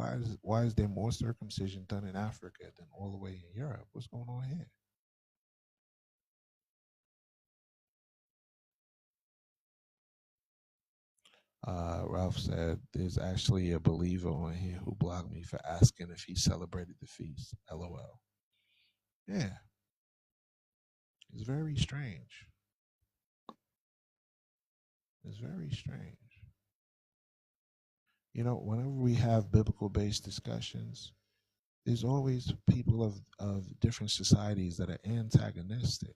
why is there more circumcision done in Africa than all the way in Europe? What's going on here? Ralph said, there's actually a believer on here who blocked me for asking if he celebrated the feast. LOL. Yeah. It's very strange. It's very strange. You know, whenever we have biblical-based discussions, there's always people of different societies that are antagonistic.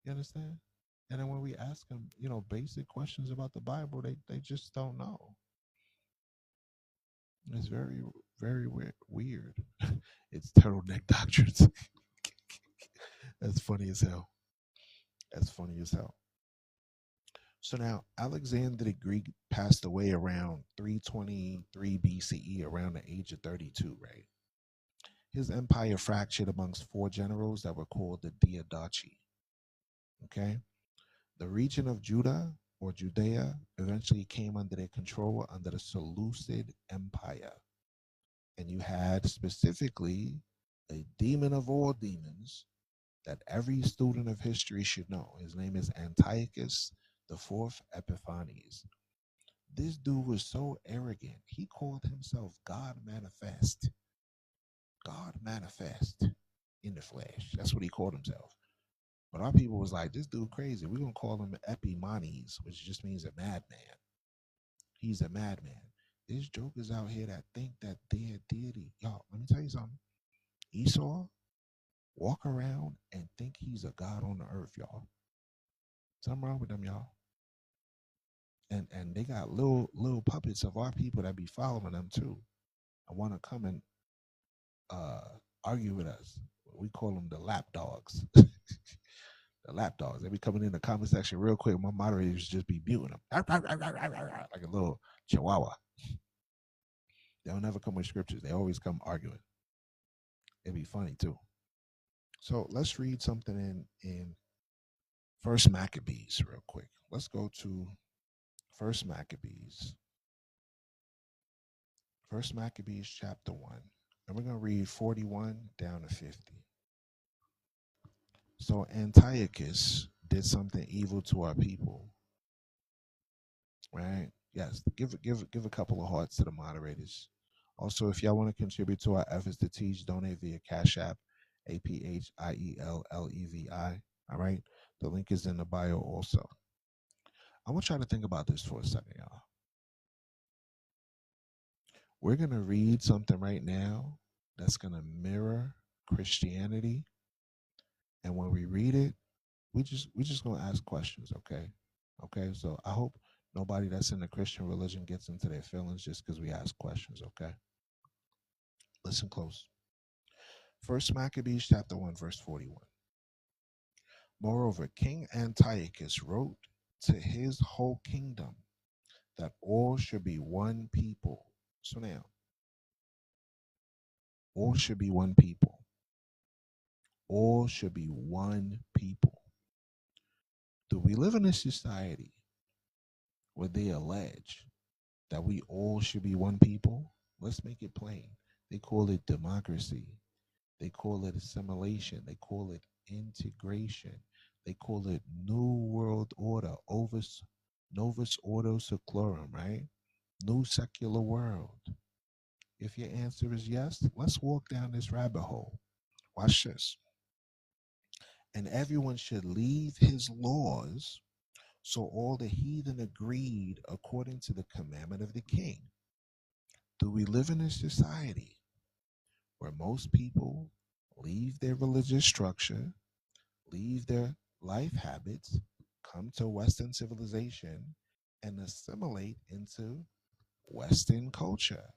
You understand? And then when we ask them, you know, basic questions about the Bible, they just don't know. It's very, very weird. It's turtleneck doctrines. That's funny as hell. That's funny as hell. So now, Alexander the Greek passed away around 323 BCE, around the age of 32, right? His empire fractured amongst 4 generals that were called the Diadochi. Okay? The region of Judah or Judea eventually came under their control under the Seleucid Empire. And you had specifically a demon of all demons that every student of history should know. His name is Antiochus the Fourth Epiphanes. This dude was so arrogant. He called himself God manifest. God manifest in the flesh. That's what he called himself. But our people was like, this dude crazy. We're going to call him Epimanes, which just means a madman. He's a madman. There's jokers out here that think that they're deity. Y'all, let me tell you something. Esau walk around and think he's a god on the earth, y'all. Something wrong with them, y'all. And they got little puppets of our people that be following them too. I want to come and argue with us. We call them the lap dogs. The lap dogs. They be coming in the comment section real quick. My moderators just be muting them like a little chihuahua. They don't never come with scriptures. They always come arguing. It'd be funny too. So let's read something in First Maccabees real quick. Let's go to First Maccabees. First Maccabees chapter 1. And we're going to read 41 down to 50. So Antiochus did something evil to our people. Right? Yes. Give a couple of hearts to the moderators. Also, if y'all want to contribute to our efforts to teach, donate via Cash App, APHIELLEVI. All right? The link is in the bio also. I want y'all to think about this for a second, y'all. We're going to read something right now that's going to mirror Christianity. And when we read it, we just going to ask questions, okay? Okay, so I hope nobody that's in the Christian religion gets into their feelings just because we ask questions, okay? Listen close. First Maccabees chapter 1, verse 41. Moreover, King Antiochus wrote to his whole kingdom that all should be one people. So now, all should be one people. All should be one people. Do we live in a society where they allege that we all should be one people? Let's make it plain. They call it democracy. They call it assimilation. They call it integration. They call it New World Order, Novus Ordo Seclorum, right? New secular world. If your answer is yes, let's walk down this rabbit hole. Watch this. And everyone should leave his laws. So all the heathen agreed according to the commandment of the king. Do we live in a society where most people leave their religious structure, leave their life habits, come to Western civilization, and assimilate into Western culture?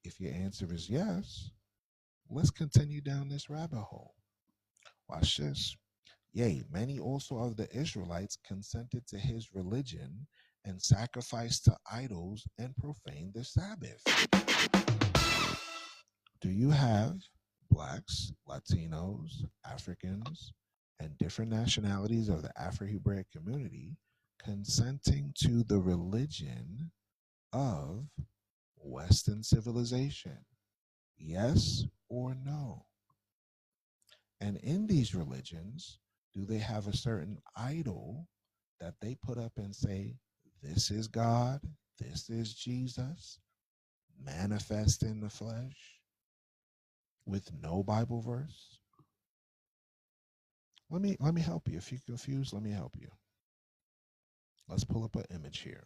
If your answer is yes, let's continue down this rabbit hole. Watch this. Yea, many also of the Israelites consented to his religion and sacrificed to idols and profaned the Sabbath. Do you have blacks, Latinos, Africans, and different nationalities of the Afro-Hebraic community consenting to the religion of Western civilization? Yes or no? And in these religions, do they have a certain idol that they put up and say, this is God, this is Jesus, manifest in the flesh, with no Bible verse? Let me help you. If you're confused, let me help you. Let's pull up an image here.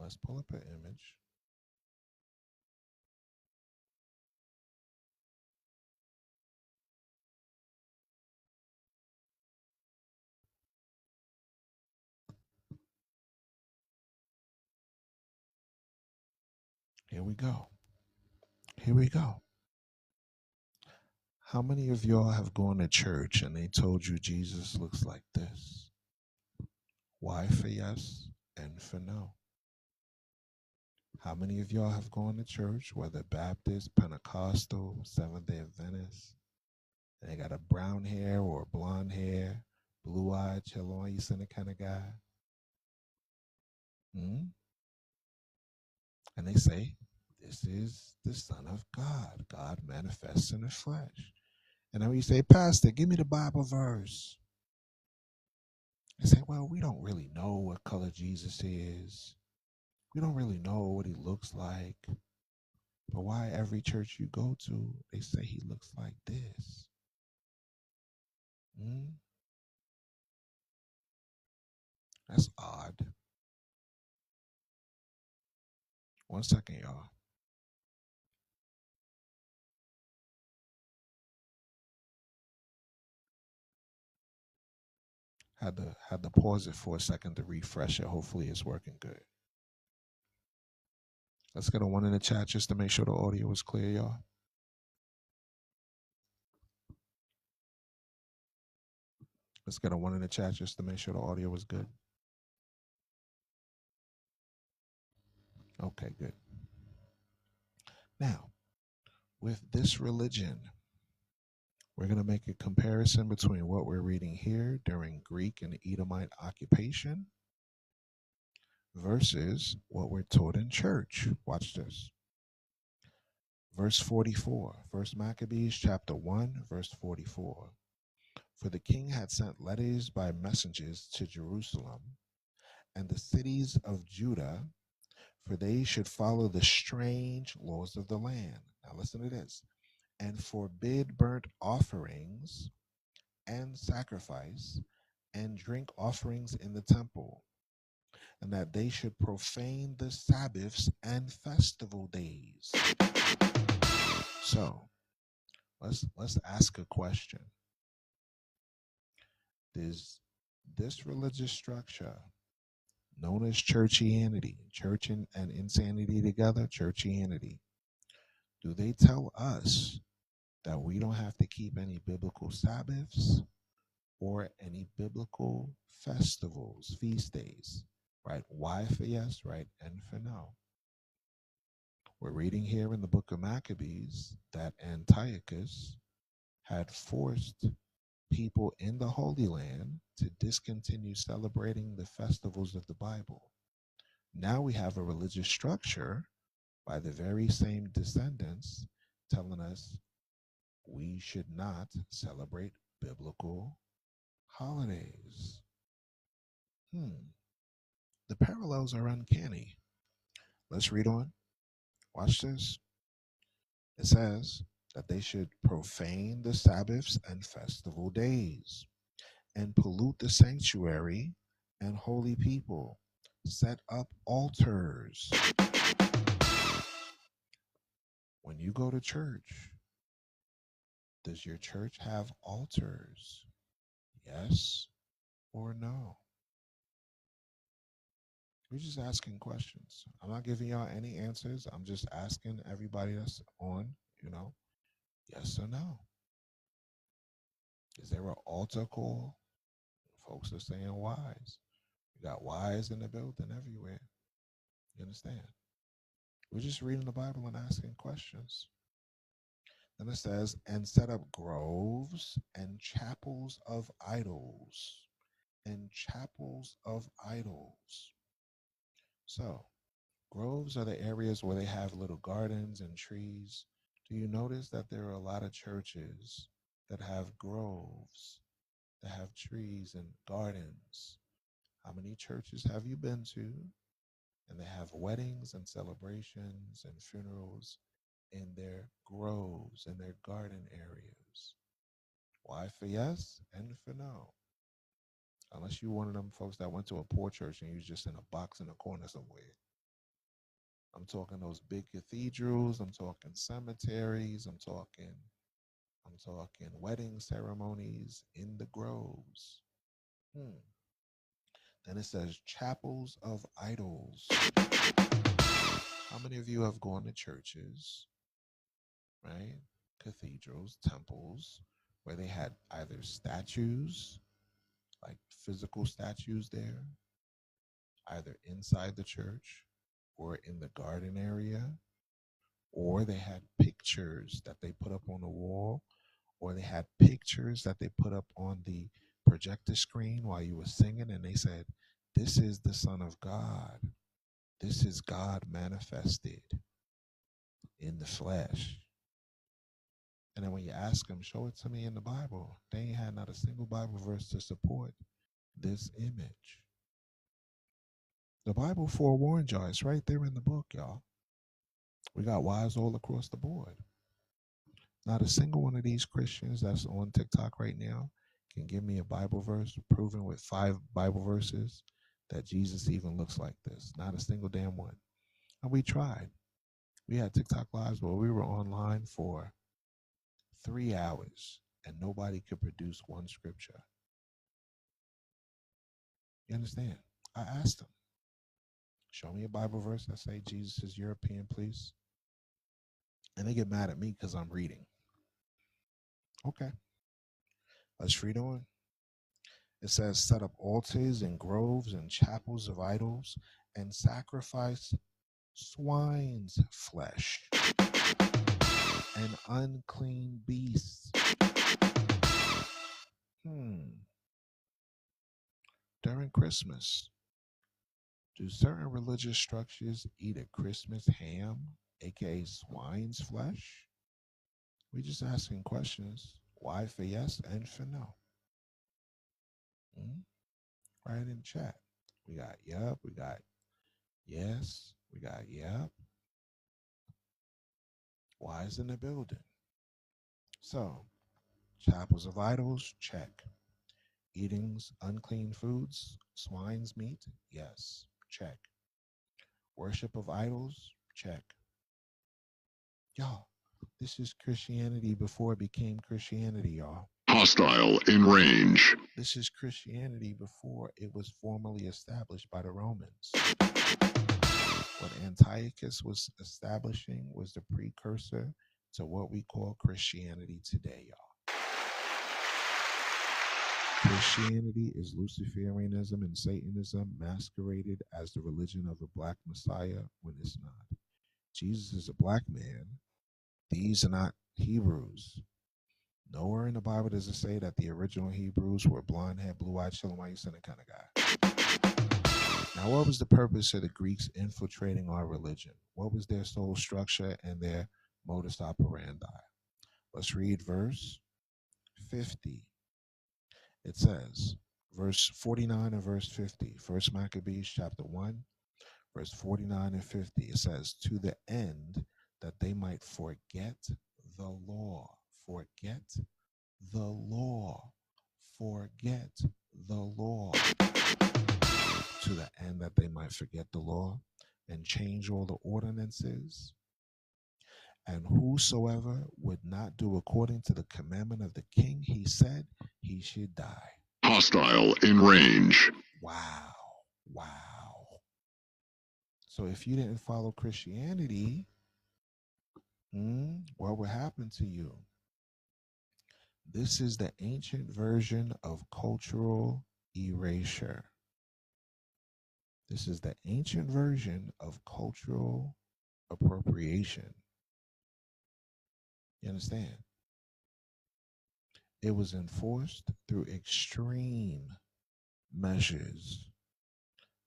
Let's pull up an image. Here we go. Here we go. How many of y'all have gone to church and they told you Jesus looks like this? Y for yes and for no. How many of y'all have gone to church, whether Baptist, Pentecostal, Seventh-day Adventist? They got a brown hair or blonde hair, blue-eyed, chill on you center kind of guy. And they say, this is the Son of God. God manifests in the flesh. And then we say, Pastor, give me the Bible verse. They say, well, we don't really know what color Jesus is. We don't really know what he looks like. But why every church you go to, they say he looks like this? That's odd. One second, y'all. Had to pause it for a second to refresh it. Hopefully it's working good. Let's get a 1 in the chat just to make sure the audio is clear, y'all. Let's get a 1 in the chat just to make sure the audio is good. Okay, good. Now, with this religion, we're going to make a comparison between what we're reading here during Greek and Edomite occupation versus what we're taught in church. Watch this. Verse 44, 1 Maccabees chapter 1, verse 44. For the king had sent letters by messengers to Jerusalem and the cities of Judah, for they should follow the strange laws of the land. Now listen to this. And forbid burnt offerings and sacrifice and drink offerings in the temple, and that they should profane the Sabbaths and festival days. So let's ask a question. Is this religious structure known as churchianity, church and insanity together, churchianity, do they tell us that we don't have to keep any biblical Sabbaths or any biblical festivals, feast days, right? Why for yes, right? And for no. We're reading here in the book of Maccabees that Antiochus had forced people in the Holy Land to discontinue celebrating the festivals of the Bible. Now we have a religious structure by the very same descendants telling us we should not celebrate biblical holidays. The parallels are uncanny. Let's read on. Watch this. It says that they should profane the Sabbaths and festival days and pollute the sanctuary and holy people, set up altars. When you go to church, does your church have altars? Yes or no? We're just asking questions. I'm not giving y'all any answers. I'm just asking everybody that's on, yes or no. Is there an altar call? Folks are saying wise. You got wise in the building everywhere. You understand? We're just reading the Bible and asking questions. Then it says, and set up groves and chapels of idols. And chapels of idols. So, groves are the areas where they have little gardens and trees. Do you notice that there are a lot of churches that have groves, that have trees and gardens? How many churches have you been to? And they have weddings and celebrations and funerals in their groves, in their garden areas. Why for yes and for no? Unless you're one of them folks that went to a poor church and you was just in a box in a corner somewhere. I'm talking those big cathedrals. I'm talking cemeteries. I'm talking wedding ceremonies in the groves. Then it says chapels of idols. How many of you have gone to churches, right? Cathedrals, temples, where they had either statues, like physical statues there, either inside the church or in the garden area, or they had pictures that they put up on the wall, or they had pictures that they put up on the projector screen while you were singing, and they said, "This is the Son of God. This is God manifested in the flesh." And then when you ask them, show it to me in the Bible, they ain't had not a single Bible verse to support this image. The Bible forewarned y'all. It's right there in the book, y'all. We got wives all across the board. Not a single one of these Christians that's on TikTok right now can give me a Bible verse proven with 5 Bible verses that Jesus even looks like this. Not a single damn one. And we tried. We had TikTok lives where we were online for 3 hours and nobody could produce one scripture. You understand? I asked them, show me a Bible verse that say Jesus is European, please. And they get mad at me because I'm reading. Okay, let's read on. It says, set up altars and groves and chapels of idols and sacrifice swine's flesh and unclean beasts. During Christmas, do certain religious structures eat a Christmas ham, aka swine's flesh? We just asking questions. Why for yes and for no? Right in chat. We got yup, we got yes, we got yup. Why is in the building? So, chapels of idols, check. Eatings unclean foods, swine's meat, yes, check. Worship of idols, check. Y'all, this is Christianity before it became Christianity, y'all. Hostile in range. This is Christianity before it was formally established by the Romans. What Antiochus was establishing was the precursor to what we call Christianity today, y'all. Christianity is Luciferianism and Satanism masqueraded as the religion of a black Messiah when it's not. Jesus is a black man. These are not Hebrews. Nowhere in the Bible does it say that the original Hebrews were blonde-haired, blue-eyed, chilling white center kind of guy. Now, what was the purpose of the Greeks infiltrating our religion? What was their soul structure and their modus operandi? Let's read verse 50. It says, verse 49 and verse 50, 1 Maccabees chapter 1, verse 49 and 50. It says, to the end that they might forget the law. Forget the law. Forget the law. To the end that they might forget the law and change all the ordinances. And whosoever would not do according to the commandment of the king, he said he should die. Hostile in range. Wow. Wow. So if you didn't follow Christianity, what would happen to you? This is the ancient version of cultural erasure. This is the ancient version of cultural appropriation. You understand? It was enforced through extreme measures.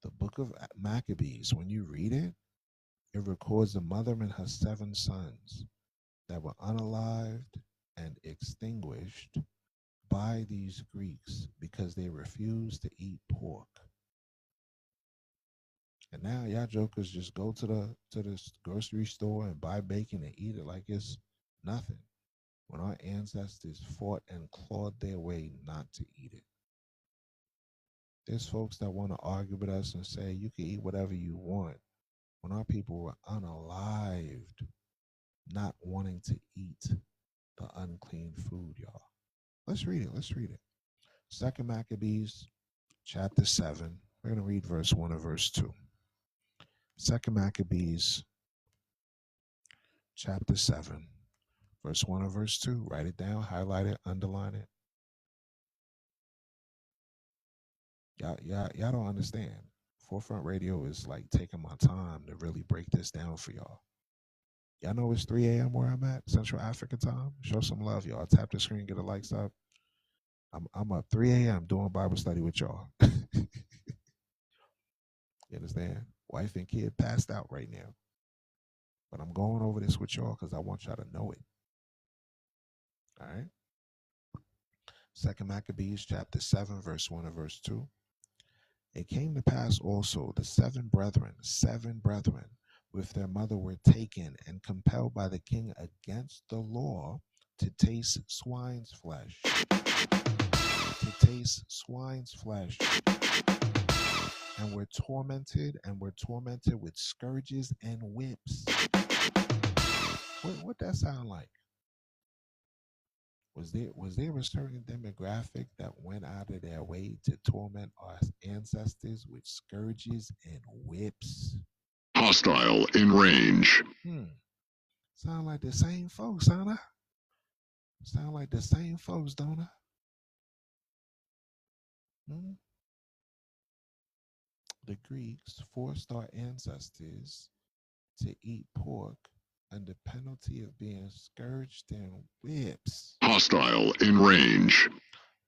The book of Maccabees, when you read it, it records a mother and her 7 sons that were unalived and extinguished by these Greeks because they refused to eat pork. And now y'all jokers just go to the grocery store and buy bacon and eat it like it's nothing, when our ancestors fought and clawed their way not to eat it. There's folks that want to argue with us and say you can eat whatever you want when our people were unalived, not wanting to eat the unclean food, y'all. Let's read it. Let's read it. 2 Maccabees chapter 7. We're going to read verse 1 and verse 2. 2 Maccabees chapter 7, verse 1 and verse 2. Write it down, highlight it, underline it. Y'all don't understand. Forefront Radio is like taking my time to really break this down for y'all. Y'all know it's 3 a.m. where I'm at, Central African time. Show some love, y'all. Tap the screen, get the likes up. I'm up 3 a.m. doing Bible study with y'all. You understand? Wife and kid passed out right now. But I'm going over this with y'all because I want y'all to know it. All right? 2 Maccabees chapter 7, verse 1 and verse 2. It came to pass also the seven brethren, with their mother were taken and compelled by the king against the law to taste swine's flesh. To taste swine's flesh. And were tormented with scourges and whips. What that sound like? Was there a certain demographic that went out of their way to torment our ancestors with scourges and whips? Hostile in range. Sound like the same folks, huh? Sound like the same folks, don't it? The Greeks forced our ancestors to eat pork under penalty of being scourged and whips. Hostile in range.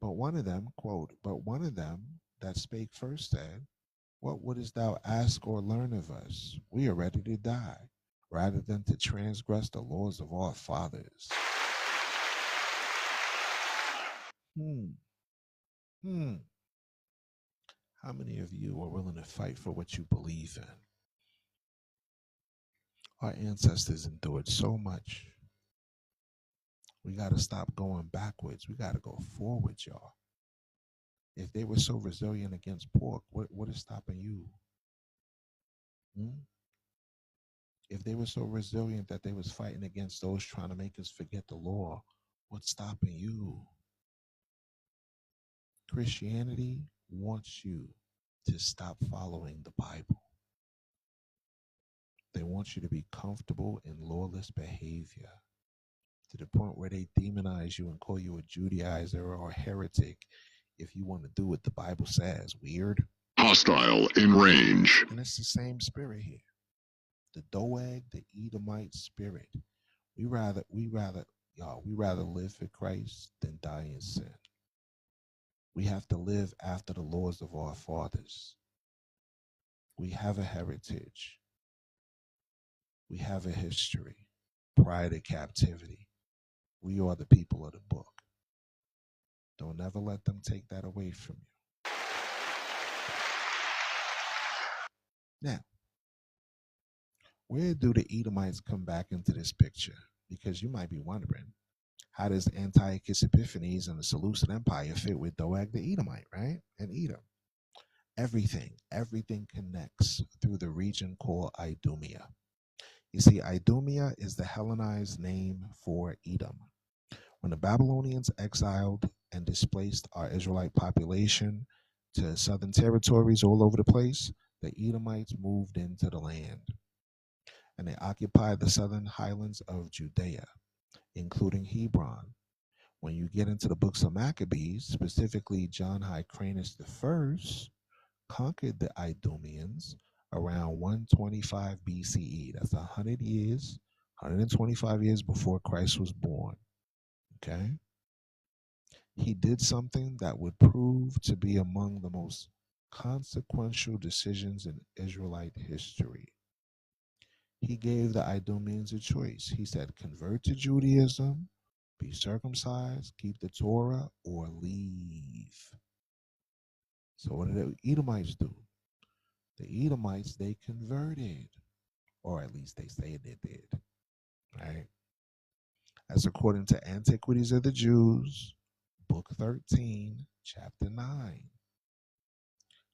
But one of them, quote, but one of them that spake first said, what wouldest thou ask or learn of us? We are ready to die, rather than to transgress the laws of our fathers. How many of you are willing to fight for what you believe in? Our ancestors endured so much. We got to stop going backwards. We got to go forward, y'all. If they were so resilient against pork, what is stopping you? If they were so resilient that they was fighting against those trying to make us forget the law, what's stopping you? Christianity wants you to stop following the Bible. They want you to be comfortable in lawless behavior to the point where they demonize you and call you a Judaizer or a heretic if you want to do what the Bible says. Weird. Hostile in range. And it's the same spirit here. The Doeg the Edomite spirit. We rather live for Christ than die in sin. We have to live after the laws of our fathers. We have a heritage. We have a history prior to captivity. We are the people of the book. Don't ever let them take that away from you. Now, where do the Edomites come back into this picture? Because you might be wondering, how does Antiochus Epiphanes and the Seleucid Empire fit with Doeg the Edomite, right? And Edom. Everything connects through the region called Idumea. You see, Idumea is the Hellenized name for Edom. When the Babylonians exiled and displaced our Israelite population to southern territories all over the place, the Edomites moved into the land. And they occupied the southern highlands of Judea, including Hebron. When you get into the books of Maccabees, specifically John Hyrcanus I conquered the Idumeans around 125 BCE. That's 100 years, 125 years before Christ was born. Okay? He did something that would prove to be among the most consequential decisions in Israelite history. He gave the Idumeans a choice. He said, convert to Judaism, be circumcised, keep the Torah, or leave. So what did the Edomites do? The Edomites, they converted, or at least they say they did, right? As according to Antiquities of the Jews, Book 13, Chapter 9.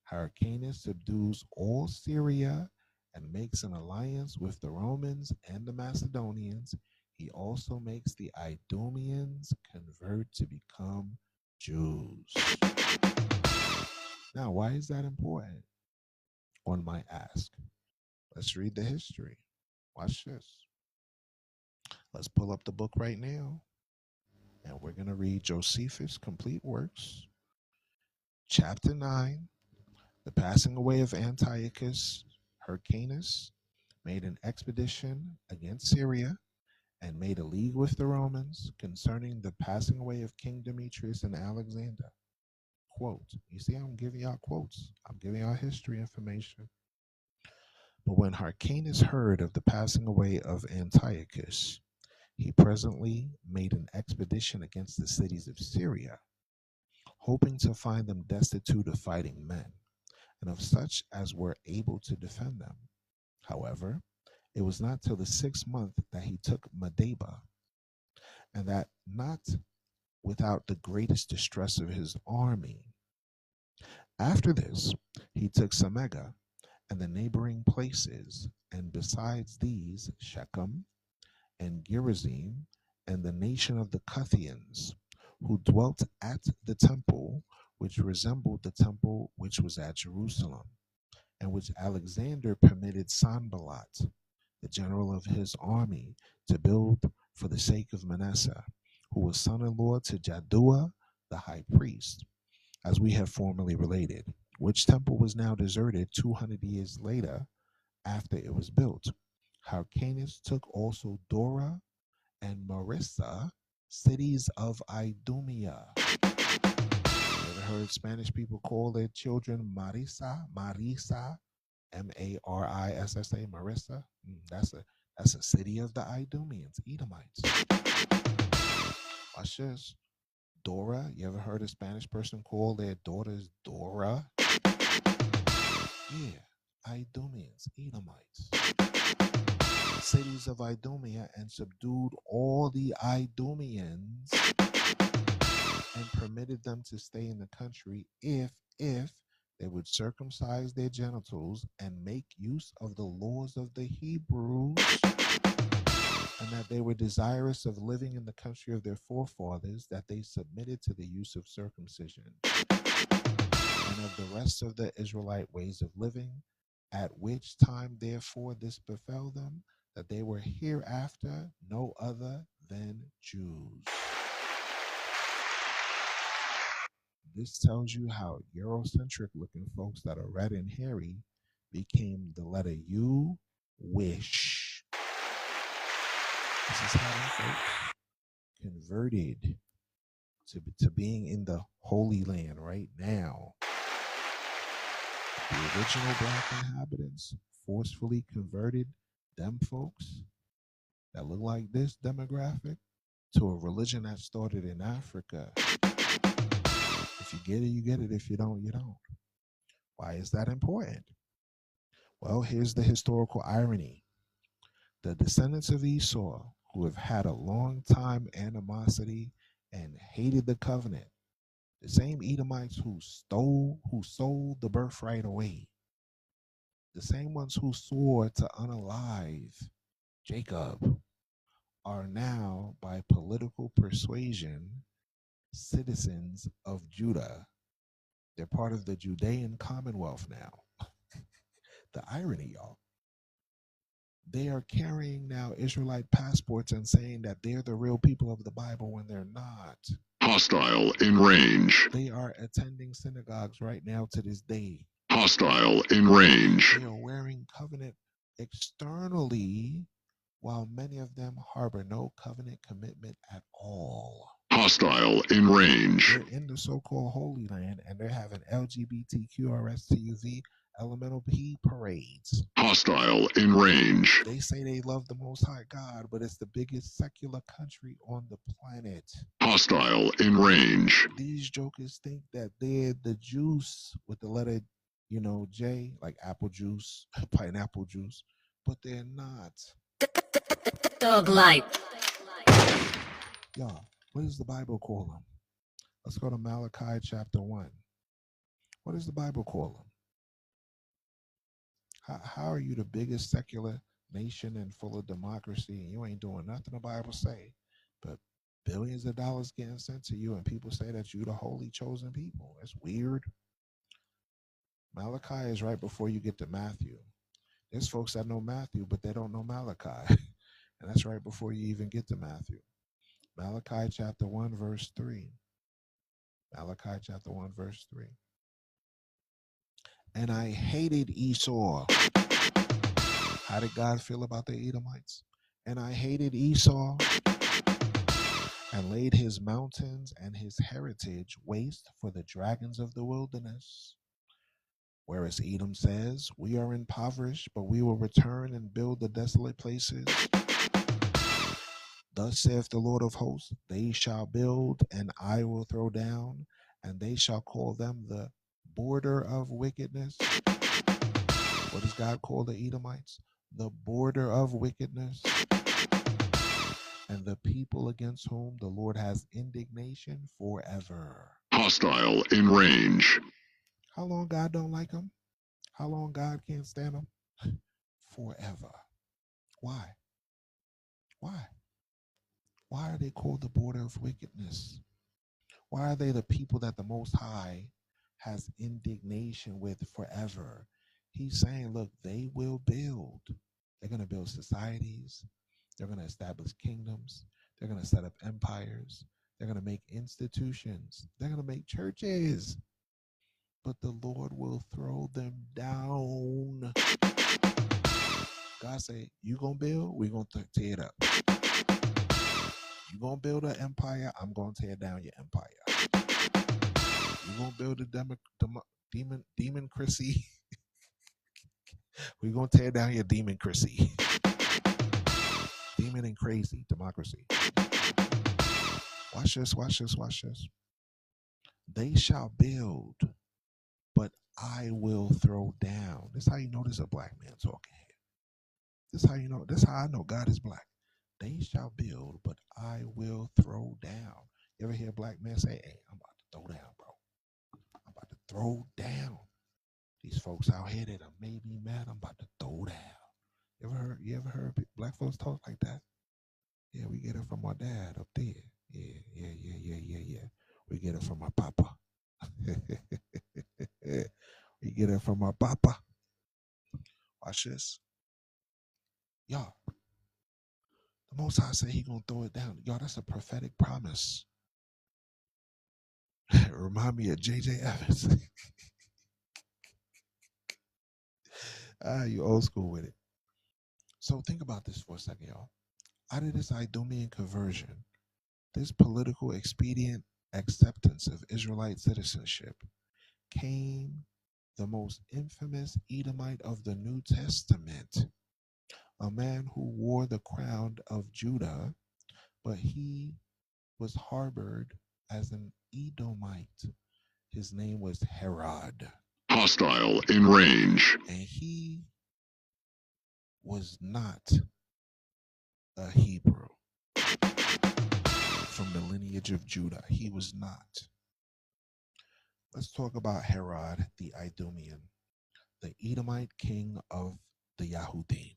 Hyrcanus subdues all Syria and makes an alliance with the Romans and the Macedonians. He also makes the Idumeans convert to become Jews. Now, why is that important? One might ask. Let's read the history. Watch this. Let's pull up the book right now, and we're going to read Josephus' Complete Works, Chapter 9, The passing away of Antiochus Hyrcanus made an expedition against Syria and made a league with the Romans concerning the passing away of King Demetrius and Alexander. Quote. You see, I'm giving y'all quotes. I'm giving y'all history information. But when Hyrcanus heard of the passing away of Antiochus, he presently made an expedition against the cities of Syria, hoping to find them destitute of fighting men, and of such as were able to defend them. However, it was not till the 6th month that he took Medeba, and that not without the greatest distress of his army. After this, he took Samega and the neighboring places, and besides these, Shechem and Gerizim, and the nation of the Cuthians, who dwelt at the temple, which resembled the temple which was at Jerusalem, and which Alexander permitted Sanballat, the general of his army, to build for the sake of Manasseh, who was son-in-law to Jaddua the high priest, as we have formerly related, which temple was now deserted 200 years later after it was built. Hyrcanus took also Dora and Marissa, cities of Idumea. You ever heard Spanish people call their children Marissa, Marissa, Marissa? That's a city of the Idumeans, Edomites. Watch this. Dora, you ever heard a Spanish person call their daughters Dora? Yeah, Idumeans, Edomites. Cities of Idumea, and subdued all the Idumeans and permitted them to stay in the country if they would circumcise their genitals and make use of the laws of the Hebrews, and that they were desirous of living in the country of their forefathers, that they submitted to the use of circumcision and of the rest of the Israelite ways of living, at which time therefore this befell them, that they were hereafter no other than Jews. This tells you how Eurocentric looking folks that are red and hairy became the letter U, wish. This is how them folks converted to being in the Holy Land right now. The original black inhabitants forcefully converted them folks that look like this demographic to a religion that started in Africa. If you get it, you get it. If you don't, you don't. Why is that important? Well, here's the historical irony. The descendants of Esau, who have had a long time animosity and hated the covenant, the same Edomites who sold the birthright away, the same ones who swore to unalive Jacob, are now, by political persuasion, citizens of Judah. They're part of the Judean Commonwealth now. The irony, y'all. They are carrying now Israelite passports and saying that they're the real people of the Bible when they're not. Hostile in range. They are attending synagogues right now to this day. Hostile in range. They are wearing covenant externally, while many of them harbor no covenant commitment at all. Hostile in range. They're in the so-called Holy Land, and they're having LGBTQRSTUV Elemental P parades. Hostile in range. They say they love the Most High God, but it's the biggest secular country on the planet. Hostile in range. These jokers think that they're the juice with the letter, J, like apple juice, pineapple juice, but they're not. Doeg light. Y'all, what does the Bible call them? Let's go to Malachi chapter 1. What does the Bible call them? How are you the biggest secular nation and full of democracy, and you ain't doing nothing the Bible say, but billions of dollars getting sent to you, and people say that you the holy chosen people? That's weird. Malachi is right before you get to Matthew. There's folks that know Matthew, but they don't know Malachi. And that's right before you even get to Matthew. Malachi chapter 1, verse 3. Malachi chapter 1, verse 3. and I hated Esau. How did God feel about the Edomites? And I hated Esau and laid his mountains and his heritage waste for the dragons of the wilderness. Whereas Edom says, we are impoverished, but we will return and build the desolate places. Thus saith the Lord of hosts, they shall build, and I will throw down, and they shall call them the border of wickedness. What does God call the Edomites? The border of wickedness. And the people against whom the Lord has indignation forever. Hostile in range. How long God don't like them? How long God can't stand them? Forever. Why? Why? Why are they called the border of wickedness? Why are they the people that the Most High has indignation with forever? He's saying, look, they will build. They're going to build societies. They're going to establish kingdoms. They're going to set up empires. They're going to make institutions. They're going to make churches. But the Lord will throw them down. God say, you going to build? We're going to tear it up. You going to build an empire? I'm going to tear down your empire. You going to build a democracy? We're going to tear down your democracy. Demon and crazy democracy. Watch this, watch this, watch this. They shall build, but I will throw down. This is how you know this is a black man talking here. This is how you know. This is how I know God is black. They shall build, but I will throw down. You ever hear a black man say, hey, I'm about to throw down, bro. I'm about to throw down. These folks out here that made me mad, I'm about to throw down. You ever heard black folks talk like that? Yeah, we get it from our dad up there. Yeah. We get it from our papa. We get it from our papa. Watch this. Y'all, the Most High said he gonna throw it down. Y'all, that's a prophetic promise. Remind me of J.J. Evans. You old school with it. So think about this for a second, y'all. Out of this Idumean conversion, this political expedient acceptance of Israelite citizenship, came the most infamous Edomite of the New Testament, a man who wore the crown of Judah, but he was harbored as an Edomite. His name was Herod. Hostile in range. And he was not a Hebrew from the lineage of Judah. He was not. Let's talk about Herod the Idumean, the Edomite king of the Yahudim.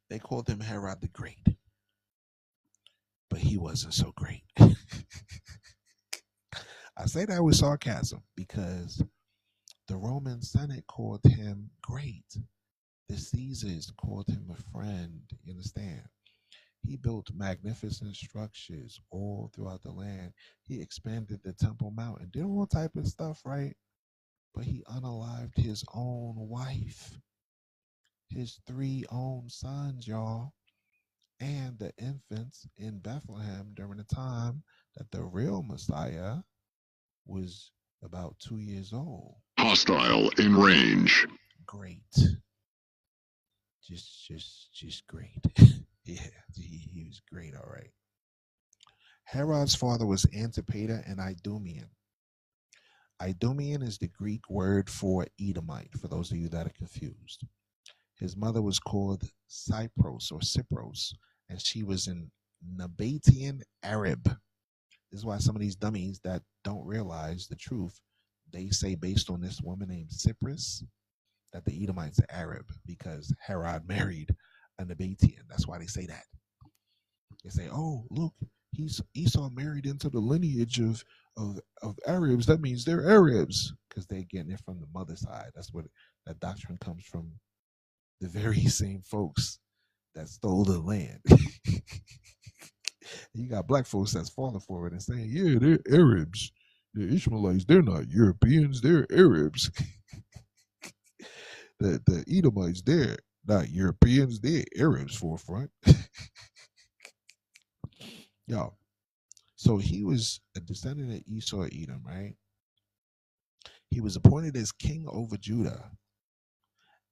They called him Herod the Great, but he wasn't so great. I say that with sarcasm because the Roman Senate called him great. The Caesars called him a friend. You understand? He built magnificent structures all throughout the land. He expanded the Temple Mount and did all type of stuff, right? But he unalived his own wife, his 3 own sons, y'all, and the infants in Bethlehem during the time that the real Messiah was about 2 years old. Hostile in range. Great. Just great. Yeah, he was great, all right. Herod's father was Antipater and Idumean. Idumean is the Greek word for Edomite, for those of you that are confused. His mother was called Cypros or Cypros, and she was an Nabatean Arab. This is why some of these dummies that don't realize the truth, they say based on this woman named Cyprus, that the Edomites are Arab because Herod married a Nabatean. That's why they say that. They say, oh, look, Esau married into the lineage of Arabs. That means they're Arabs because they're getting it from the mother side. That's what that doctrine comes from. The very same folks that stole the land. You got black folks that's falling for it and saying, yeah, they're Arabs. The Ishmaelites, they're not Europeans, they're Arabs. The Edomites, they're not Europeans, they're Arabs forefront. Yo, so he was a descendant of Esau Edom, right? He was appointed as king over Judah.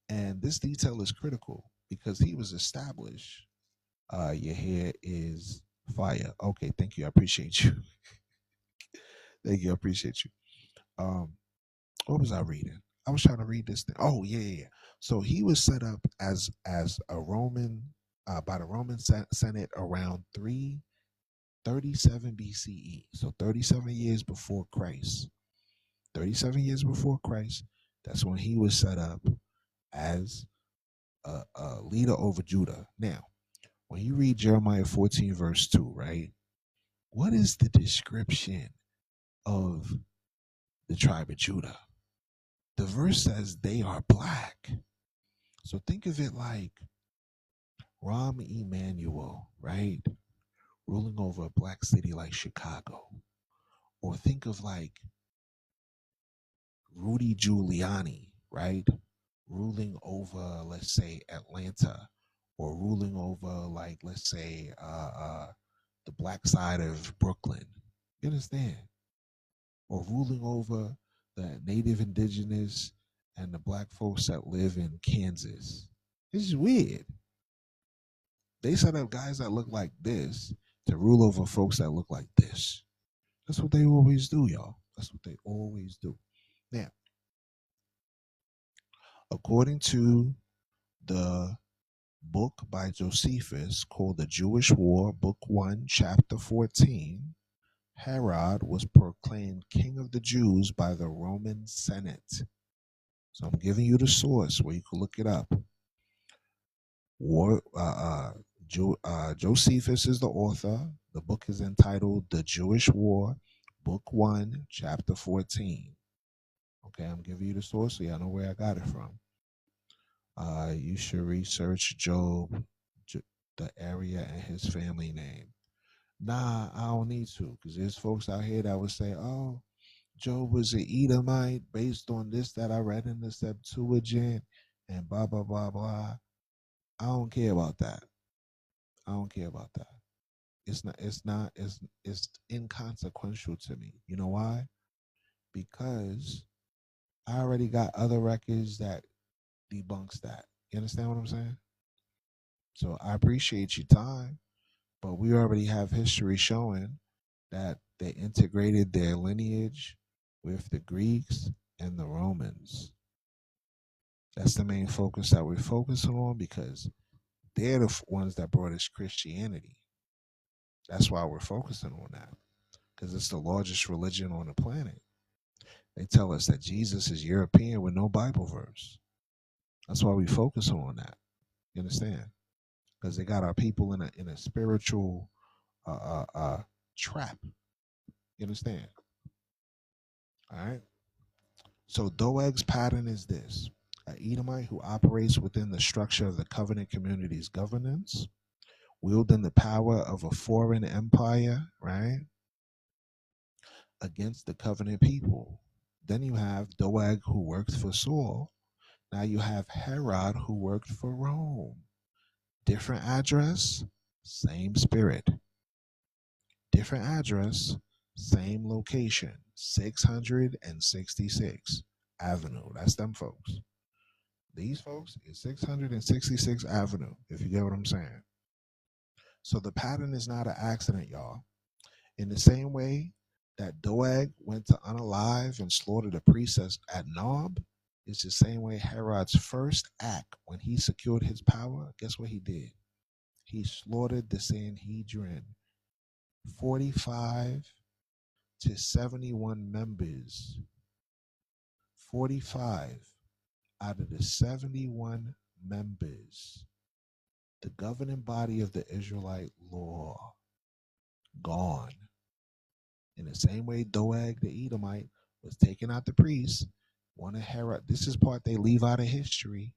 And this detail is critical because he was established. Your hair is fire. Okay, thank you. I appreciate you. Thank you. I appreciate you. What was I reading? I was trying to read this thing. Oh, yeah. So he was set up as a Roman by the Roman Senate around 337 BCE. So 37 years before Christ. 37 years before Christ. That's when he was set up as a leader over Judah. Now, when you read Jeremiah 14 verse 2, right? What is the description of the tribe of Judah? The verse says they are black. So think of it like Rahm Emanuel, right? Ruling over a black city like Chicago. Or think of like Rudy Giuliani, right? Ruling over, let's say, Atlanta. Or ruling over, like, let's say, the black side of Brooklyn. You understand? Or ruling over the native indigenous and the black folks that live in Kansas. This is weird. They set up guys that look like this to rule over folks that look like this. That's what they always do, y'all. That's what they always do. Now, according to the book by Josephus called The Jewish War, Book 1, Chapter 14, Herod was proclaimed king of the Jews by the Roman Senate. So I'm giving you the source where you can look it up. Josephus is the author. The book is entitled The Jewish War, Book 1, Chapter 14. Okay, I'm giving you the source so y'all know where I got it from. You should research Job, the area and his family name. Nah, I don't need to, because there's folks out here that would say, oh, Job was an Edomite based on this that I read in the Septuagint and blah, blah, blah, blah. I don't care about that. I don't care about that. It's inconsequential to me. You know why? Because I already got other records that debunks that. You understand what I'm saying? So I appreciate your time, but we already have history showing that they integrated their lineage with the Greeks and the Romans. That's the main focus that we're focusing on because they're the ones that brought us Christianity. That's why we're focusing on that, because it's the largest religion on the planet. They tell us that Jesus is European with no Bible verse. That's why we focus on that. You understand? Because they got our people in a spiritual trap. You understand? All right. So Doeg's pattern is this: an Edomite who operates within the structure of the covenant community's governance, wielding the power of a foreign empire, right, against the covenant people. Then you have Doeg who works for Saul. Now you have Herod who worked for Rome. Different address, same spirit. Different address, same location. 666 Avenue. That's them folks. These folks is 666 Avenue, if you get what I'm saying. So the pattern is not an accident, y'all. In the same way that Doeg went to unalive and slaughter the priests at Nob, it's the same way Herod's first act when he secured his power, guess what he did? He slaughtered the Sanhedrin. 45 to 71 members. 45 out of the 71 members, the governing body of the Israelite law, gone. In the same way Doeg the Edomite was taking out the priests, one of Herod, this is part they leave out of history.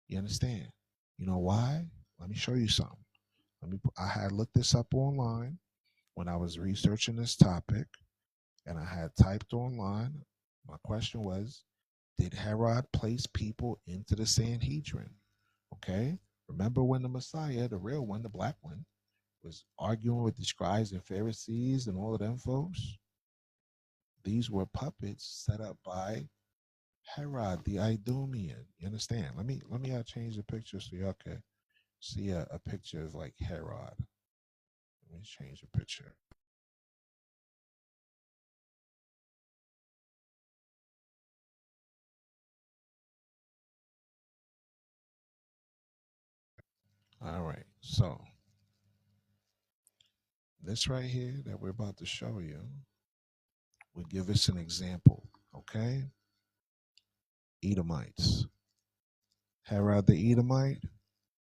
You understand? You know why? Let me show you something. I had looked this up online. when I was researching this topic and I had typed online, my question was, did Herod place people into the Sanhedrin? Okay. Remember when the Messiah, the real one, the black one, was arguing with the scribes and Pharisees and all of them folks? These were puppets set up by Herod the Idumean. You understand? Let me change the picture so y'all can see a picture of like Herod. Let me change the picture. All right. So this right here that we're about to show you will give us an example. Okay. Edomites. Herod the Edomite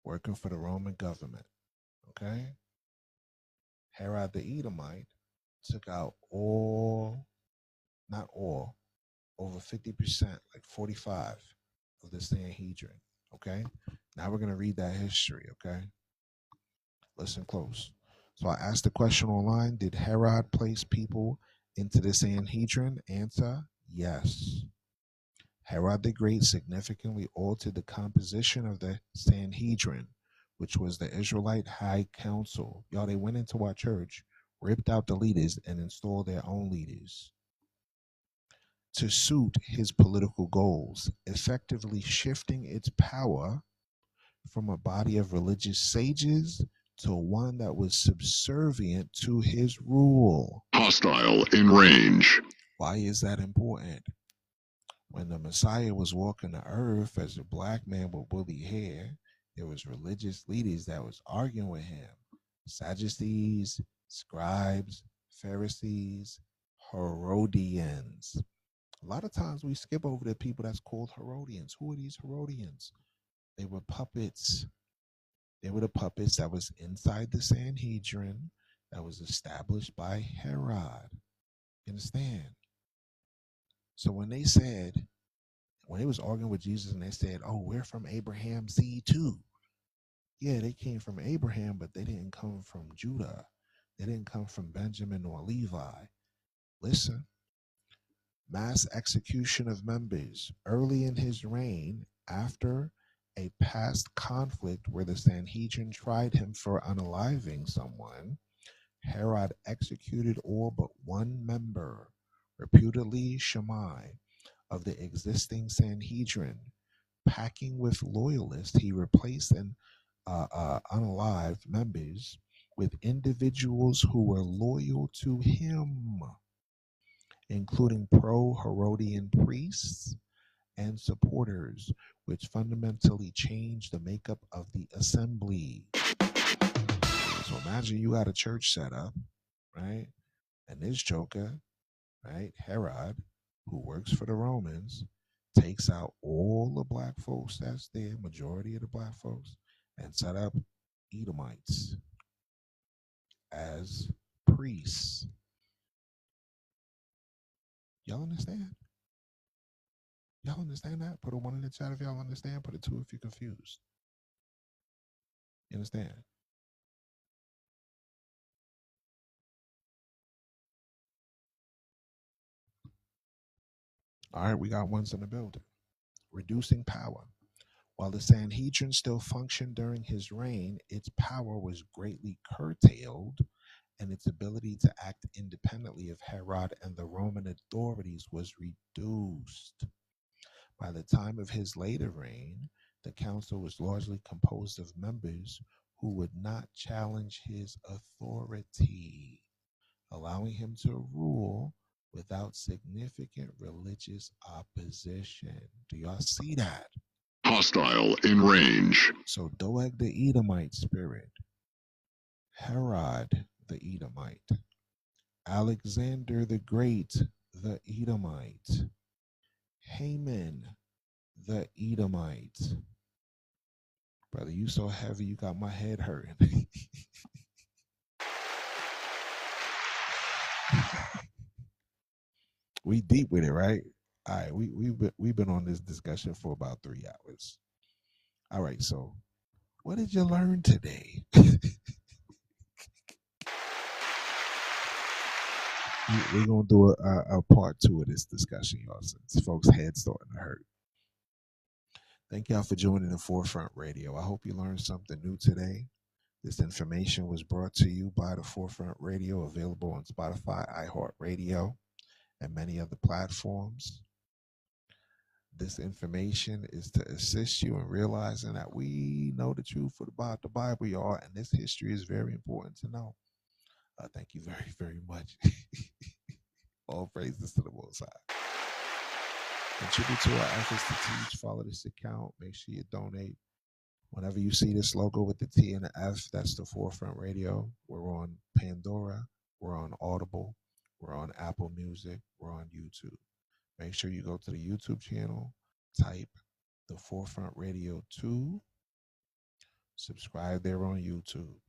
working for the Roman government. Okay. Herod the Edomite took out not all, over 50%, like 45 of the Sanhedrin. Okay. Now we're going to read that history. Okay. Listen close. So I asked the question online, did Herod place people into the Sanhedrin? Answer, yes. Herod the Great significantly altered the composition of the Sanhedrin, which was the Israelite High Council. Y'all, they went into our church, ripped out the leaders, and installed their own leaders to suit his political goals, effectively shifting its power from a body of religious sages to one that was subservient to his rule. Hostile in range. Why is that important? When the Messiah was walking the earth as a black man with woolly hair, there was religious leaders that was arguing with him. Sadducees, scribes, Pharisees, Herodians. A lot of times we skip over the people that's called Herodians. Who are these Herodians? They were puppets. They were the puppets that was inside the Sanhedrin that was established by Herod. You understand? So when they was arguing with Jesus and they said, oh, we're from Abraham's seed too. Yeah, they came from Abraham, but they didn't come from Judah. They didn't come from Benjamin or Levi. Listen, mass execution of members early in his reign after a past conflict where the Sanhedrin tried him for unaliving someone. Herod executed all but one member, reputedly Shammai, of the existing Sanhedrin. Packing with loyalists, he replaced unalived members with individuals who were loyal to him, including pro-Herodian priests and supporters, which fundamentally changed the makeup of the assembly. So imagine you got a church set up, right? And this joker, right, Herod, who works for the Romans, takes out all the black folks that's there, majority of the black folks, and set up Edomites as priests. Y'all understand? Y'all understand that? Put a 1 in the chat if y'all understand. Put a 2 if you're confused. You understand? All right, we got ones in the building. Reducing power. While the Sanhedrin still functioned during his reign, its power was greatly curtailed, and its ability to act independently of Herod and the Roman authorities was reduced. By the time of his later reign, the council was largely composed of members who would not challenge his authority, allowing him to rule without significant religious opposition. Do y'all see that? Hostile in range. So Doeg the Edomite spirit, Herod the Edomite, Alexander the Great the Edomite, Haman the Edomite. Brother, you so heavy, you got my head hurting. We deep with it, right? All right, we've been on this discussion for about 3 hours. All right, so what did you learn today? we're gonna do a part 2 of this discussion, y'all, since folks' heads starting to hurt. Thank y'all for joining the Forefront Radio. I hope you learned something new today. This information was brought to you by the Forefront Radio, available on Spotify, iHeartRadio, and many other platforms. This information is to assist you in realizing that we know the truth about the Bible, y'all, and this history is very important to know. Thank you very, very much. All praises to the Most High. Contribute to our efforts to teach. Follow this account. Make sure you donate. Whenever you see this logo with the T and the F, that's the Forefront Radio. We're on Pandora. We're on Audible. We're on Apple Music. We're on YouTube. Make sure you go to the YouTube channel, type the Forefront Radio 2, subscribe there on YouTube,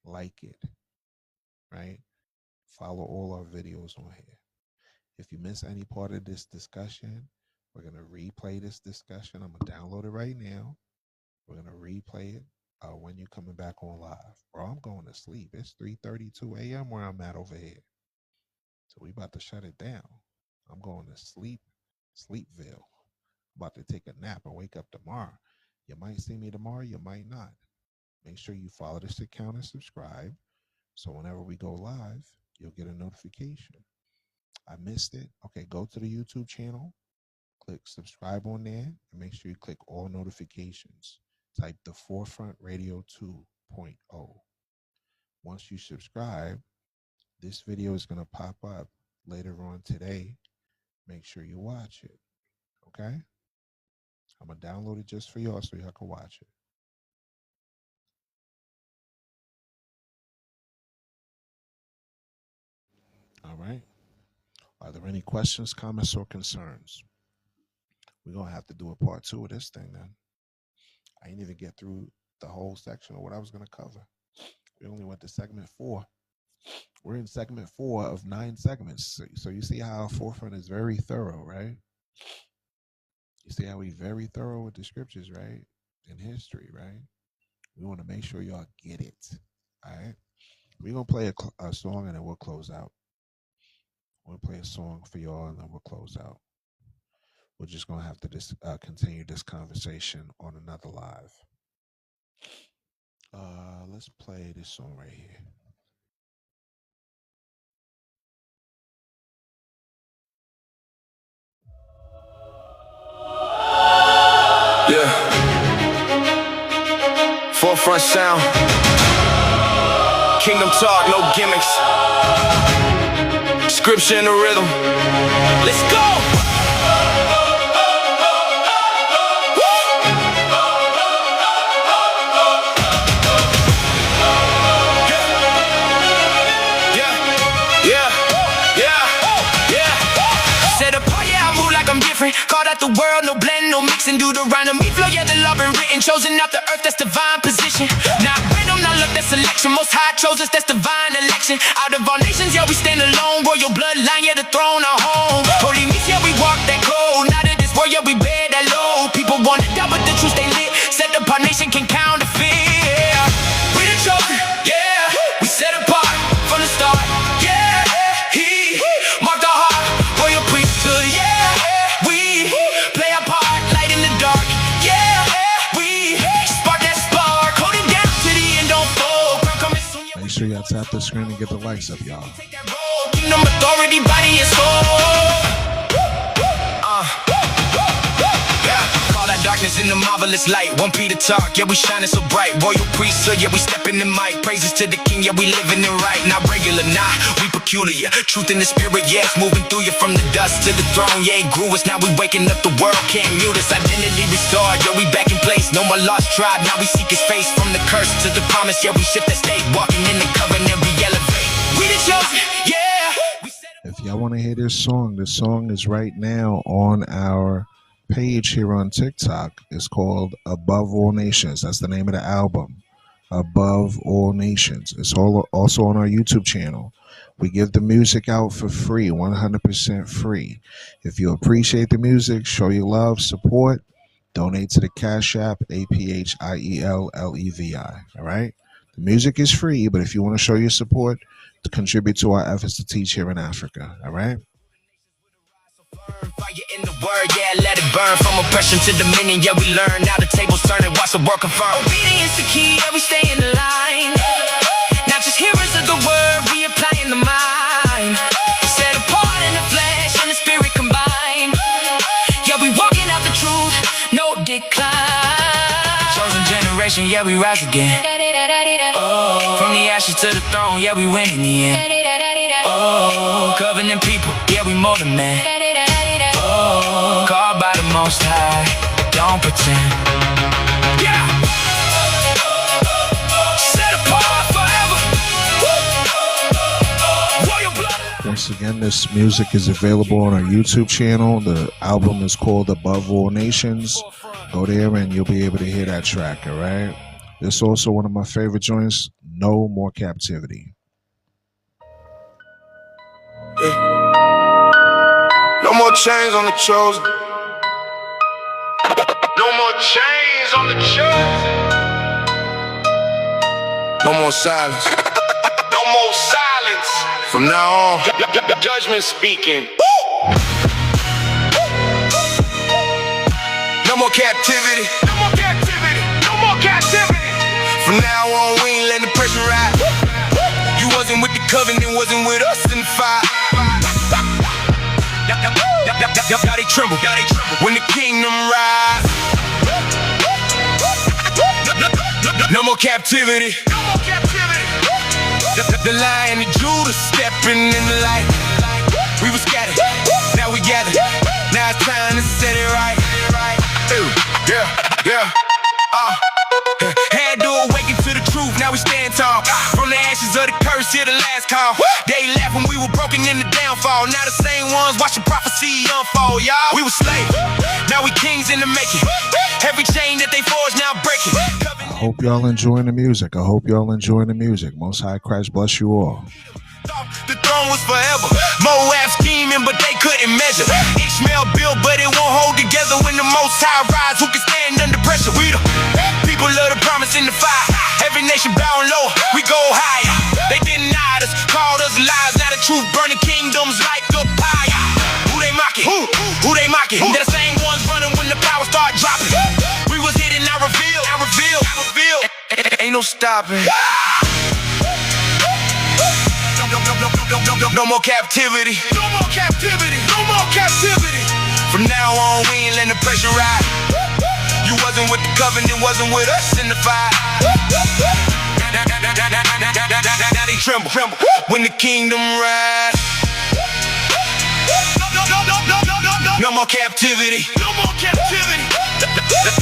like it, right? Follow all our videos on here. If you miss any part of this discussion, we're going to replay this discussion. I'm going to download it right now. We're going to replay it when you're coming back on live. Bro, I'm going to sleep. It's 3:32 a.m. where I'm at over here. So we about to shut it down. I'm going to Sleepville. I'm about to take a nap and wake up tomorrow. You might see me tomorrow. You might not. Make sure you follow this account and subscribe. So whenever we go live, you'll get a notification. I missed it. Okay, go to the YouTube channel. Click subscribe on there. And make sure you click all notifications. Type the Forefront Radio 2.0. Once you subscribe, this video is going to pop up later on today. Make sure you watch it. Okay? I'm going to download it just for y'all so y'all can watch it. All right. Are there any questions, comments, or concerns? We're going to have to do a part 2 of this thing then. I didn't even get through the whole section of what I was going to cover. We only went to segment 4. We're in segment 4 of 9 segments. So you see how our Forefront is very thorough, right? You see how we're very thorough with the scriptures, right? In history, right? We want to make sure y'all get it. All right? We're going to play a song and then we'll close out. We'll play a song for y'all and then we'll close out. We're just going to have to continue this conversation on another live. Let's play this song right here. Yeah. Forefront sound. Kingdom talk, no gimmicks. Scripture in the rhythm. Let's go. Called out the world, no blend, no mixing. Deuteronomy flow, yeah, the law been written. Chosen out the earth, that's divine position. Not random, not luck, that's selection. Most high chose us, that's divine election. Out of all nations, yeah, we stand alone. Royal bloodline, yeah, the throne, our home. Holy meats, yeah, we walk that code. Not in this world, yeah, we bear that load. People want it down, but the truth, they lit. Set up our nation, can counterfeit. Yeah. We the chosen, yeah. We set apart from the start. Yeah, he marked our heart. Royal priesthood, yeah. Make sure y'all tap the screen and get the likes up, y'all. Kingdom authority, body and soul. Call that darkness in the marvelous light. 1 Peter talk, yeah, we shining so bright. Royal priesthood, yeah, we stepping in might. Praises to the king, yeah, we living it right. Not regular, nah, we peculiar. Truth in the spirit, yeah, it's moving through you. From the dust to the throne, yeah, it grew us. Now we waking up, the world can't mute us. Identity restored, yeah, we back in place. No more lost tribe, now we seek his face. From the curse to the promise, yeah, we shift that state. Walking in the covenant, we elevate. We the chosen, yeah. If y'all want to hear this song, the song is right now on our page here on TikTok. It's called Above All Nations. That's the name of the album, Above All Nations. It's also on our YouTube channel. We give the music out for free, 100% free. If you appreciate the music, show your love, support, donate to the Cash App, APHIELLEVI. All right? The music is free, but if you want to show your support, to contribute to our efforts to teach here in Africa. All right? Fire in the word, yeah, let it burn. From oppression to dominion, yeah, we learn. Now the table's turning, watch the work confirm. Obedience the key, yeah, we stay in the line. Not just hearers of the word, we apply in the mind. Set apart in the flesh and the spirit combined. Yeah, we walking out the truth, no decline. Chosen generation, yeah, we rise again. From the ashes to the throne, yeah, we win in the end. Covenant people, yeah, we more than man. Called by the Most High, don't pretend. Yeah. Set apart forever. Royal blood. Once again, this music is available on our YouTube channel. The album is called Above All Nations. Go there and you'll be able to hear that track, all right? This is also one of my favorite joints, No More Captivity. No more chains on the chosen. No more chains on the chosen. No more silence. No more silence. From now on, judgment speaking. No more captivity. No more captivity. No more captivity. From now on, we ain't letting the pressure ride. You wasn't with the covenant, wasn't with us in the fire. Now they tremble when the kingdom rise. No more captivity. The Lion of Judah stepping in the light. We were scattered, now we gather. Now it's time to set it right. Yeah. Had to awaken to the truth, now we stand tall. From the ashes of the curse, here the last call. They laughed when we were broken in the downfall. Now the same ones watching prophecy unfold, y'all. We were slaves, now we kings in the making. Every chain that they forged now breaking. I hope y'all enjoying the music. Most High Christ bless you all. The throne was forever. Moab scheming, but they couldn't measure. Ishmael built, but it won't hold together. When the Most High rise, who can stand under pressure? We the people of the promise in the fire. Every nation bowing low, we go higher. They denied us, called us lies. Now the truth burning kingdoms like a fire. Who they mocking? Who they mocking? They're the same ones running when the power start dropping. We was hidden, I reveal. Ain't no stopping. No more captivity. No more captivity. No more captivity. From now on, we ain't letting the pressure ride. You wasn't with the covenant, wasn't with us in the fire. Now they tremble when the kingdom rise. No more captivity. No more captivity.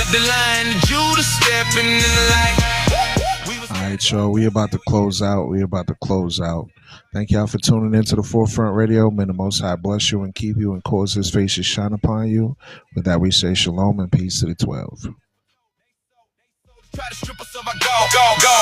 The Lion of Judah stepping in the light. All right, y'all, we about to close out. Thank y'all for tuning into the Forefront Radio. May the Most High bless you and keep you and cause his face to shine upon you. With that, we say shalom and peace to the 12. Try to strip us of our go.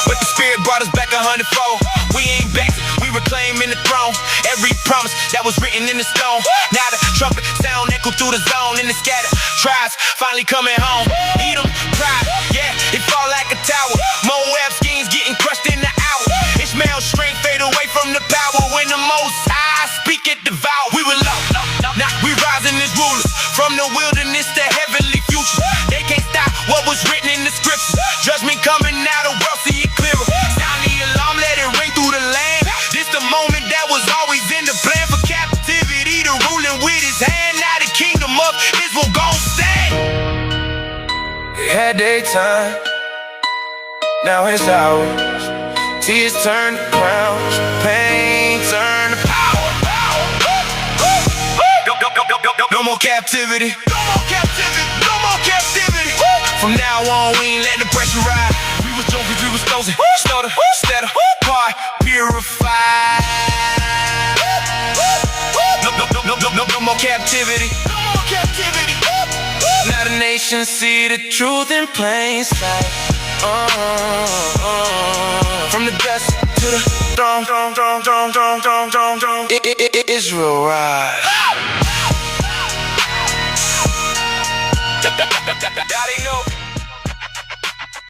But the Spirit brought us back 100-fold. We ain't back, we reclaiming the throne. Every promise that was written in the stone. Now the trumpet sound echo through the zone. And the scattered tribes finally coming home. Edom, pride, yeah, it fall like a tower. Moab schemes getting crushed in the hour. Ishmael's strength fade away from the power. When the Most High speak it devour. We were low, now we rising as rulers. From the wilderness to heavenly future. They can't stop what was written in the scriptures. Judgment coming now, the world see it clearer. Sound the alarm, let it ring through the land. This the moment that was always in the plan for captivity. The ruling with his hand, now the kingdom of Israel gon' stand. They had their time, now it's ours. Tears turn to crowns, pain turn to power. No more captivity. No more captivity. No more captivity. From now on, we ain't letting the pressure ride. We was chosen, we was chosen. Stutter, stetter, part, purified. No more captivity. No more captivity. Now the nation see the truth in plain sight. From the dust to the throne. Israel rise. That ain't no